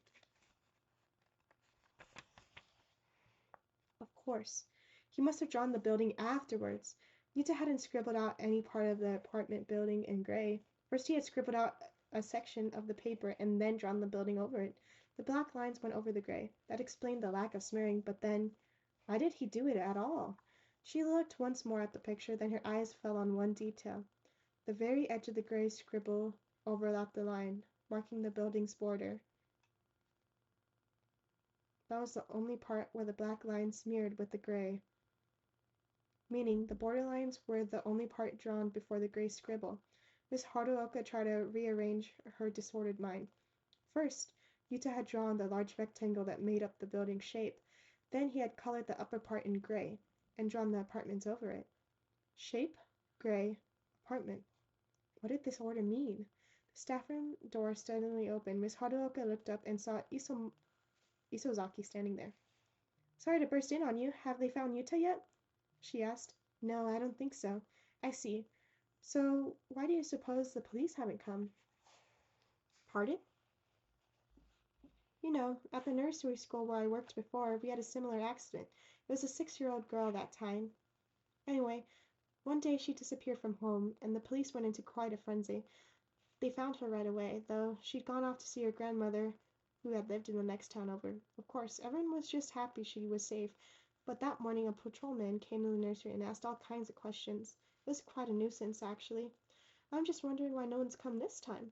Of course. He must have drawn the building afterwards. Yuta hadn't scribbled out any part of the apartment building in gray. First he had scribbled out a section of the paper and then drawn the building over it. The black lines went over the gray. That explained the lack of smearing, but then, why did he do it at all? She looked once more at the picture, then her eyes fell on one detail. The very edge of the gray scribble overlapped the line, marking the building's border. That was the only part where the black line smeared with the gray, meaning the borderlines were the only part drawn before the gray scribble. Miss Haruoka tried to rearrange her disordered mind. First, Yuta had drawn the large rectangle that made up the building's shape. Then he had colored the upper part in gray and drawn the apartments over it. Shape, gray, apartment. What did this order mean? The staff room door suddenly opened. Miss Haruoka looked up and saw Isozaki standing there. Sorry to burst in on you. Have they found Yuta yet? She asked. No, I don't think so. I see. So, why do you suppose the police haven't come? Pardon? You know, at the nursery school where I worked before, we had a similar accident. It was a 6-year-old girl that time. Anyway, one day she disappeared from home, and the police went into quite a frenzy. They found her right away, though she'd gone off to see her grandmother, who had lived in the next town over. Of course, everyone was just happy she was safe, but that morning a patrolman came to the nursery and asked all kinds of questions. It was quite a nuisance, actually. I'm just wondering why no one's come this time.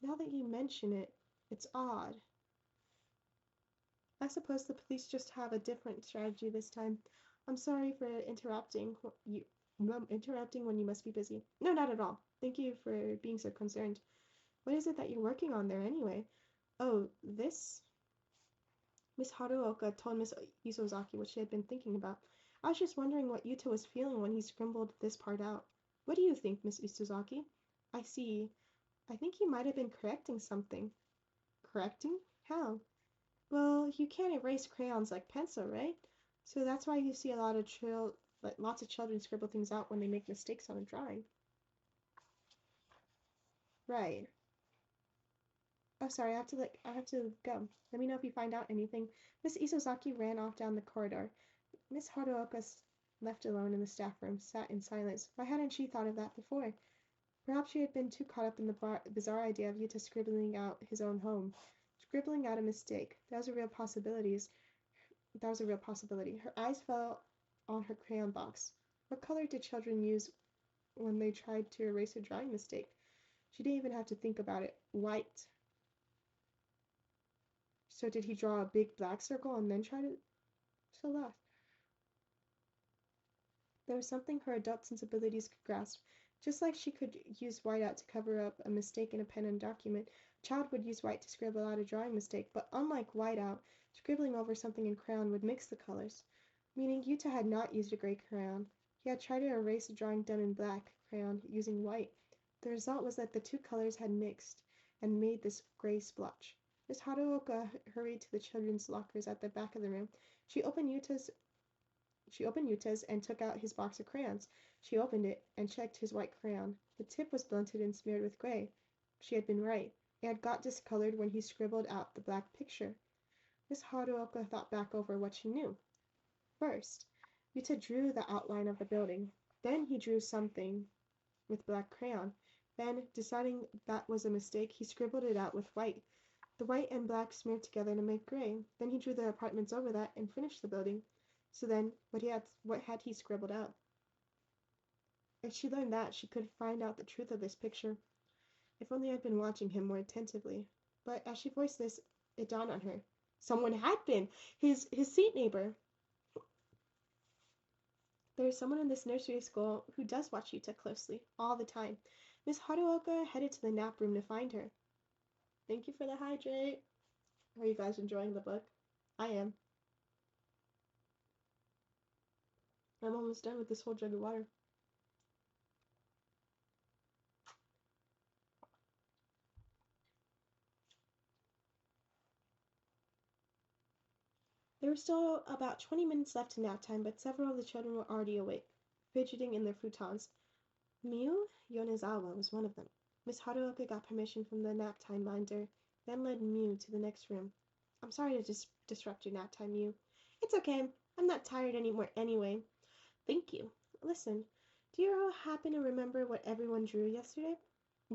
Now that you mention it, it's odd. I suppose the police just have a different strategy this time. I'm sorry for interrupting when you must be busy. No, not at all. Thank you for being so concerned. What is it that you're working on there anyway? Oh, this? Miss Haruoka told Miss Isozaki what she had been thinking about. I was just wondering what Yuta was feeling when he scribbled this part out. What do you think, Miss Isozaki? I see. I think he might have been correcting something. Correcting? How? Well, you can't erase crayons like pencil, right? So that's why you see a lot of lots of children scribble things out when they make mistakes on a drawing. Right. Oh, sorry, I have to go. Let me know if you find out anything. Miss Isozaki ran off down the corridor. Miss Haruoka, left alone in the staff room, sat in silence. Why hadn't she thought of that before? Perhaps she had been too caught up in the bizarre idea of Yuta scribbling out his own home. Scribbling out a mistake. That was a real possibility. Her eyes fell on her crayon box. What color did children use when they tried to erase a drawing mistake. She didn't even have to think about it. White. So did he draw a big black circle and then try to... So laugh. There was something her adult sensibilities could grasp. Just like she could use whiteout to cover up a mistake in a pen and document, a child would use white to scribble out a drawing mistake, but unlike whiteout, scribbling over something in crayon would mix the colors. Meaning Yuta had not used a gray crayon. He had tried to erase a drawing done in black crayon using white. The result was that the two colors had mixed and made this gray splotch. Miss Haruoka hurried to the children's lockers at the back of the room. She opened Yuta's and took out his box of crayons. She opened it and checked his white crayon. The tip was blunted and smeared with gray. She had been right. It had got discolored when he scribbled out the black picture. Miss Haruoka thought back over what she knew. First, Yuta drew the outline of the building. Then he drew something with black crayon. Then, deciding that was a mistake, he scribbled it out with white. The white and black smeared together to make gray. Then he drew the apartments over that and finished the building. So then, what had he scribbled out? If she learned that, she could find out the truth of this picture. If only I'd been watching him more attentively. But as she voiced this, it dawned on her. Someone had been! His seat neighbor! There is someone in this nursery school who does watch Yuta closely, all the time. Miss Haruoka headed to the nap room to find her. Thank you for the hydrate. Are you guys enjoying the book? I am. I'm almost done with this whole jug of water. There were still about 20 minutes left to nap time, but several of the children were already awake, fidgeting in their futons. Miu Yonezawa was one of them. Miss Haruoka got permission from the nap time minder, then led Miu to the next room. I'm sorry to disrupt your nap time, Miu. It's okay. I'm not tired anymore anyway. Thank you. Listen, do you happen to remember what everyone drew yesterday?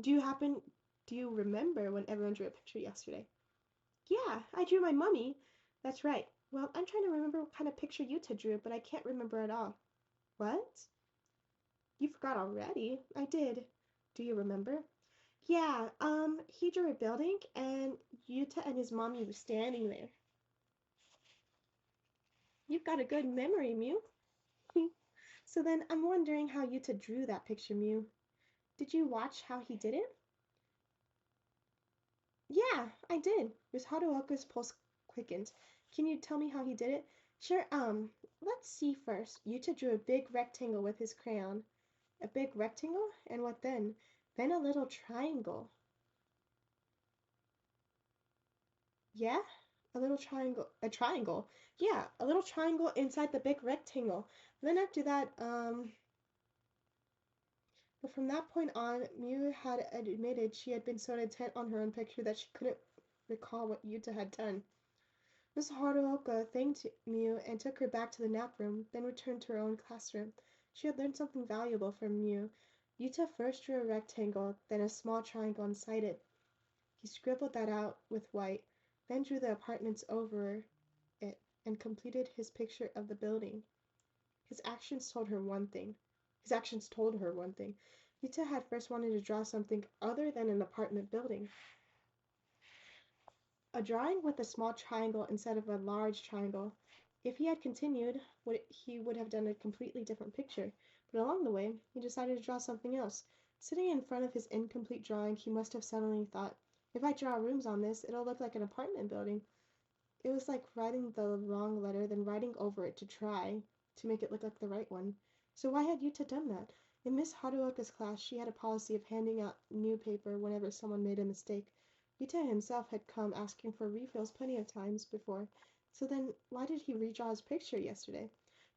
Do you remember when everyone drew a picture yesterday? Yeah, I drew my mummy. That's right. Well, I'm trying to remember what kind of picture Yuta drew, but I can't remember at all. What? You forgot already? I did. Do you remember? Yeah, he drew a building, and Yuta and his mommy were standing there. You've got a good memory, Mew. So then, I'm wondering how Yuta drew that picture, Mew. Did you watch how he did it? Yeah, I did. Miss Haruoka's pulse quickened. Can you tell me how he did it? Sure, let's see first. Yuta drew a big rectangle with his crayon. A big rectangle? And what then? Then a little triangle. Yeah? A little triangle. A triangle? Yeah, a little triangle inside the big rectangle. Then after that, But from that point on, Miu had admitted she had been so intent on her own picture that she couldn't recall what Yuta had done. Miss Haruoka thanked Miu and took her back to the nap room, then returned to her own classroom. She had learned something valuable from Miu. Yuta first drew a rectangle, then a small triangle inside it. He scribbled that out with white, then drew the apartments over it, and completed his picture of the building. His actions told her one thing. Yuta had first wanted to draw something other than an apartment building. A drawing with a small triangle instead of a large triangle. If he had continued, he would have done a completely different picture. But along the way, he decided to draw something else. Sitting in front of his incomplete drawing, he must have suddenly thought, if I draw rooms on this, it'll look like an apartment building. It was like writing the wrong letter, then writing over it to try to make it look like the right one. So why had Yuta done that? In Miss Haruoka's class, she had a policy of handing out new paper whenever someone made a mistake. Yuta himself had come asking for refills plenty of times before. So then, why did he redraw his picture yesterday?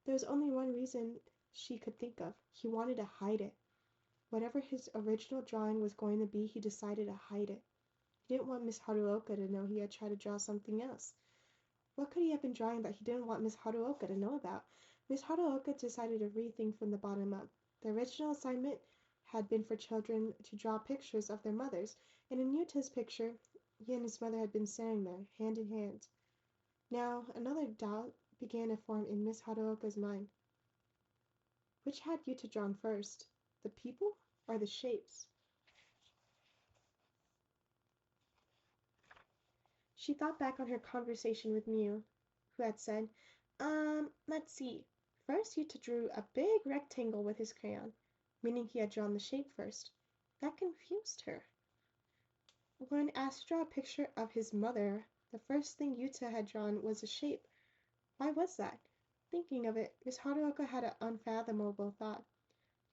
There was only one reason she could think of. He wanted to hide it. Whatever his original drawing was going to be, he decided to hide it. He didn't want Miss Haruoka to know he had tried to draw something else. What could he have been drawing that he didn't want Miss Haruoka to know about? Miss Haruoka decided to rethink from the bottom up. The original assignment had been for children to draw pictures of their mothers, and in Yuta's picture, he and his mother had been standing there, hand in hand. Now, another doubt began to form in Miss Haruoka's mind. Which had Yuta drawn first? The people or the shapes? She thought back on her conversation with Mew, who had said, let's see. First Yuta drew a big rectangle with his crayon, meaning he had drawn the shape first. That confused her. When asked to draw a picture of his mother, the first thing Yuta had drawn was a shape. Why was that? Thinking of it, Miss Haruoka had an unfathomable thought.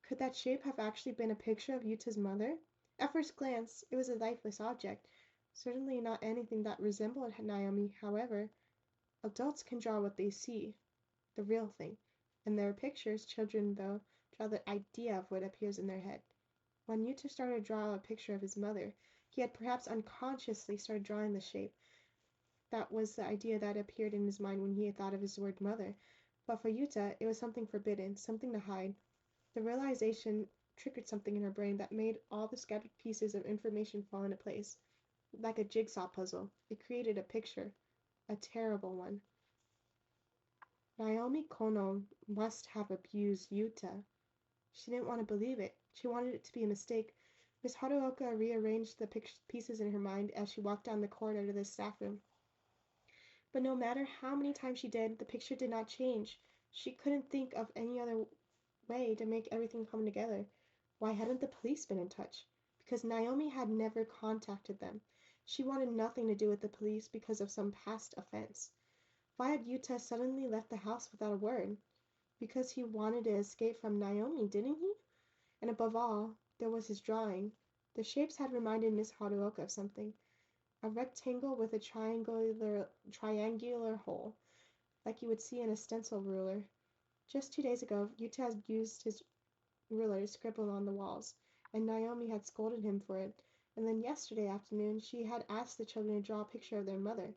Could that shape have actually been a picture of Yuta's mother? At first glance, it was a lifeless object. Certainly not anything that resembled Naomi. However, adults can draw what they see, the real thing. In their pictures, children, though, draw the idea of what appears in their head. When Yuta started to draw a picture of his mother, he had perhaps unconsciously started drawing the shape. That was the idea that appeared in his mind when he had thought of his word mother. But for Yuta, it was something forbidden, something to hide. The realization triggered something in her brain that made all the scattered pieces of information fall into place. Like a jigsaw puzzle, it created a picture, a terrible one. Naomi Kono must have abused Yuta. She didn't want to believe it. She wanted it to be a mistake. Miss Haruoka rearranged the pieces in her mind as she walked down the corridor to the staff room. But no matter how many times she did, the picture did not change. She couldn't think of any other way to make everything come together. Why hadn't the police been in touch? Because Naomi had never contacted them. She wanted nothing to do with the police because of some past offense. Why had Yuta suddenly left the house without a word? Because he wanted to escape from Naomi, didn't he? And above all, there was his drawing. The shapes had reminded Miss Haruoka of something. A rectangle with a triangular hole, like you would see in a stencil ruler. Just 2 days ago, Yuta had used his ruler to scribble on the walls, and Naomi had scolded him for it. And then yesterday afternoon, she had asked the children to draw a picture of their mother.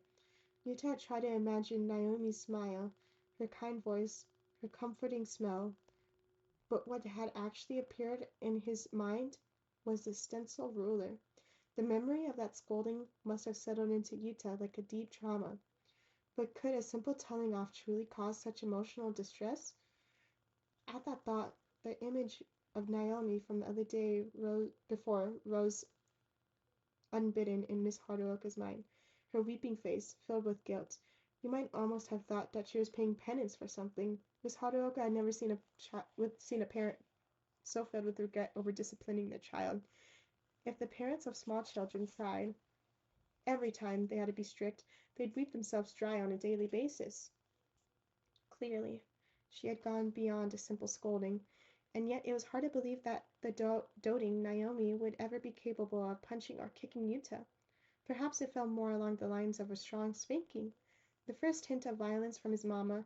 Yuta had tried to imagine Naomi's smile, her kind voice, her comforting smell, but what had actually appeared in his mind was the stencil ruler. The memory of that scolding must have settled into Yuta like a deep trauma. But could a simple telling off truly cause such emotional distress? At that thought, the image of Naomi from the other day rose unbidden in Miss Haruoka's mind, her weeping face filled with guilt. You might almost have thought that she was paying penance for something. Miss Haruoka had never seen a parent so filled with regret over disciplining their child. If the parents of small children cried every time they had to be strict, they'd weep themselves dry on a daily basis. Clearly, she had gone beyond a simple scolding, and yet it was hard to believe that the doting Naomi would ever be capable of punching or kicking Yuta. Perhaps it fell more along the lines of a strong spanking. The first hint of violence from his mamma,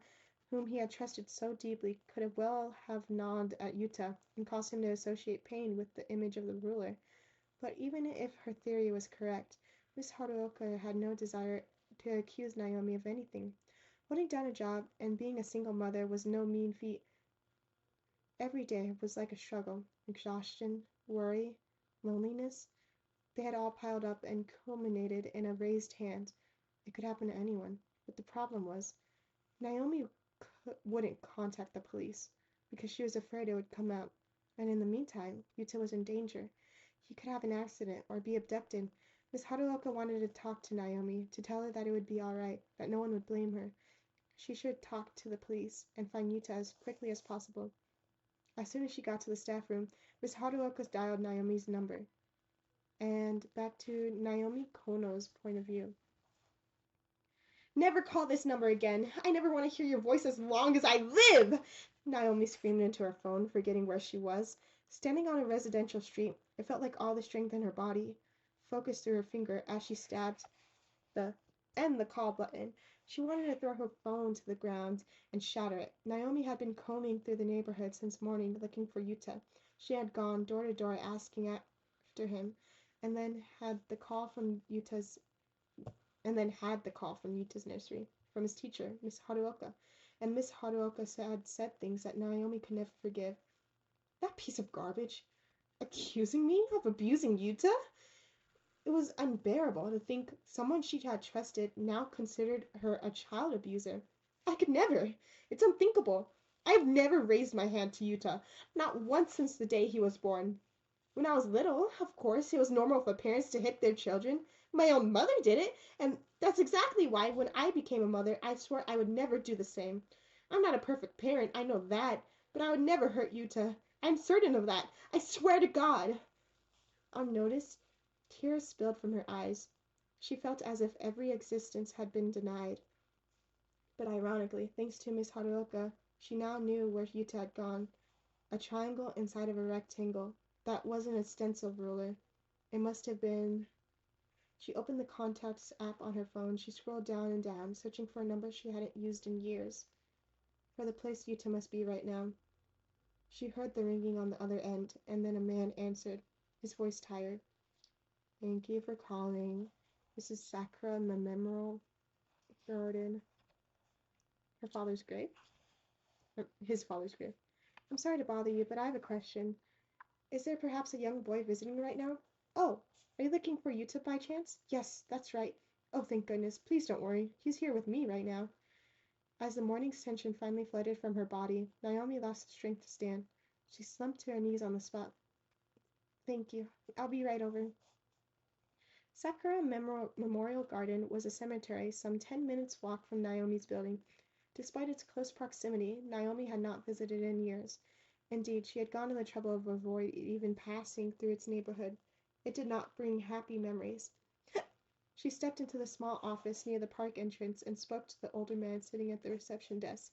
whom he had trusted so deeply, could well have gnawed at Yuta and caused him to associate pain with the image of the ruler. But even if her theory was correct, Miss Haruoka had no desire to accuse Naomi of anything. Holding down a job and being a single mother was no mean feat. Every day was like a struggle. Exhaustion, worry, loneliness. They had all piled up and culminated in a raised hand. It could happen to anyone. But the problem was, Naomi wouldn't contact the police because she was afraid it would come out. And in the meantime, Yuta was in danger. He could have an accident or be abducted. Miss Haruoka wanted to talk to Naomi, to tell her that it would be all right, that no one would blame her. She should talk to the police and find Yuta as quickly as possible. As soon as she got to the staff room, Miss Haruoka dialed Naomi's number. And back to Naomi Kono's point of view. "Never call this number again! I never want to hear your voice as long as I live!" Naomi screamed into her phone, forgetting where she was. Standing on a residential street, it felt like all the strength in her body focused through her finger as she stabbed the end the call button. She wanted to throw her phone to the ground and shatter it. Naomi had been combing through the neighborhood since morning looking for Yuta. She had gone door to door asking after him, and then had the call from Yuta's nursery, from his teacher, Miss Haruoka. And Miss Haruoka had said things that Naomi could never forgive. That piece of garbage! Accusing me of abusing Yuta? It was unbearable to think someone she had trusted now considered her a child abuser. I could never! It's unthinkable! I've never raised my hand to Yuta, not once since the day he was born. When I was little, of course, it was normal for parents to hit their children. My own mother did it, and that's exactly why when I became a mother, I swore I would never do the same. I'm not a perfect parent, I know that, but I would never hurt Yuta. I'm certain of that. I swear to God. Unnoticed, tears spilled from her eyes. She felt as if every existence had been denied. But ironically, thanks to Miss Haruoka, she now knew where Yuta had gone. A triangle inside of a rectangle. That wasn't a stencil ruler. It must have been. She opened the contacts app on her phone. She scrolled down and down, searching for a number she hadn't used in years. For the place Yuta must be right now. She heard the ringing on the other end, and then a man answered, his voice tired. Thank you for calling. This is Sakura Memorial Garden. Her father's grave? His father's grave. I'm sorry to bother you, but I have a question. Is there perhaps a young boy visiting right now? Oh, are you looking for Yuta by chance? Yes, that's right. Oh, thank goodness. Please don't worry. He's here with me right now. As the morning's tension finally flooded from her body, Naomi lost the strength to stand. She slumped to her knees on the spot. Thank you. I'll be right over. Sakura Memorial Garden was a cemetery some 10 minutes' walk from Naomi's building. Despite its close proximity, Naomi had not visited in years. Indeed, she had gone to the trouble of avoiding even passing through its neighborhood. It did not bring happy memories. She stepped into the small office near the park entrance and spoke to the older man sitting at the reception desk.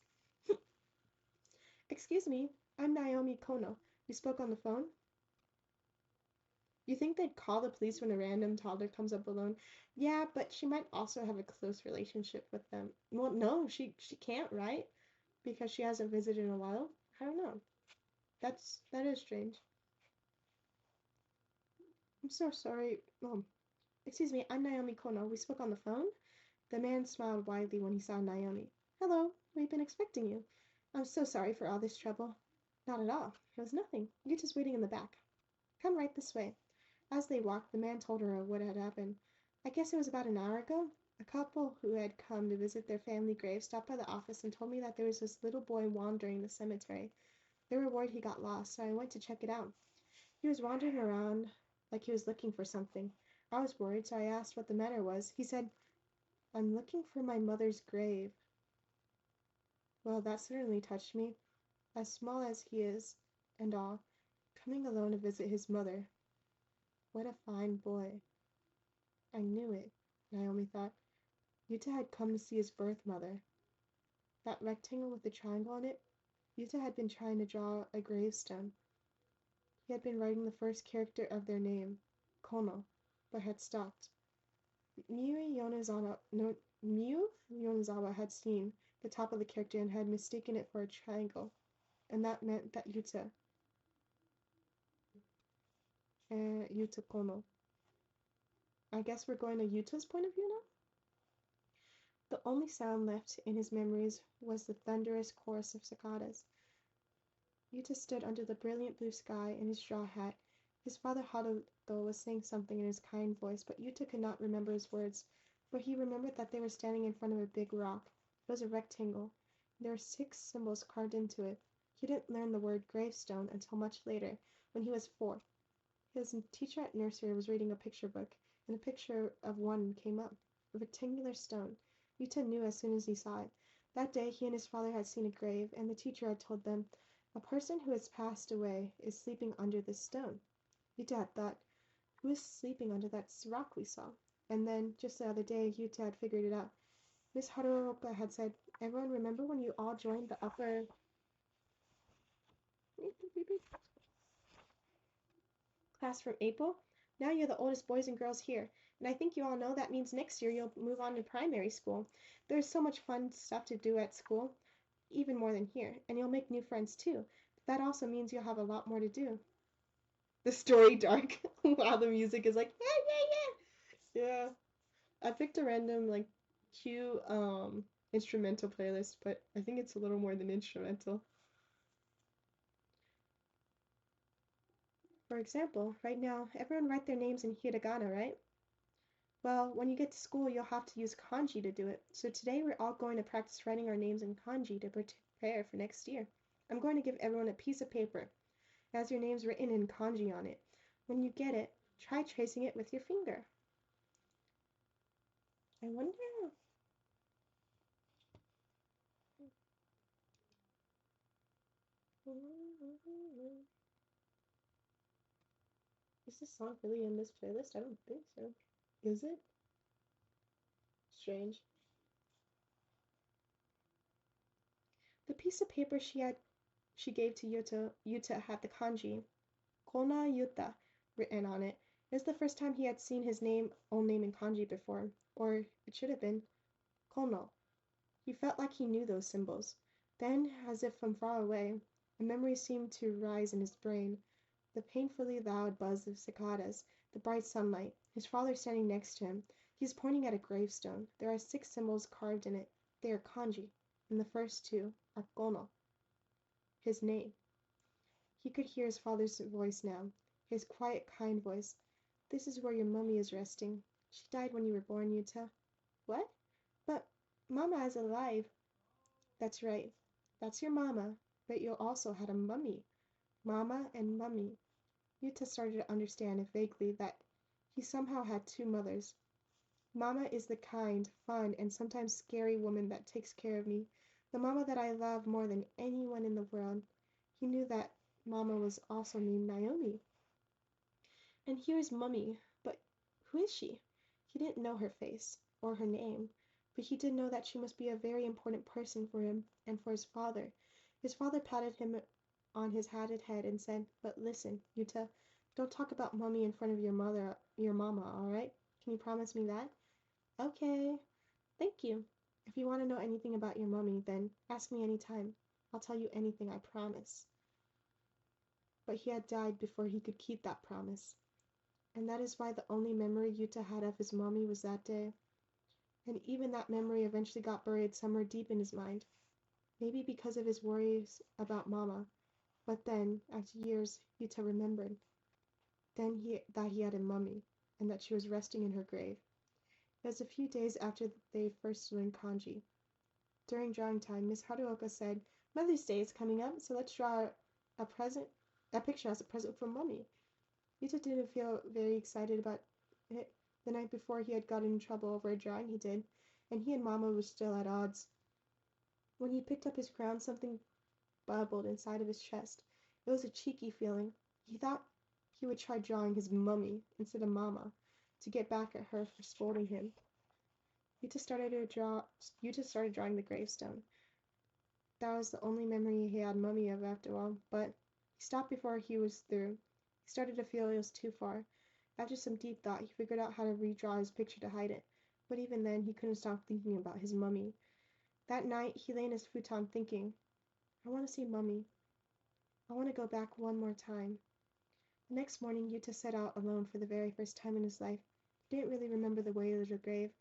Excuse me, I'm Naomi Kono. We spoke on the phone? You think they'd call the police when a random toddler comes up alone? Yeah, but she might also have a close relationship with them. Well, no, she can't, right? Because she hasn't visited in a while? I don't know. That is strange. I'm so sorry. Excuse me, I'm Naomi Kono. We spoke on the phone? The man smiled widely when he saw Naomi. Hello, we've been expecting you. I'm so sorry for all this trouble. Not at all. It was nothing. Yuta's waiting in the back. Come right this way. As they walked, the man told her what had happened. I guess it was about an hour ago. A couple who had come to visit their family grave stopped by the office and told me that there was this little boy wandering the cemetery. They were worried he got lost, so I went to check it out. He was wandering around like he was looking for something. I was worried, so I asked what the matter was. He said, I'm looking for my mother's grave. Well, that certainly touched me. As small as he is, and all, coming alone to visit his mother. What a fine boy. I knew it, Naomi thought. Yuta had come to see his birth mother. That rectangle with the triangle on it, Yuta had been trying to draw a gravestone. He had been writing the first character of their name, Kono, but had stopped. Miu Yonezawa had seen the top of the character and had mistaken it for a triangle, and that meant that Yuta Kono. I guess we're going to Yuta's point of view now? The only sound left in his memories was the thunderous chorus of cicadas. Yuta stood under the brilliant blue sky in his straw hat. His father Haruto was saying something in his kind voice, but Yuta could not remember his words. But he remembered that they were standing in front of a big rock. It was a rectangle. There were 6 symbols carved into it. He didn't learn the word gravestone until much later, when he was 4. His teacher at nursery was reading a picture book, and a picture of one came up, a rectangular stone. Yuta knew as soon as he saw it. That day he and his father had seen a grave, and the teacher had told them, a person who has passed away is sleeping under this stone. Yuta had thought, who is sleeping under that rock we saw? And then, just the other day, Yuta had figured it out. Miss Haruoka had said, everyone remember when you all joined the upper class from April? Now you're the oldest boys and girls here, and I think you all know that means next year you'll move on to primary school. There's so much fun stuff to do at school, even more than here, and you'll make new friends too. But that also means you'll have a lot more to do. The story dark while the music is like, yeah, yeah, yeah. Yeah. I picked a random, like, cute, instrumental playlist, but I think it's a little more than instrumental. For example, right now, everyone write their names in hiragana, right? Well, when you get to school, you'll have to use kanji to do it. So today we're all going to practice writing our names in kanji to prepare for next year. I'm going to give everyone a piece of paper. It has your names written in kanji on it. When you get it, try tracing it with your finger. I wonder... Is this song really in this playlist? I don't think so. Is it? Strange. The piece of paper she gave to Yuta had the kanji Kona Yuta written on it. It was the first time he had seen his own name in kanji before, or it should have been Kono. He felt like he knew those symbols. Then, as if from far away, a memory seemed to rise in his brain. The painfully loud buzz of cicadas, the bright sunlight, his father standing next to him. He is pointing at a gravestone. There are 6 symbols carved in it. They are kanji, and the first 2 are kono, his name. He could hear his father's voice now, his quiet, kind voice. This is where your mummy is resting. She died when you were born, Yuta. What? But Mama is alive. That's right. That's your mama, but you also had a mummy. Mama and mummy. Yuta started to understand vaguely that he somehow had 2 mothers. Mama is the kind, fun, and sometimes scary woman that takes care of me. The mama that I love more than anyone in the world. He knew that Mama was also named Naomi. And here's Mummy, but who is she? He didn't know her face, or her name, but he did know that she must be a very important person for him and for his father. His father patted him on his hatted head and said, But listen, Yuta, don't talk about Mummy in front of your mama, all right? Can you promise me that? Okay, thank you. If you want to know anything about your mummy, then ask me anytime. I'll tell you anything, I promise. But he had died before he could keep that promise. And that is why the only memory Yuta had of his mommy was that day. And even that memory eventually got buried somewhere deep in his mind. Maybe because of his worries about Mama. But then, after years, Yuta remembered. That he had a mummy, and that she was resting in her grave. It was a few days after they first learned kanji. During drawing time, Miss Haruoka said, Mother's Day is coming up, so let's draw a picture as a present for Mummy. Yuta didn't feel very excited about it. The night before he had gotten in trouble over a drawing he did, and he and Mama were still at odds. When he picked up his crown, something bubbled inside of his chest. It was a cheeky feeling. He thought he would try drawing his mummy instead of Mama, to get back at her for scolding him. Yuta started drawing the gravestone. That was the only memory he had Mummy of after all, but he stopped before he was through. He started to feel it was too far. After some deep thought, he figured out how to redraw his picture to hide it, but even then he couldn't stop thinking about his mummy. That night, he lay in his futon thinking, I want to see Mummy. I want to go back one more time. The next morning, Yuta set out alone for the very first time in his life. He didn't really remember the way to the grave.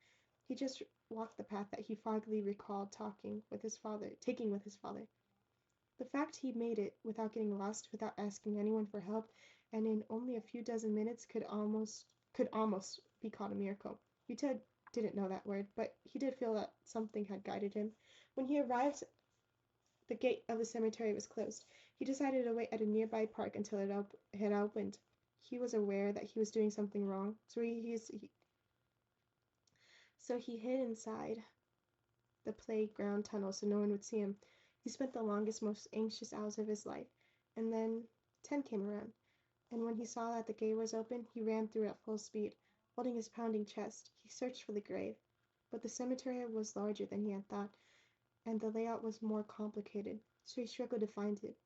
He just walked the path that he foggily recalled taking with his father. The fact he made it without getting lost, without asking anyone for help, and in only a few dozen minutes could almost be called a miracle. Yuta didn't know that word, but he did feel that something had guided him. When he arrived, the gate of the cemetery was closed. He decided to wait at a nearby park until it had opened. He was aware that he was doing something wrong, so he hid inside the playground tunnel so no one would see him. He spent the longest, most anxious hours of his life, and then 10 came around, and when he saw that the gate was open, he ran through at full speed, holding his pounding chest. He searched for the grave, but the cemetery was larger than he had thought, and the layout was more complicated, so he struggled to find it.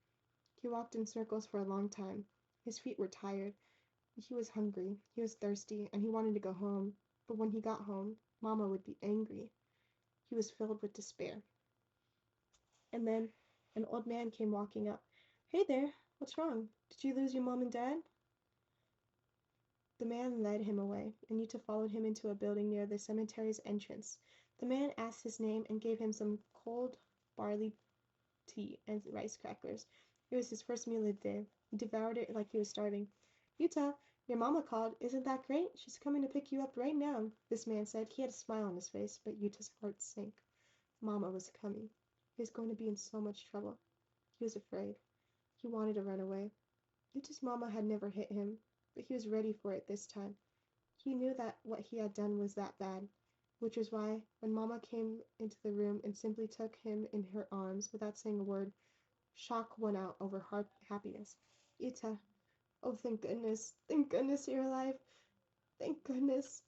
He walked in circles for a long time. His feet were tired. He was hungry, he was thirsty, and he wanted to go home, but when he got home, Mama would be angry. He was filled with despair. And then an old man came walking up. Hey there, what's wrong? Did you lose your mom and dad? The man led him away, and Yuta followed him into a building near the cemetery's entrance. The man asked his name and gave him some cold barley tea and rice crackers. It was his first meal of the day. He devoured it like he was starving. Yuta, your mama called. Isn't that great? She's coming to pick you up right now, this man said. He had a smile on his face, but Yuta's heart sank. Mama was coming. He was going to be in so much trouble. He was afraid. He wanted to run away. Yuta's mama had never hit him, but he was ready for it this time. He knew that what he had done was that bad, which was why, when Mama came into the room and simply took him in her arms without saying a word, shock won out over happiness. Yuta, oh thank goodness you're alive, thank goodness.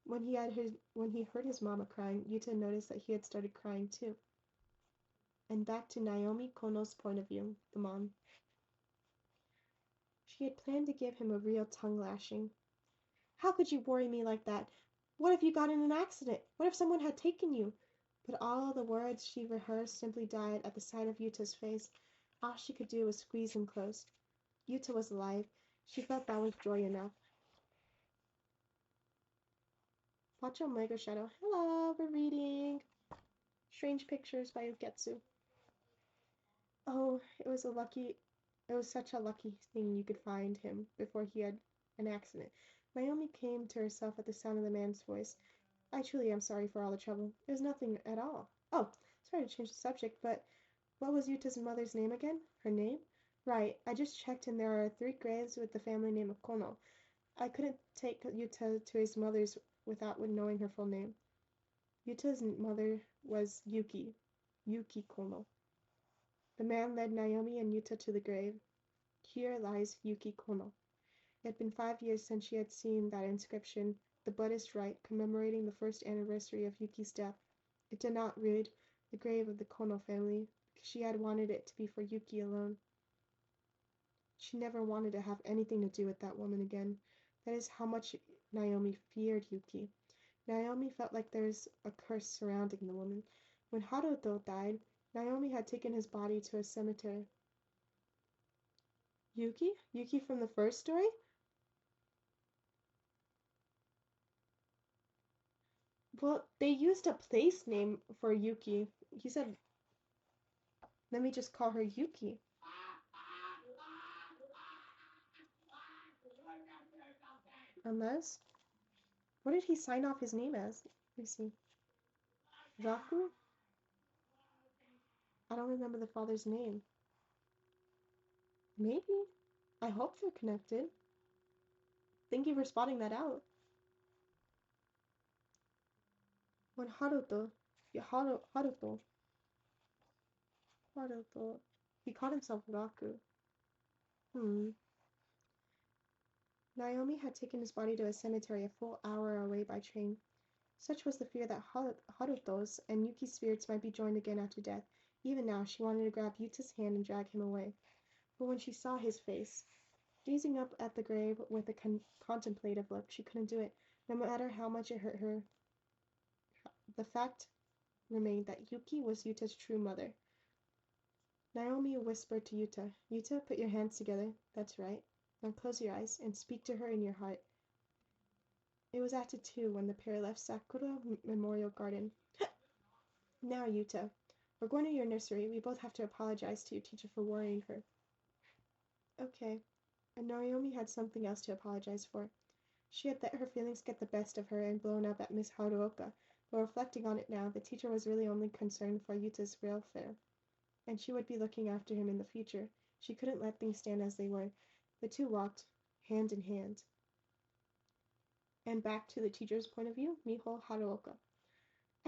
When he heard his mama crying, Yuta noticed that he had started crying too. And back to Naomi Kono's point of view, the mom. She had planned to give him a real tongue lashing. How could you worry me like that? What if you got in an accident? What if someone had taken you? But all the words she rehearsed simply died at the sight of Yuta's face. All she could do was squeeze him close. Yuta was alive. She felt that was joy enough. Pacho Mega Shadow. Hello, we're reading Strange Pictures by Uketsu. Oh, it was such a lucky thing you could find him before he had an accident. Naomi came to herself at the sound of the man's voice. I truly am sorry for all the trouble. It was nothing at all. Oh, sorry to change the subject, but what was Yuta's mother's name again? Her name? Right, I just checked and there are 3 graves with the family name of Kono. I couldn't take Yuta to his mother's without knowing her full name. Yuta's mother was Yuki Kono. The man led Naomi and Yuta to the grave. Here lies Yuki Kono. It had been 5 years since she had seen that inscription, the Buddhist rite commemorating the first anniversary of Yuki's death. It did not read the grave of the Kono family, because she had wanted it to be for Yuki alone. She never wanted to have anything to do with that woman again. That is how much Naomi feared Yuki. Naomi felt like there was a curse surrounding the woman. When Haruto died, Naomi had taken his body to a cemetery. Yuki? Yuki from the first story? Well, they used a place name for Yuki. He said, let me just call her Yuki. Unless, what did he sign off his name as? Let me see. Raku? I don't remember the father's name. Maybe. I hope they're connected. Thank you for spotting that out. When Haruto, he called himself Raku. Naomi had taken his body to a cemetery a full hour away by train. Such was the fear that Haruto's and Yuki's spirits might be joined again after death. Even now, she wanted to grab Yuta's hand and drag him away. But when she saw his face, gazing up at the grave with a contemplative look, she couldn't do it. No matter how much it hurt her, the fact remained that Yuki was Yuta's true mother. Naomi whispered to Yuta, Yuta, put your hands together. That's right. Now close your eyes and speak to her in your heart. It was after 2 when the pair left Sakura Memorial Garden. Now, Yuta, we're going to your nursery. We both have to apologize to your teacher for worrying her. Okay. And Naomi had something else to apologize for. She had let her feelings get the best of her and blown up at Miss Haruoka, but reflecting on it now, the teacher was really only concerned for Yuta's welfare, and she would be looking after him in the future. She couldn't let things stand as they were. The two walked, hand in hand. And back to the teacher's point of view, Miho Haruoka.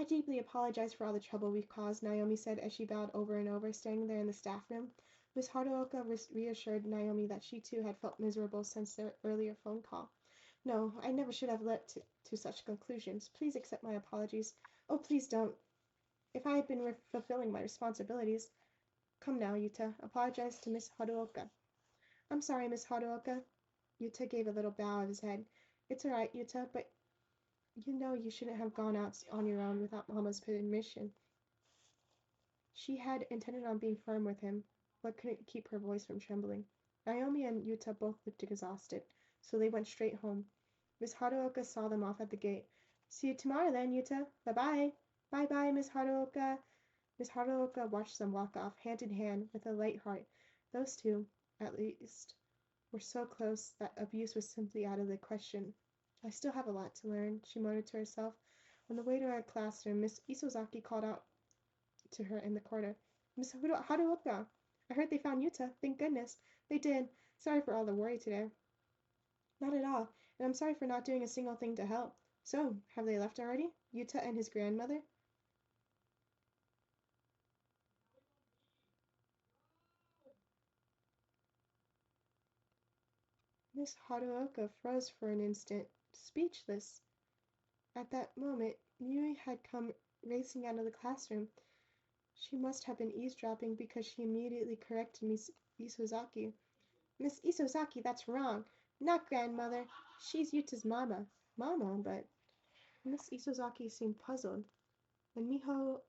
I deeply apologize for all the trouble we've caused, Naomi said as she bowed over and over, standing there in the staff room. Miss Haruoka reassured Naomi that she too had felt miserable since their earlier phone call. No, I never should have led to such conclusions. Please accept my apologies. Oh, please don't. If I had been fulfilling my responsibilities. Come now, Yuta. Apologize to Miss Haruoka. I'm sorry, Miss Haruoka. Yuta gave a little bow of his head. It's all right, Yuta, but you know you shouldn't have gone out on your own without Mama's permission. She had intended on being firm with him, but couldn't keep her voice from trembling. Naomi and Yuta both looked exhausted, so they went straight home. Miss Haruoka saw them off at the gate. See you tomorrow then, Yuta. Bye-bye. Bye-bye, Miss Haruoka. Miss Haruoka watched them walk off, hand in hand, with a light heart. Those two, at least, were so close that abuse was simply out of the question. I still have a lot to learn, she muttered to herself. On the way to her classroom, Miss Isozaki called out to her in the corner. Miss Haruoka, I heard they found Yuta. Thank goodness. They did. Sorry for all the worry today. Not at all, and I'm sorry for not doing a single thing to help. So, have they left already? Yuta and his grandmother? Miss Haruoka froze for an instant, speechless. At that moment, Miui had come racing out of the classroom. She must have been eavesdropping because she immediately corrected Miss Isozaki. Miss Isozaki, that's wrong. Not grandmother. She's Yuta's mama. Mama, but Miss Isozaki seemed puzzled, and Miho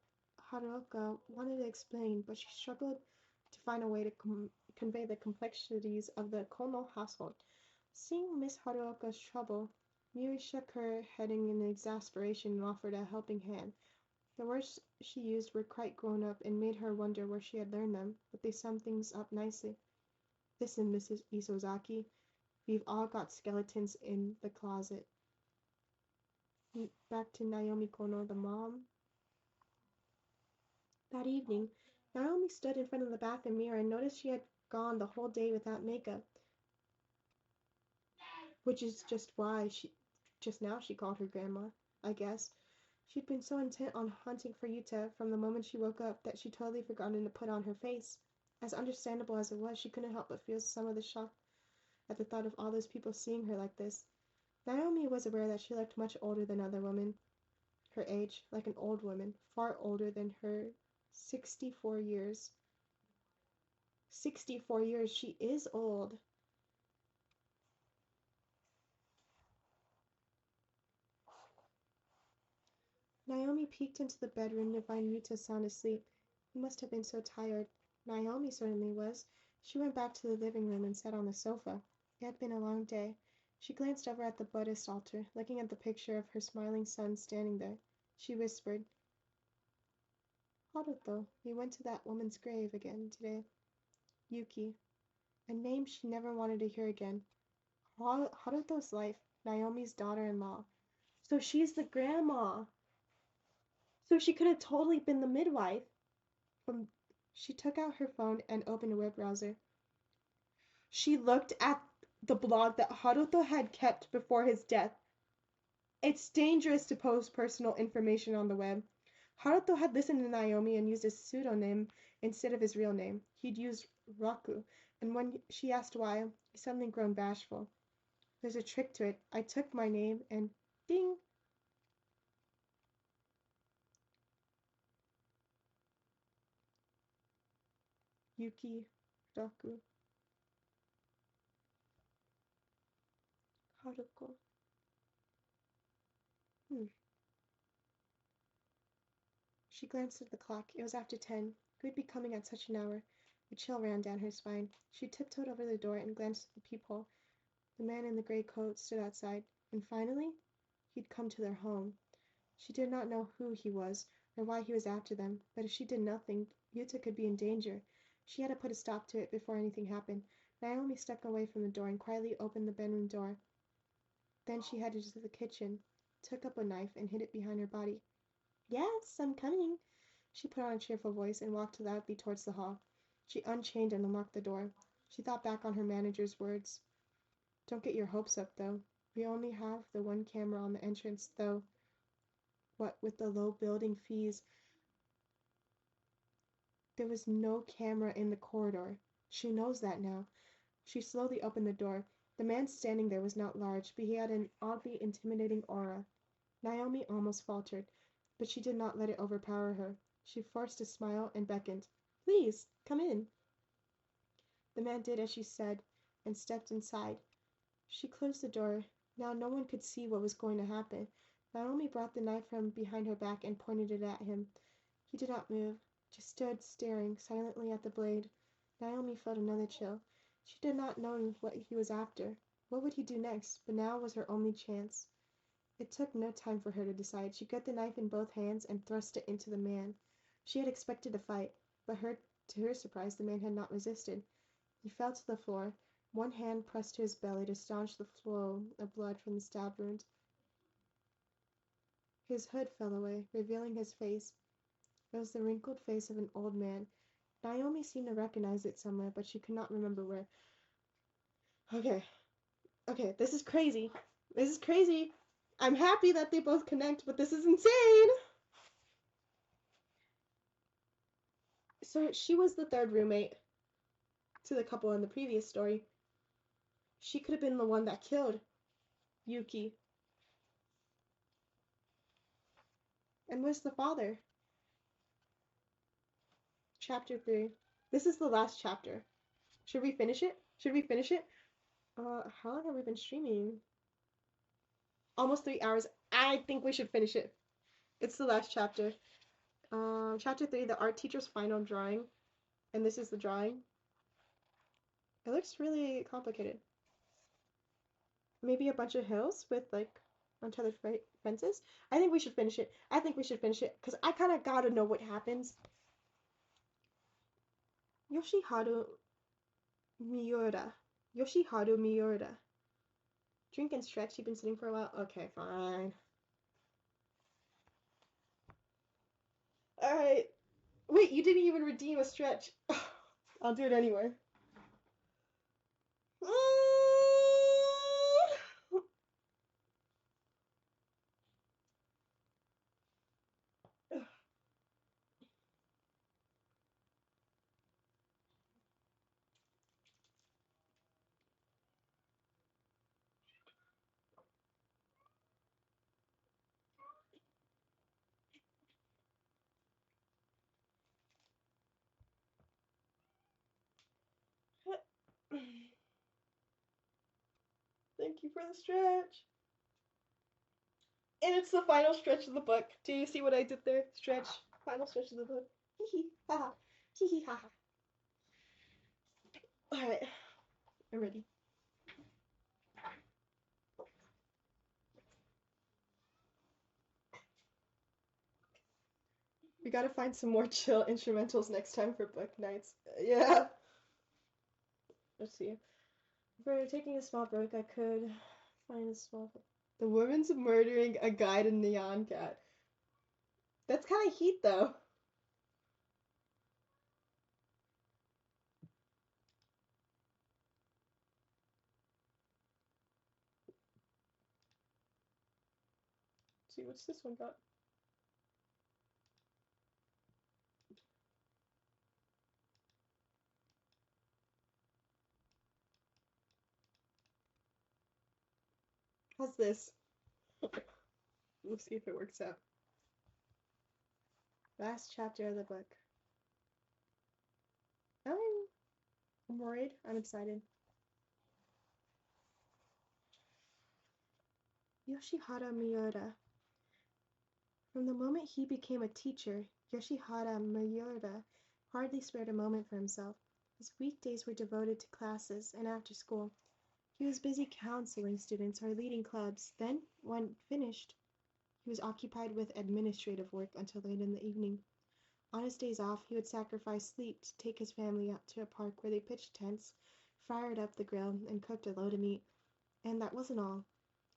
Haruoka wanted to explain, but she struggled to find a way to convey the complexities of the Kono household. Seeing Miss Haruoka's trouble, Miui shook her head in exasperation and offered a helping hand. The words she used were quite grown up and made her wonder where she had learned them, but they summed things up nicely. Listen, Mrs. Isozaki, we've all got skeletons in the closet. Back to Naomi Kono, the mom. That evening, Naomi stood in front of the bathroom mirror and noticed she had gone the whole day without makeup, which is just now she called her grandma, I guess. She'd been so intent on hunting for Yuta from the moment she woke up that she'd totally forgotten to put on her face. As understandable as it was, she couldn't help but feel some of the shock at the thought of all those people seeing her like this. Naomi was aware that she looked much older than other women her age, like an old woman, far older than her 64 years. 64 years, she is old. Naomi peeked into the bedroom to find Yuta sound asleep. He must have been so tired. Naomi certainly was. She went back to the living room and sat on the sofa. It had been a long day. She glanced over at the Buddhist altar, looking at the picture of her smiling son standing there. She whispered, Haruto, we went to that woman's grave again today. Yuki. A name she never wanted to hear again. Haruto's life, Naomi's daughter-in-law. So she's the grandma. So she could have totally been the midwife. From She took out her phone and opened a web browser. She looked at the blog that Haruto had kept before his death. It's dangerous to post personal information on the web. Haruto had listened to Naomi and used a pseudonym instead of his real name. He'd used Raku, and when she asked why, he suddenly grown bashful. There's a trick to it. I took my name and ding! Yuki Raku. Haruko. Hmm. She glanced at the clock. It was after 10. Who would be coming at such an hour? A chill ran down her spine. She tiptoed over the door and glanced at the peephole. The man in the gray coat stood outside. And finally, he'd come to their home. She did not know who he was, or why he was after them, but if she did nothing, Yuta could be in danger. She had to put a stop to it before anything happened. Naomi stepped away from the door and quietly opened the bedroom door. Then she headed to the kitchen, took up a knife, and hid it behind her body. Yes, I'm coming. She put on a cheerful voice and walked loudly towards the hall. She unchained and unlocked the door. She thought back on her manager's words. Don't get your hopes up, though. We only have the one camera on the entrance, though. What with the low building fees, there was no camera in the corridor. She knows that now. She slowly opened the door. The man standing there was not large, but he had an oddly intimidating aura. Naomi almost faltered, but she did not let it overpower her. She forced a smile and beckoned. Please, come in. The man did as she said, and stepped inside. She closed the door. Now no one could see what was going to happen. Naomi brought the knife from behind her back and pointed it at him. He did not move, just stood staring silently at the blade. Naomi felt another chill. She did not know what he was after. What would he do next? But now was her only chance. It took no time for her to decide. She got the knife in both hands and thrust it into the man. She had expected a fight, but to her surprise, the man had not resisted. He fell to the floor, one hand pressed to his belly to staunch the flow of blood from the stab wound. His hood fell away, revealing his face. It was the wrinkled face of an old man. Naomi seemed to recognize it somewhere, but she could not remember where. Okay, okay, this is crazy. This is crazy. I'm happy that they both connect, but this is insane! So she was the third roommate to the couple in the previous story. She could have been the one that killed Yuki. And where's the father? Chapter 3. This is the last chapter. Should we finish it? Should we finish it? How long have we been streaming? Almost 3 hours. I think we should finish it. It's the last chapter. Chapter 3, the art teacher's final drawing. And this is the drawing. It looks really complicated. Maybe a bunch of hills with like untethered fences. I think we should finish it. I think we should finish it because I kind of gotta know what happens. Yoshiharu Miura. Yoshiharu Miura. Drink and stretch. You've been sitting for a while. Okay, fine. Alright. Wait, you didn't even redeem a stretch. I'll do it anyway. Thank you for the stretch. And it's the final stretch of the book. Do you see what I did there? Stretch. Final stretch of the book. Hee hee ha ha. Hee hee ha ha. Alright. I'm ready. We gotta find some more chill instrumentals next time for book nights. Yeah. Let's see. For taking a small break, I could find a small. The woman's murdering a guide in Neon Cat. That's kind of heat, though. Let's see, what's this one got? How's this? We'll see if it works out. Last chapter of the book. I'm worried. I'm excited. Yoshihara Miura. From the moment he became a teacher, Yoshihara Miura hardly spared a moment for himself. His weekdays were devoted to classes and after school. He was busy counseling students or leading clubs. Then, when finished, he was occupied with administrative work until late in the evening. On his days off, he would sacrifice sleep to take his family out to a park where they pitched tents, fired up the grill, and cooked a load of meat. And that wasn't all.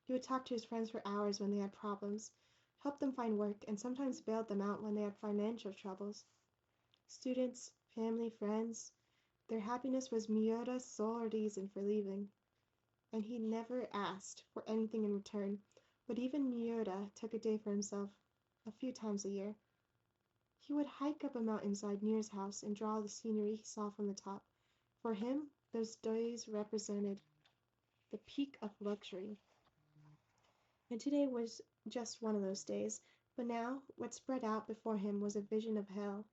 He would talk to his friends for hours when they had problems, help them find work, and sometimes bailed them out when they had financial troubles. Students, family, friends, their happiness was Miura's sole reason for leaving. And he never asked for anything in return, but even Miura took a day for himself a few times a year. He would hike up a mountainside near his house and draw the scenery he saw from the top. For him, those days represented the peak of luxury. And today was just one of those days, but now what spread out before him was a vision of hell.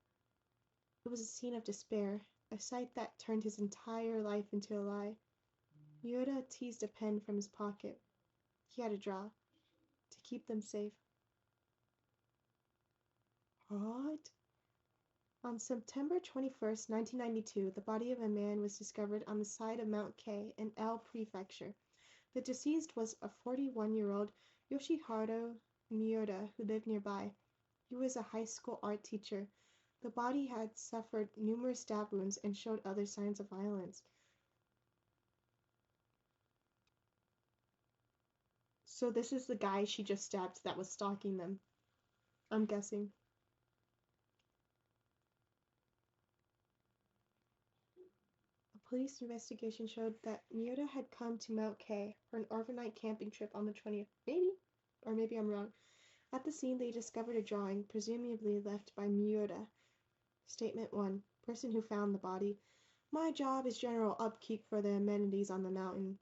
It was a scene of despair, a sight that turned his entire life into a lie. Miura teased a pen from his pocket. He had to draw, to keep them safe. What? On September 21st, 1992, the body of a man was discovered on the side of Mount K in L Prefecture. The deceased was a 41-year-old Yoshiharu Miura who lived nearby. He was a high school art teacher. The body had suffered numerous stab wounds and showed other signs of violence. So this is the guy she just stabbed that was stalking them, I'm guessing. Police investigation showed that Miura had come to Mount K for an overnight camping trip on the 20th. Maybe. Or maybe I'm wrong. At the scene, they discovered a drawing, presumably left by Miura. Statement 1. Person who found the body. My job is general upkeep for the amenities on the mountain.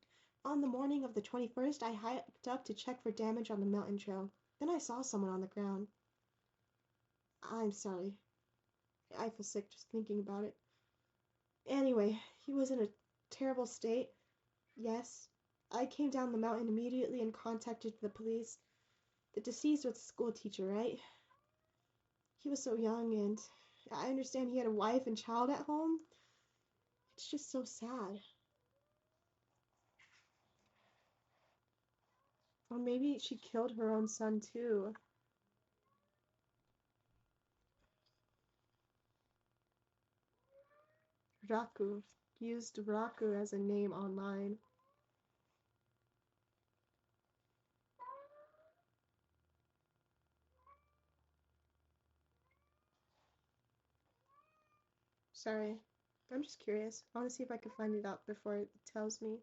On the morning of the 21st, I hiked up to check for damage on the mountain trail. Then I saw someone on the ground. I'm sorry. I feel sick just thinking about it. Anyway, he was in a terrible state. Yes. I came down the mountain immediately and contacted the police. The deceased was a school teacher, right? He was so young, and I understand he had a wife and child at home. It's just so sad. Or maybe she killed her own son, too. Raku. Used Raku as a name online. Sorry. I'm just curious. I want to see if I can find it out before it tells me.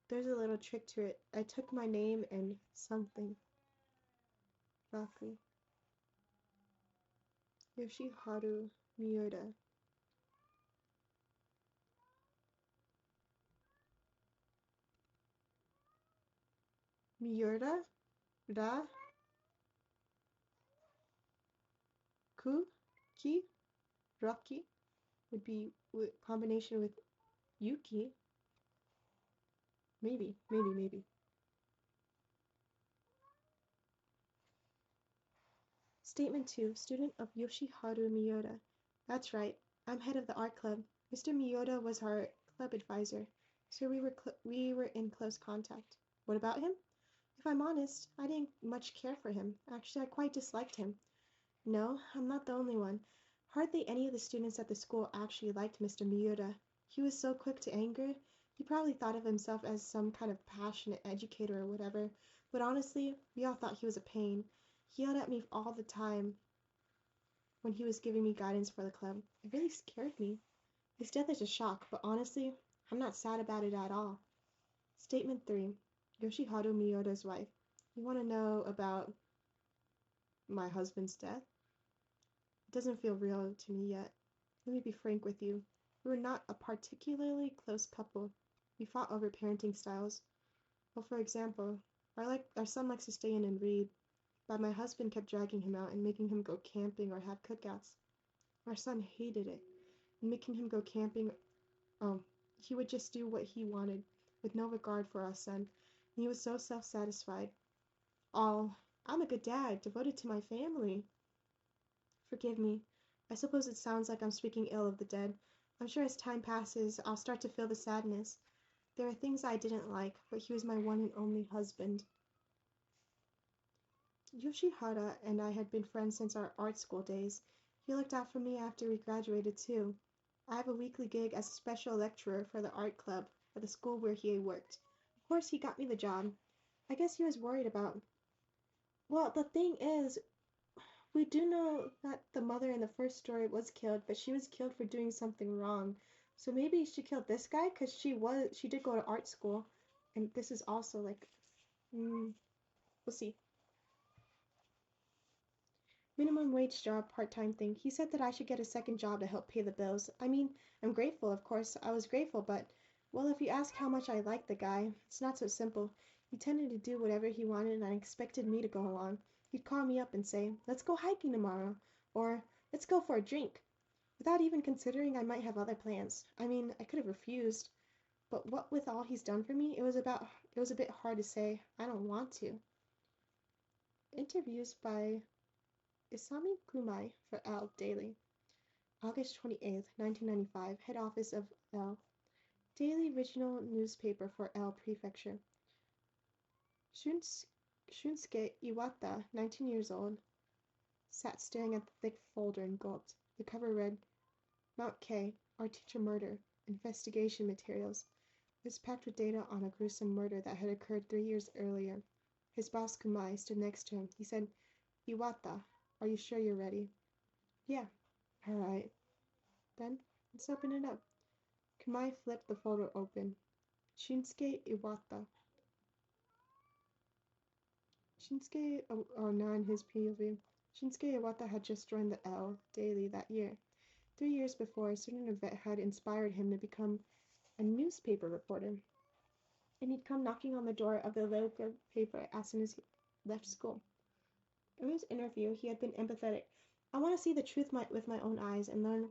There's a little trick to it. I took my name and something. Raku. Yoshiharu Miura. Miura? Ra? Ku? Ki? Rocky? Would be combination with Yuki. Maybe. Statement 2. Student of Yoshiharu Miura. That's right. I'm head of the art club. Mr. Miura was our club advisor, so we were in close contact. What about him? If I'm honest, I didn't much care for him. Actually, I quite disliked him. No, I'm not the only one. Hardly any of the students at the school actually liked Mr. Miura. He was so quick to anger. He probably thought of himself as some kind of passionate educator or whatever, but honestly, we all thought he was a pain. He yelled at me all the time when he was giving me guidance for the club. It really scared me. His death is a shock, but honestly, I'm not sad about it at all. Statement 3. Yoshiharu Miura's wife. You want to know about my husband's death? It doesn't feel real to me yet. Let me be frank with you. We were not a particularly close couple. We fought over parenting styles. Well, for example, our son likes to stay in and read, but my husband kept dragging him out and making him go camping or have cookouts. Our son hated it. And making him go camping, he would just do what he wanted, with no regard for our son. And he was so self-satisfied. I'm a good dad, devoted to my family. Forgive me. I suppose it sounds like I'm speaking ill of the dead. I'm sure as time passes, I'll start to feel the sadness. There are things I didn't like, but he was my one and only husband. Yoshihara and I had been friends since our art school days. He looked out for me after we graduated, too. I have a weekly gig as a special lecturer for the art club at the school where he worked. Of course, he got me the job. I guess he was worried about... Well, the thing is, we do know that the mother in the first story was killed, but she was killed for doing something wrong. So maybe she killed this guy because she did go to art school, and this is also like, we'll see. Minimum wage job, part-time thing. He said that I should get a second job to help pay the bills. I mean, I'm grateful, of course. I was grateful, but, well, if you ask how much I like the guy, it's not so simple. He tended to do whatever he wanted and expected me to go along. He'd call me up and say, let's go hiking tomorrow, or let's go for a drink, without even considering I might have other plans. I mean, I could have refused, but what with all he's done for me, it was a bit hard to say, I don't want to. Interviews by Isami Kumai for Elle Daily. August 28th, 1995, head office of Elle. Daily regional newspaper for Elle Prefecture. Shunsuke Iwata, 19 years old, sat staring at the thick folder and gulped. The cover read, Mount K, Our Teacher Murder, Investigation Materials. It was packed with data on a gruesome murder that had occurred 3 years earlier. His boss Kumai stood next to him. He said, Iwata, are you sure you're ready? Yeah. All right. Then, Let's open it up. Kumai flipped the photo open. Shinsuke Iwata. Now in his POV. Shinsuke Iwata had just joined the L Daily that year. 3 years before, a certain event had inspired him to become a newspaper reporter, and he'd come knocking on the door of the local paper as soon as he left school. In his interview, he had been empathetic. I want to see the truth with my own eyes and learn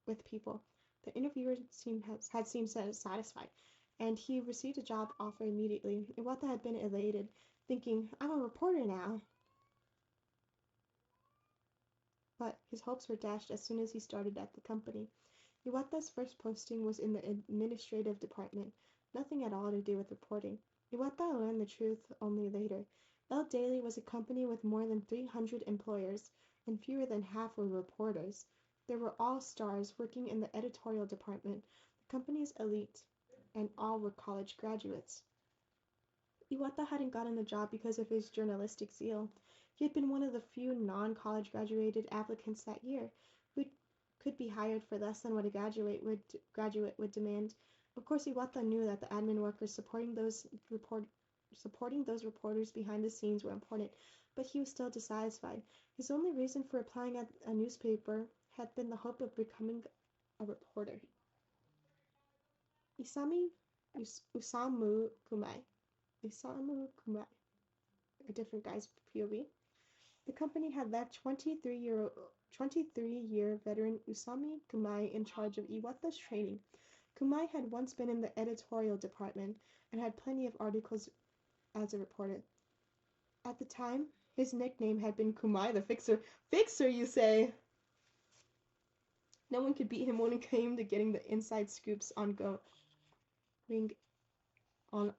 with people. The interviewer had seemed satisfied, and he received a job offer immediately. Iwata had been elated, thinking, I'm a reporter now. But his hopes were dashed as soon as he started at the company. Iwata's first posting was in the administrative department, nothing at all to do with reporting. Iwata learned the truth only later. El Daily was a company with more than 300 employers, and fewer than half were reporters. They were all stars working in the editorial department, the company's elite, and all were college graduates. Iwata hadn't gotten the job because of his journalistic zeal. He had been one of the few non-college graduated applicants that year who could be hired for less than what a graduate would demand. Of course, Iwata knew that the admin workers supporting those reporters behind the scenes were important, but he was still dissatisfied. His only reason for applying at a newspaper had been the hope of becoming a reporter. Isamu Kumai. A different guy's POV. The company had left 23-year veteran Usami Kumai in charge of Iwata's training. Kumai had once been in the editorial department and had plenty of articles as a reporter. At the time, his nickname had been Kumai the Fixer. Fixer, you say? No one could beat him when it came to getting the inside scoops on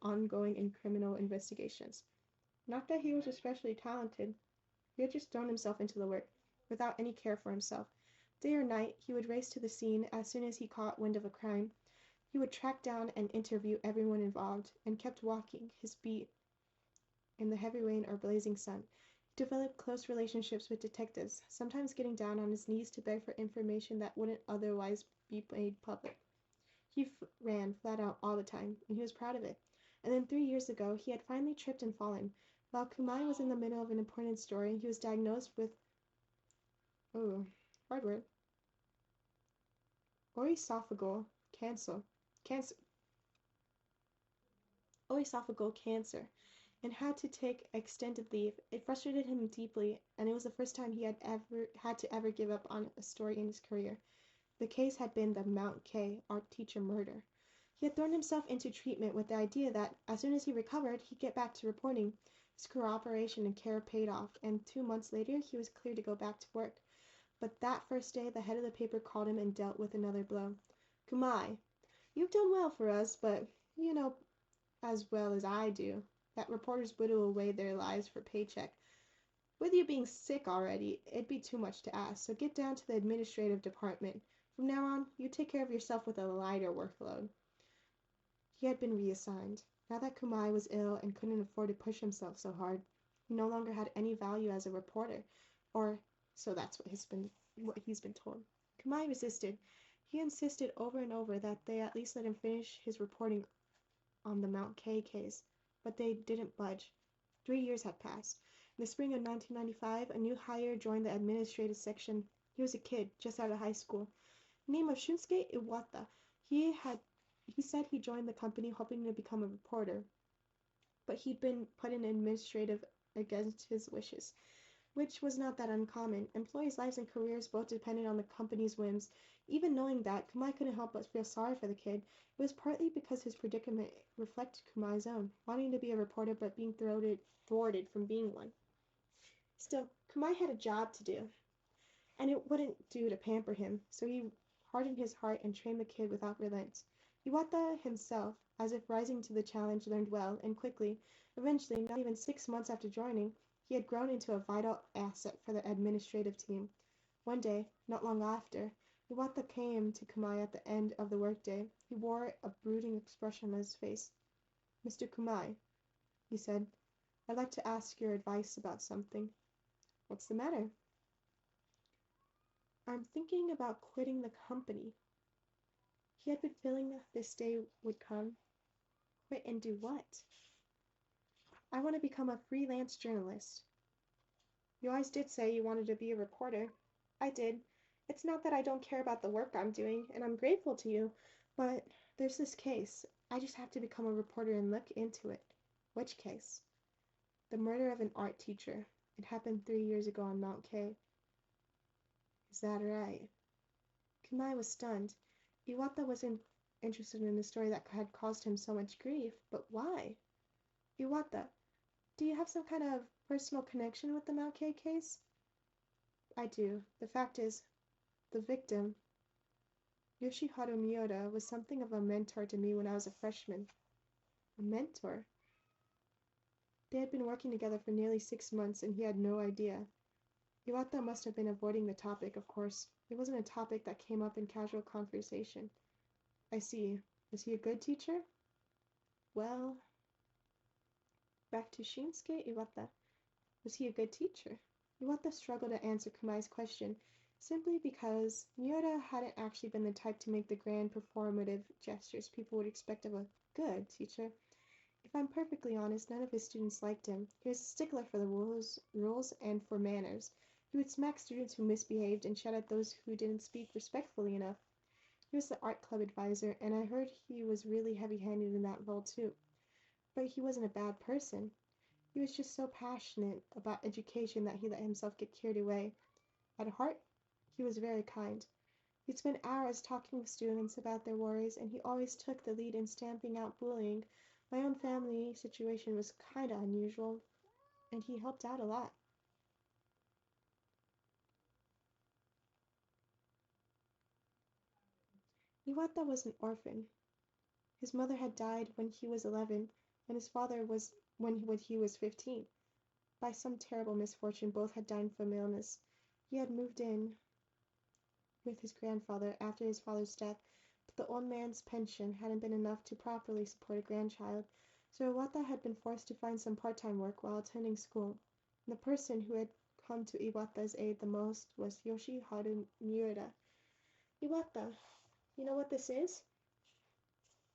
ongoing in criminal investigations. Not that he was especially talented. He had just thrown himself into the work, without any care for himself. Day or night, he would race to the scene as soon as he caught wind of a crime. He would track down and interview everyone involved, and kept walking his beat in the heavy rain or blazing sun. He developed close relationships with detectives, sometimes getting down on his knees to beg for information that wouldn't otherwise be made public. He ran flat out all the time, and he was proud of it. And then 3 years ago, he had finally tripped and fallen. While Kumai was in the middle of an important story, he was diagnosed with hard word. Oesophageal cancer. Oesophageal cancer, and had to take extended leave. It frustrated him deeply, and it was the first time he had ever give up on a story in his career. The case had been the Mount K art teacher murder. He had thrown himself into treatment with the idea that, as soon as he recovered, he'd get back to reporting. His cooperation and care paid off, and 2 months later, he was cleared to go back to work. But that first day, the head of the paper called him and dealt with another blow. Kumai, you've done well for us, but you know as well as I do that reporters whittle away their lives for paycheck. With you being sick already, it'd be too much to ask, so get down to the administrative department. From now on, you take care of yourself with a lighter workload. He had been reassigned. Now that Kumai was ill and couldn't afford to push himself so hard, he no longer had any value as a reporter, or so that's what he's been told. Kumai resisted. He insisted over and over that they at least let him finish his reporting on the Mount K case, but they didn't budge. 3 years had passed. In the spring of 1995, a new hire joined the administrative section. He was a kid, just out of high school. Name of Shunsuke Iwata. He said he joined the company hoping to become a reporter, but he'd been put in administrative against his wishes, which was not that uncommon. Employees' lives and careers both depended on the company's whims. Even knowing that, Kumai couldn't help but feel sorry for the kid. It was partly because his predicament reflected Kumai's own, wanting to be a reporter but being thwarted from being one. Still, Kumai had a job to do, and it wouldn't do to pamper him, so he hardened his heart and trained the kid without relent. Iwata himself, as if rising to the challenge, learned well and quickly. Eventually, not even 6 months after joining, he had grown into a vital asset for the administrative team. One day, not long after, Iwata came to Kumai at the end of the workday. He wore a brooding expression on his face. "Mr. Kumai," he said, "I'd like to ask your advice about something." "What's the matter?" "I'm thinking about quitting the company." He had been feeling this day would come. Quit and do what? I want to become a freelance journalist. You always did say you wanted to be a reporter. I did. It's not that I don't care about the work I'm doing, and I'm grateful to you, but there's this case. I just have to become a reporter and look into it. Which case? The murder of an art teacher. It happened 3 years ago on Mount K. Is that right? Kumai was stunned. Iwata wasn't interested in a story that had caused him so much grief, but why? Iwata, do you have some kind of personal connection with the Mount K case? I do. The fact is, the victim, Yoshiharu Miyoda, was something of a mentor to me when I was a freshman. A mentor? They had been working together for nearly 6 months, and he had no idea. Iwata must have been avoiding the topic, of course. It wasn't a topic that came up in casual conversation. I see. Was he a good teacher? Well, back to Shinsuke Iwata. Was he a good teacher? Iwata struggled to answer Kumai's question, simply because Miyoda hadn't actually been the type to make the grand performative gestures people would expect of a good teacher. If I'm perfectly honest, none of his students liked him. He was a stickler for the rules and for manners. He would smack students who misbehaved and shout at those who didn't speak respectfully enough. He was the art club advisor, and I heard he was really heavy-handed in that role too. But he wasn't a bad person. He was just so passionate about education that he let himself get carried away. At heart, he was very kind. He'd spend hours talking with students about their worries, and he always took the lead in stamping out bullying. My own family situation was kinda unusual, and he helped out a lot. Iwata was an orphan. His mother had died when he was 11, and his father was when he was 15. By some terrible misfortune, both had died from illness. He had moved in with his grandfather after his father's death, but the old man's pension hadn't been enough to properly support a grandchild, so Iwata had been forced to find some part-time work while attending school. The person who had come to Iwata's aid the most was Yoshiharu Miura. Iwata, you know what this is?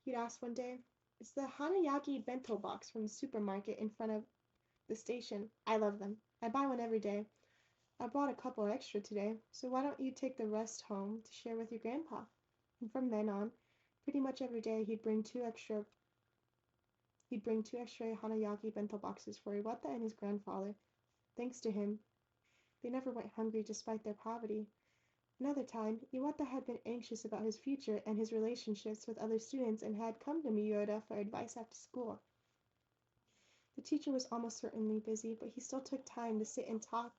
He'd asked one day. It's the Hanayaki bento box from the supermarket in front of the station. I love them. I buy one every day. I bought a couple extra today, so why don't you take the rest home to share with your grandpa? And from then on, pretty much every day he'd bring two extra Hanayaki bento boxes for Iwata and his grandfather. Thanks to him, they never went hungry despite their poverty. Another time, Iwata had been anxious about his future and his relationships with other students and had come to Miura for advice after school. The teacher was almost certainly busy, but he still took time to sit and talk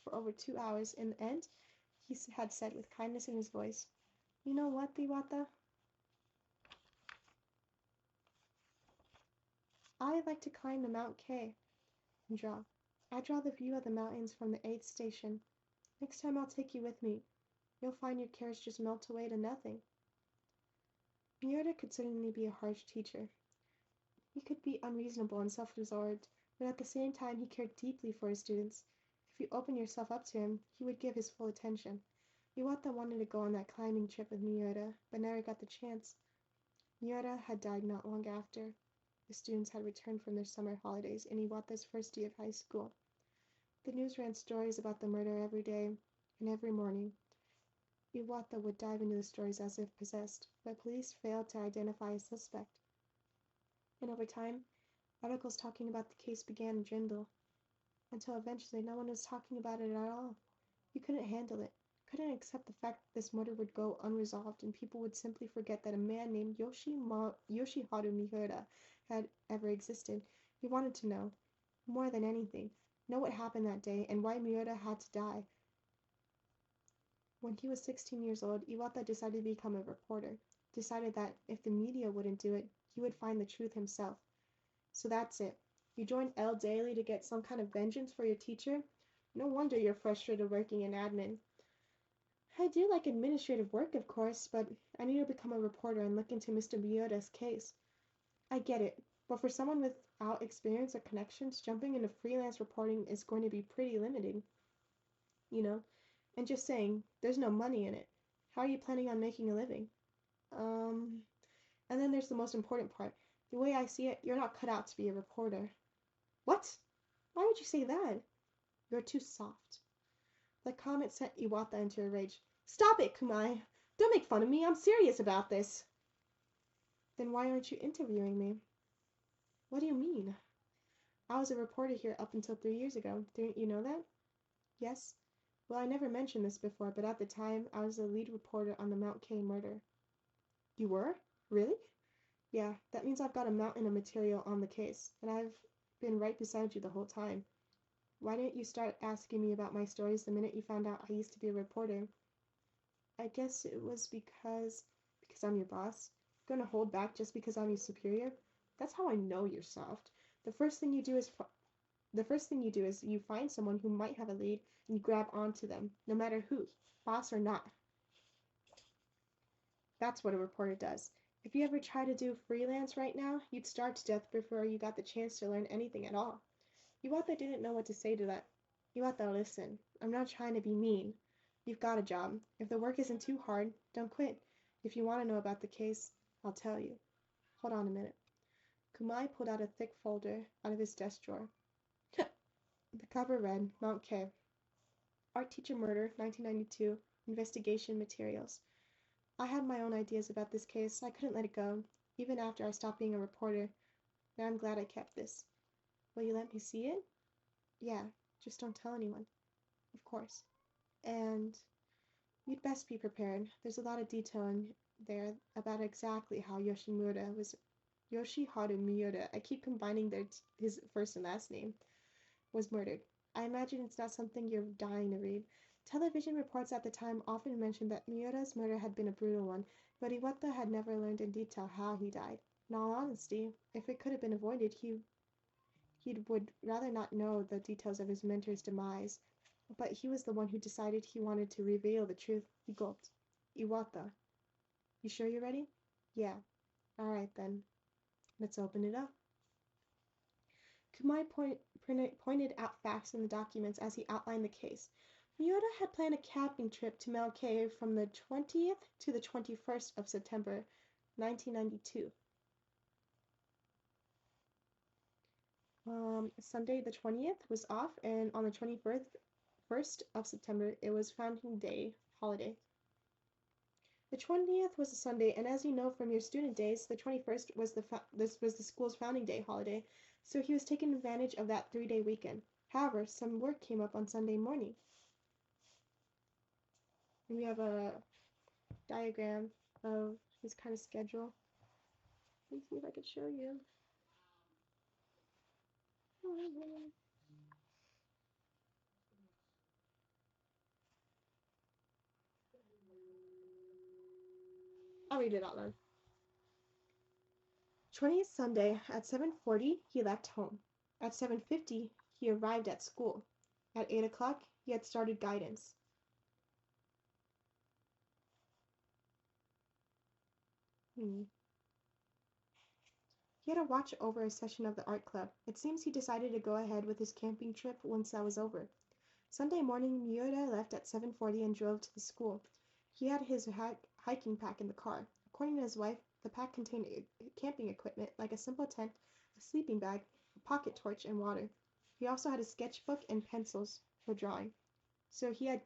for over 2 hours. In the end, he had said with kindness in his voice, "You know what, Iwata? I like to climb the Mount K and draw. I draw the view of the mountains from the 8th station. Next time I'll take you with me. You'll find your cares just melt away to nothing." Miura could certainly be a harsh teacher. He could be unreasonable and self-absorbed, but at the same time he cared deeply for his students. If you opened yourself up to him, he would give his full attention. Iwata wanted to go on that climbing trip with Miura, but never got the chance. Miura had died not long after. The students had returned from their summer holidays in Iwata's first year of high school. The news ran stories about the murder every day, and every morning. Iwata would dive into the stories as if possessed, but police failed to identify a suspect. And over time, articles talking about the case began to dwindle, until eventually no one was talking about it at all. You couldn't handle it, couldn't accept the fact that this murder would go unresolved and people would simply forget that a man named Yoshiharu Miura had ever existed. You wanted to know, more than anything, know what happened that day and why Miura had to die. When he was 16 years old, Iwata decided to become a reporter, decided that if the media wouldn't do it, he would find the truth himself. So that's it. You joined Elle Daily to get some kind of vengeance for your teacher? No wonder you're frustrated working in admin. I do like administrative work, of course, but I need to become a reporter and look into Mr. Miura's case. I get it, but for someone without experience or connections, jumping into freelance reporting is going to be pretty limiting, you know? And just saying, there's no money in it. How are you planning on making a living? And then there's the most important part. The way I see it, you're not cut out to be a reporter. What? Why would you say that? You're too soft. The comment sent Iwata into a rage. Stop it, Kumai! Don't make fun of me, I'm serious about this! Then why aren't you interviewing me? What do you mean? I was a reporter here up until 3 years ago. Didn't you know that? Yes. Well, I never mentioned this before, but at the time, I was the lead reporter on the Mount K murder. You were? Really? Yeah, that means I've got a mountain of material on the case, and I've been right beside you the whole time. Why didn't you start asking me about my stories the minute you found out I used to be a reporter? I guess it was because I'm your boss. Gonna hold back just because I'm your superior? That's how I know you're soft. The first thing you do is you find someone who might have a lead and you grab onto them, no matter who, boss or not. That's what a reporter does. If you ever try to do freelance right now, you'd starve to death before you got the chance to learn anything at all. Iwata didn't know what to say to that. Iwata, listen. I'm not trying to be mean. You've got a job. If the work isn't too hard, don't quit. If you want to know about the case, I'll tell you. Hold on a minute. Kumai pulled out a thick folder out of his desk drawer. The cover read, Mount K. Art teacher murder, 1992, investigation materials. I had my own ideas about this case. I couldn't let it go, even after I stopped being a reporter. Now I'm glad I kept this. Will you let me see it? Yeah, just don't tell anyone. Of course. And you'd best be prepared. There's a lot of detail in there about exactly how Yoshiharu Miura, I keep combining his first and last name, was murdered. I imagine it's not something you're dying to read. Television reports at the time often mentioned that Miura's murder had been a brutal one, but Iwata had never learned in detail how he died. In all honesty, if it could have been avoided, he would rather not know the details of his mentor's demise. But he was the one who decided he wanted to reveal the truth. He gulped. Iwata, you sure you're ready? Yeah. Alright then. Let's open it up. Kumai pointed out facts in the documents as he outlined the case. Miura had planned a camping trip to Mount K from the 20th to the 21st of September, 1992. Sunday the 20th was off, and on the 21st of September, it was Founding Day holiday. The 20th was a Sunday, and as you know from your student days, the 21st was the school's Founding Day holiday, so he was taking advantage of that 3-day weekend. However, some work came up on Sunday morning. And we have a diagram of his kind of schedule. Let me see if I could show you. I'll read it out loud. 20th Sunday at 7:40 he left home. At 7:50 he arrived at school. At 8 o'clock he had started guidance. He had to watch over a session of the art club. It seems he decided to go ahead with his camping trip once that was over. Sunday morning, Miura left at 7:40 and drove to the school. He had his hiking pack in the car. According to his wife, the pack contained camping equipment like a simple tent, a sleeping bag, a pocket torch, and water. He also had a sketchbook and pencils for drawing. So he had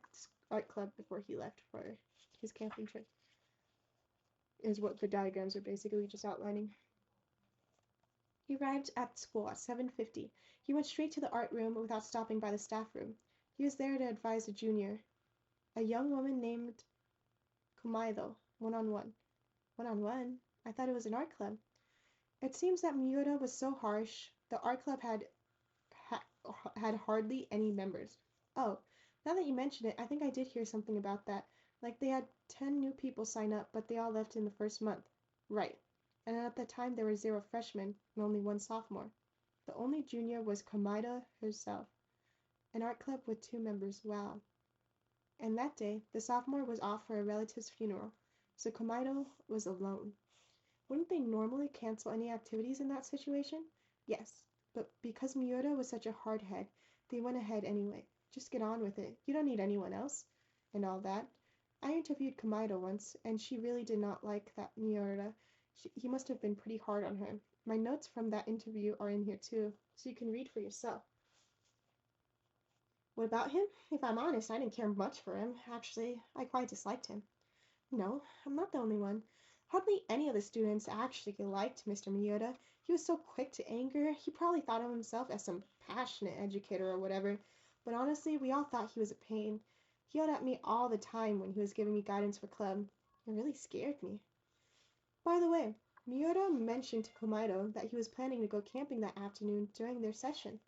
art club before he left for his camping trip, is what the diagrams are basically just outlining. He arrived at school at 7:50. He went straight to the art room without stopping by the staff room. He was there to advise a junior, a young woman named Kumaido, one-on-one. One-on-one? I thought it was an art club. It seems that Miura was so harsh, the art club had hardly any members. Oh, now that you mention it, I think I did hear something about that. Like they had 10 new people sign up, but they all left in the first month. Right. And at the time there were 0 freshmen and only 1 sophomore. The only junior was Komaida herself. An art club with 2 members, wow. And that day, the sophomore was off for a relative's funeral, so Komaida was alone. Wouldn't they normally cancel any activities in that situation? Yes, but because Miura was such a hard head, they went ahead anyway. Just get on with it. You don't need anyone else. And all that. I interviewed Kamaido once, and she really did not like that Miura. He must have been pretty hard on her. My notes from that interview are in here too, so you can read for yourself. What about him? If I'm honest, I didn't care much for him. Actually, I quite disliked him. No, I'm not the only one. Hardly any of the students actually liked Mr. Miura. He was so quick to anger, he probably thought of himself as some passionate educator or whatever. But honestly, we all thought he was a pain. He yelled at me all the time when he was giving me guidance for club. It really scared me. By the way, Miura mentioned to Komaido that he was planning to go camping that afternoon during their session.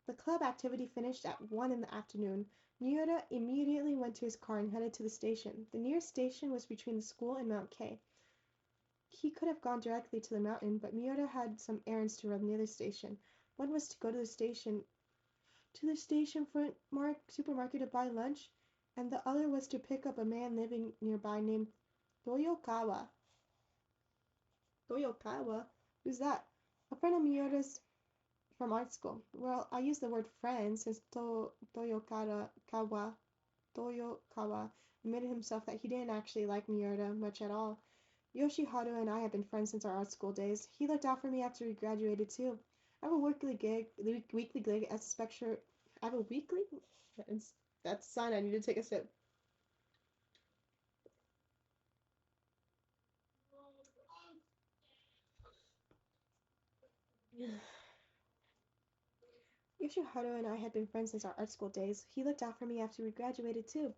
The club activity finished at 1 in the afternoon. Miura immediately went to his car and headed to the station. The nearest station was between the school and Mount K. He could have gone directly to the mountain, but Miura had some errands to run near the station. One was to go to the station front supermarket to buy lunch, and the other was to pick up a man living nearby named Toyokawa. Toyokawa? Who's that? A friend of Miura's from art school. Well, I use the word friend since Toyokawa admitted himself that he didn't actually like Miura much at all. Yoshiharu and I have been friends since our art school days. He looked out for me after we graduated too. I have a weekly gig as a spectre. I have a weekly? That's a sign I need to take a sip. Yoshiharu and I had been friends since our art school days. He looked out for me after we graduated too.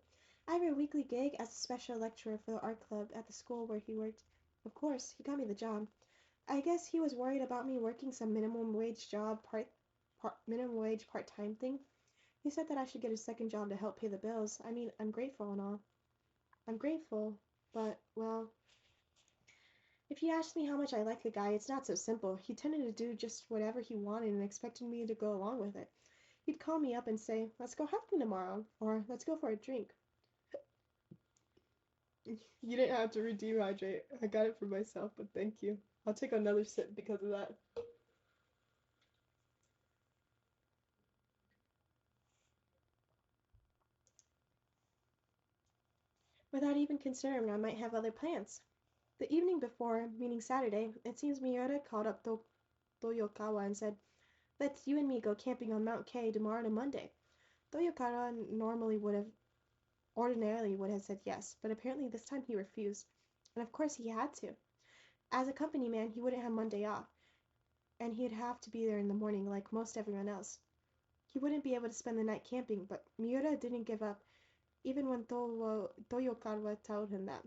I have a weekly gig as a special lecturer for the art club at the school where he worked. Of course, he got me the job. I guess he was worried about me working some minimum wage part-time thing. He said that I should get a second job to help pay the bills. I mean, I'm grateful and all. I'm grateful, but, well, if you ask me how much I like the guy, it's not so simple. He tended to do just whatever he wanted and expected me to go along with it. He'd call me up and say, "Let's go hiking tomorrow," or "Let's go for a drink." You didn't have to dehydrate. I got it for myself, but thank you. I'll take another sip because of that. Without even considering I might have other plans. The evening before, meaning Saturday, it seems Miura called up Toyokawa and said, "Let's you and me go camping on Mount K tomorrow to Monday." Toyokawa ordinarily would have said yes, but apparently this time he refused. And of course he had to. As a company man, he wouldn't have Monday off, and he'd have to be there in the morning like most everyone else. He wouldn't be able to spend the night camping, but Miura didn't give up, even when Toyokawa told him that.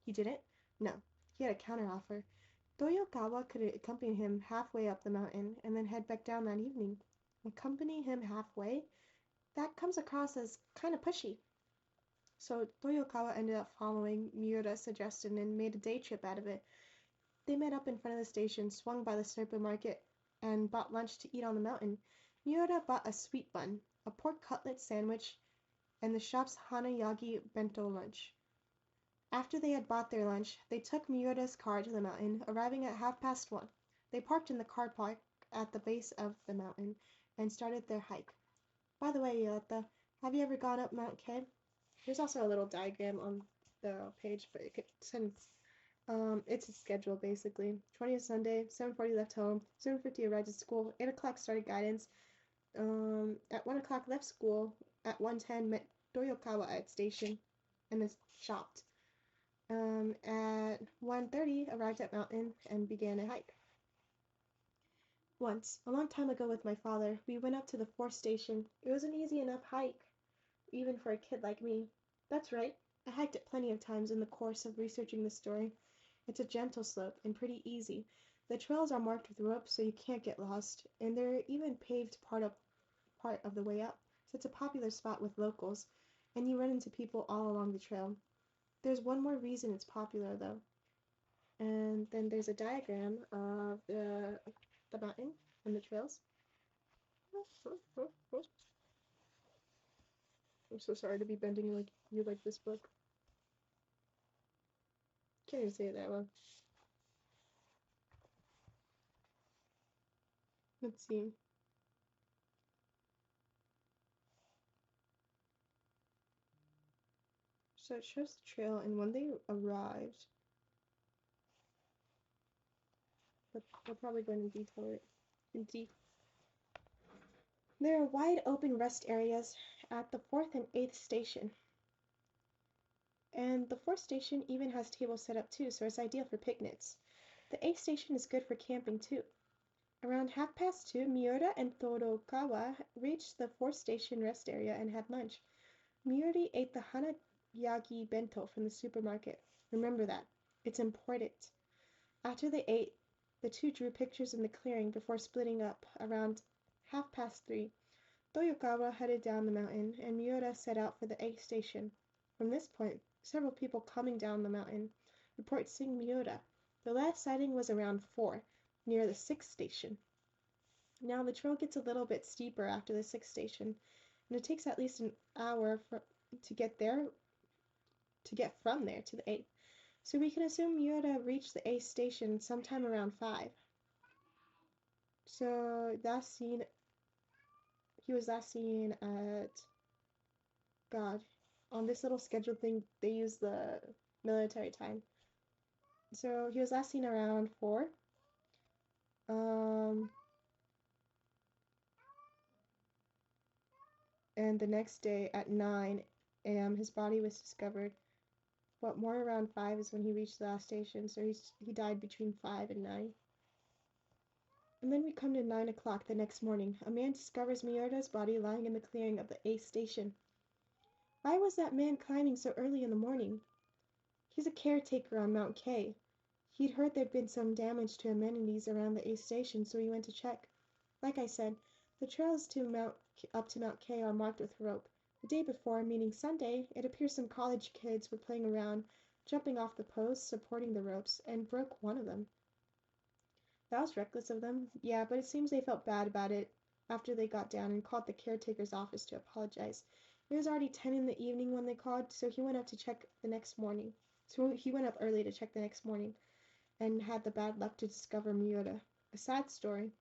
He didn't? No. He had a counteroffer. Toyokawa could accompany him halfway up the mountain and then head back down that evening. Accompany him halfway? That comes across as kind of pushy. So Toyokawa ended up following Miura's suggestion and made a day trip out of it. They met up in front of the station, swung by the supermarket, and bought lunch to eat on the mountain. Miura bought a sweet bun, a pork cutlet sandwich, and the shop's Hanayagi bento lunch. After they had bought their lunch, they took Miura's car to the mountain, arriving at 1:30. They parked in the car park at the base of the mountain and started their hike. By the way, Yota, have you ever gone up Mount K? There's also a little diagram on the page, but it could send. It's a schedule basically. 20th Sunday, 7:40 left home, 7:50 arrived at school, 8 o'clock started guidance. At 1 o'clock left school, at 1:10 met Toyokawa at station, and then shopped. At 1:30 arrived at mountain and began a hike. Once, a long time ago with my father, we went up to the 4th station. It was an easy enough hike, even for a kid like me. That's right, I hiked it plenty of times in the course of researching this story. It's a gentle slope and pretty easy. The trails are marked with ropes so you can't get lost, and they're even paved part of the way up, so it's a popular spot with locals, and you run into people all along the trail. There's one more reason it's popular though. And then there's a diagram of the mountain and the trails. I'm so sorry to be bending like you like this book. Can't even say it that well. Let's see. So it shows the trail, and when they arrived, but we're probably going to detail it in deep. There are wide open rest areas at the 4th and 8th station. And the 4th station even has tables set up too, so it's ideal for picnics. The 8th station is good for camping too. Around 2:30, Miura and Torokawa reached the 4th station rest area and had lunch. Miuri ate the hanayagi bento from the supermarket. Remember that. It's important. After they ate, the two drew pictures in the clearing before splitting up. Around 3:30, Toyokawa headed down the mountain, and Miura set out for the 8th station. From this point, several people coming down the mountain report seeing Miura. The last sighting was around 4, near the 6th station. Now the trail gets a little bit steeper after the 6th station, and it takes at least an hour to get from there to the 8th. So we can assume Miura reached the 8th station sometime around 5. So he was last seen at, God, on this little schedule thing, they use the military time. So he was last seen around 4. And the next day at 9 a.m. his body was discovered. But more around 5 is when he reached the last station, so he died between 5 and 9. And then we come to 9 o'clock the next morning. A man discovers Miura's body lying in the clearing of the 8th station. Why was that man climbing so early in the morning? He's a caretaker on Mount K. He'd heard there'd been some damage to amenities around the 8th station, so he went to check. Like I said, the trails up to Mount K are marked with rope. The day before, meaning Sunday, it appears some college kids were playing around, jumping off the posts, supporting the ropes, and broke one of them. That was reckless of them, yeah, but it seems they felt bad about it after they got down and called the caretaker's office to apologize. It was already 10 in the evening when they called, so he went up to check the next morning. So he went up early to check the next morning and had the bad luck to discover Miura. A sad story.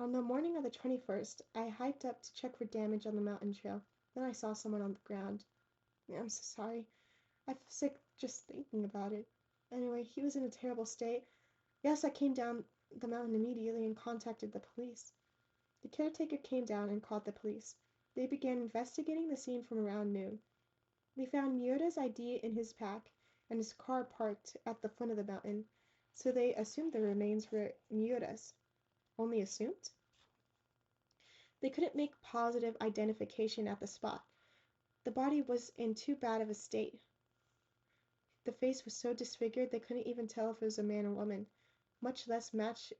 On the morning of the 21st, I hiked up to check for damage on the mountain trail. Then I saw someone on the ground. I'm so sorry. I feel sick just thinking about it. Anyway, he was in a terrible state. Yes, I came down the mountain immediately and contacted the police. The caretaker came down and called the police. They began investigating the scene from around noon. They found Miura's ID in his pack and his car parked at the foot of the mountain, so they assumed the remains were Miura's. Only assumed? They couldn't make positive identification at the spot. The body was in too bad of a state. The face was so disfigured they couldn't even tell if it was a man or woman, much less match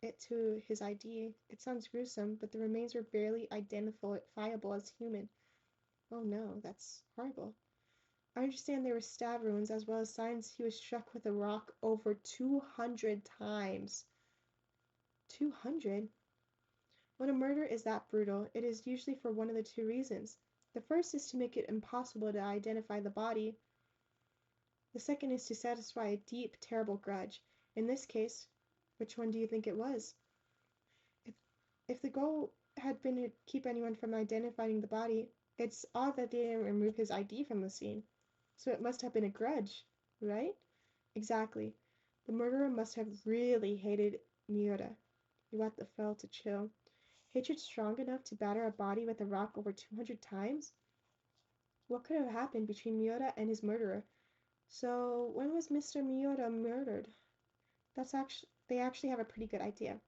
it to his ID. It sounds gruesome, but the remains were barely identifiable as human. Oh no, that's horrible. I understand there were stab wounds as well as signs he was struck with a rock over 200 times. 200? When a murder is that brutal, it is usually for one of the two reasons. The first is to make it impossible to identify the body. The second is to satisfy a deep, terrible grudge. In this case, which one do you think it was? If the goal had been to keep anyone from identifying the body, it's odd that they didn't remove his ID from the scene. So it must have been a grudge, right? Exactly. The murderer must have really hated Miura. Iwata felt a chill. Hatred strong enough to batter a body with a rock over 200 times? What could have happened between Miura and his murderer? So, when was Mr. Miura murdered? They actually have a pretty good idea.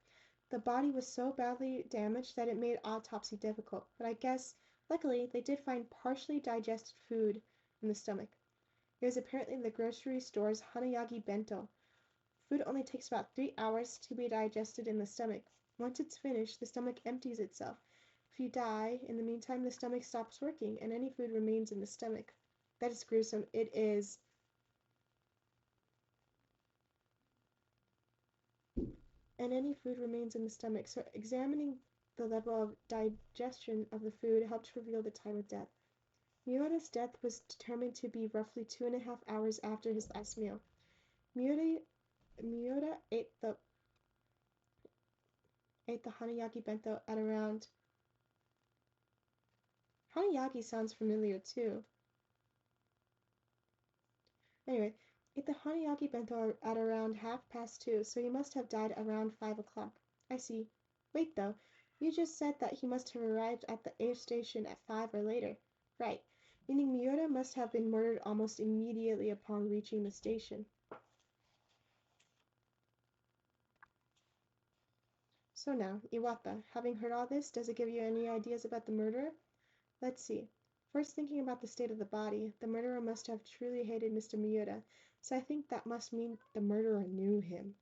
The body was so badly damaged that it made autopsy difficult, but I guess, luckily, they did find partially digested food in the stomach. It was apparently the grocery store's hanayagi bento. Food only takes about 3 hours to be digested in the stomach. Once it's finished, the stomach empties itself. If you die, in the meantime, the stomach stops working, and any food remains in the stomach. That is gruesome. It is. And any food remains in the stomach, so examining the level of digestion of the food helped reveal the time of death. Miura's death was determined to be roughly 2.5 hours after his last meal. Miura ate the hanayagi bento at around. Hanayagi sounds familiar too. Anyway, ate the hanayaki bento at around 2:30, so he must have died around 5 o'clock. I see. Wait, though. You just said that he must have arrived at the air station at 5 or later. Right. Meaning Miura must have been murdered almost immediately upon reaching the station. So now, Iwata, having heard all this, does it give you any ideas about the murderer? Let's see. First, thinking about the state of the body, the murderer must have truly hated Mr. Miura, so I think that must mean the murderer knew him.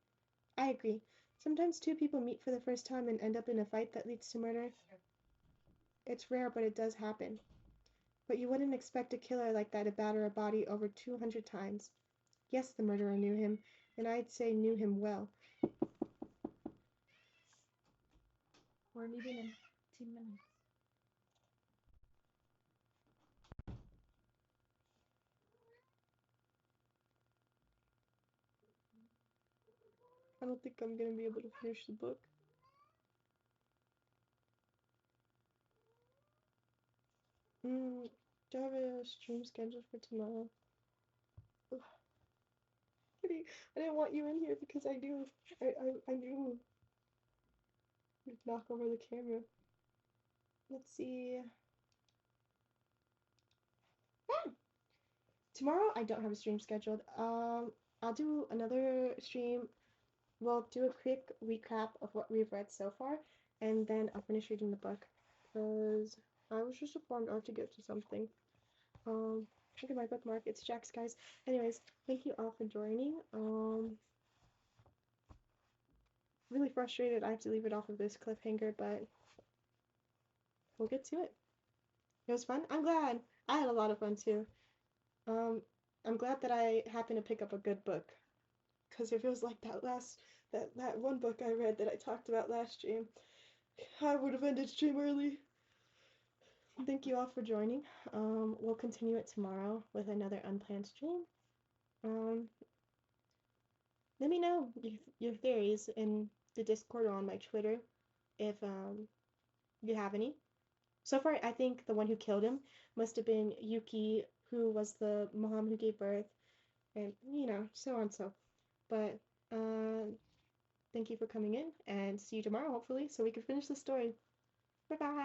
I agree. Sometimes two people meet for the first time and end up in a fight that leads to murder. It's rare, but it does happen. But you wouldn't expect a killer like that to batter a body over 200 times. Yes, the murderer knew him, and I'd say knew him well. We're leaving in 10 minutes. I don't think I'm gonna be able to finish the book. Do I have a stream scheduled for tomorrow? Ugh. Kitty, I didn't want you in here because I knew. I knew you'd knock over the camera. Let's see. Tomorrow I don't have a stream scheduled. I'll do another stream. We'll do a quick recap of what we've read so far, and then I'll finish reading the book. Because I was just informed I have to get to something. Look at my bookmark. It's Jack's, guys. Anyways, thank you all for joining. Really frustrated I have to leave it off of this cliffhanger, but we'll get to it. It was fun. I'm glad. I had a lot of fun too. Um, I'm glad that I happened to pick up a good book, because if it was like that one book I read that I talked about last stream, I would have ended stream early. Thank you all for joining. We'll continue it tomorrow with another unplanned stream. Um, Let me know your theories in the Discord or on my Twitter if you have any. So far, I think the one who killed him must have been Yuki, who was the mom who gave birth, and so on so. But thank you for coming in, and see you tomorrow, hopefully, so we can finish the story. Bye bye.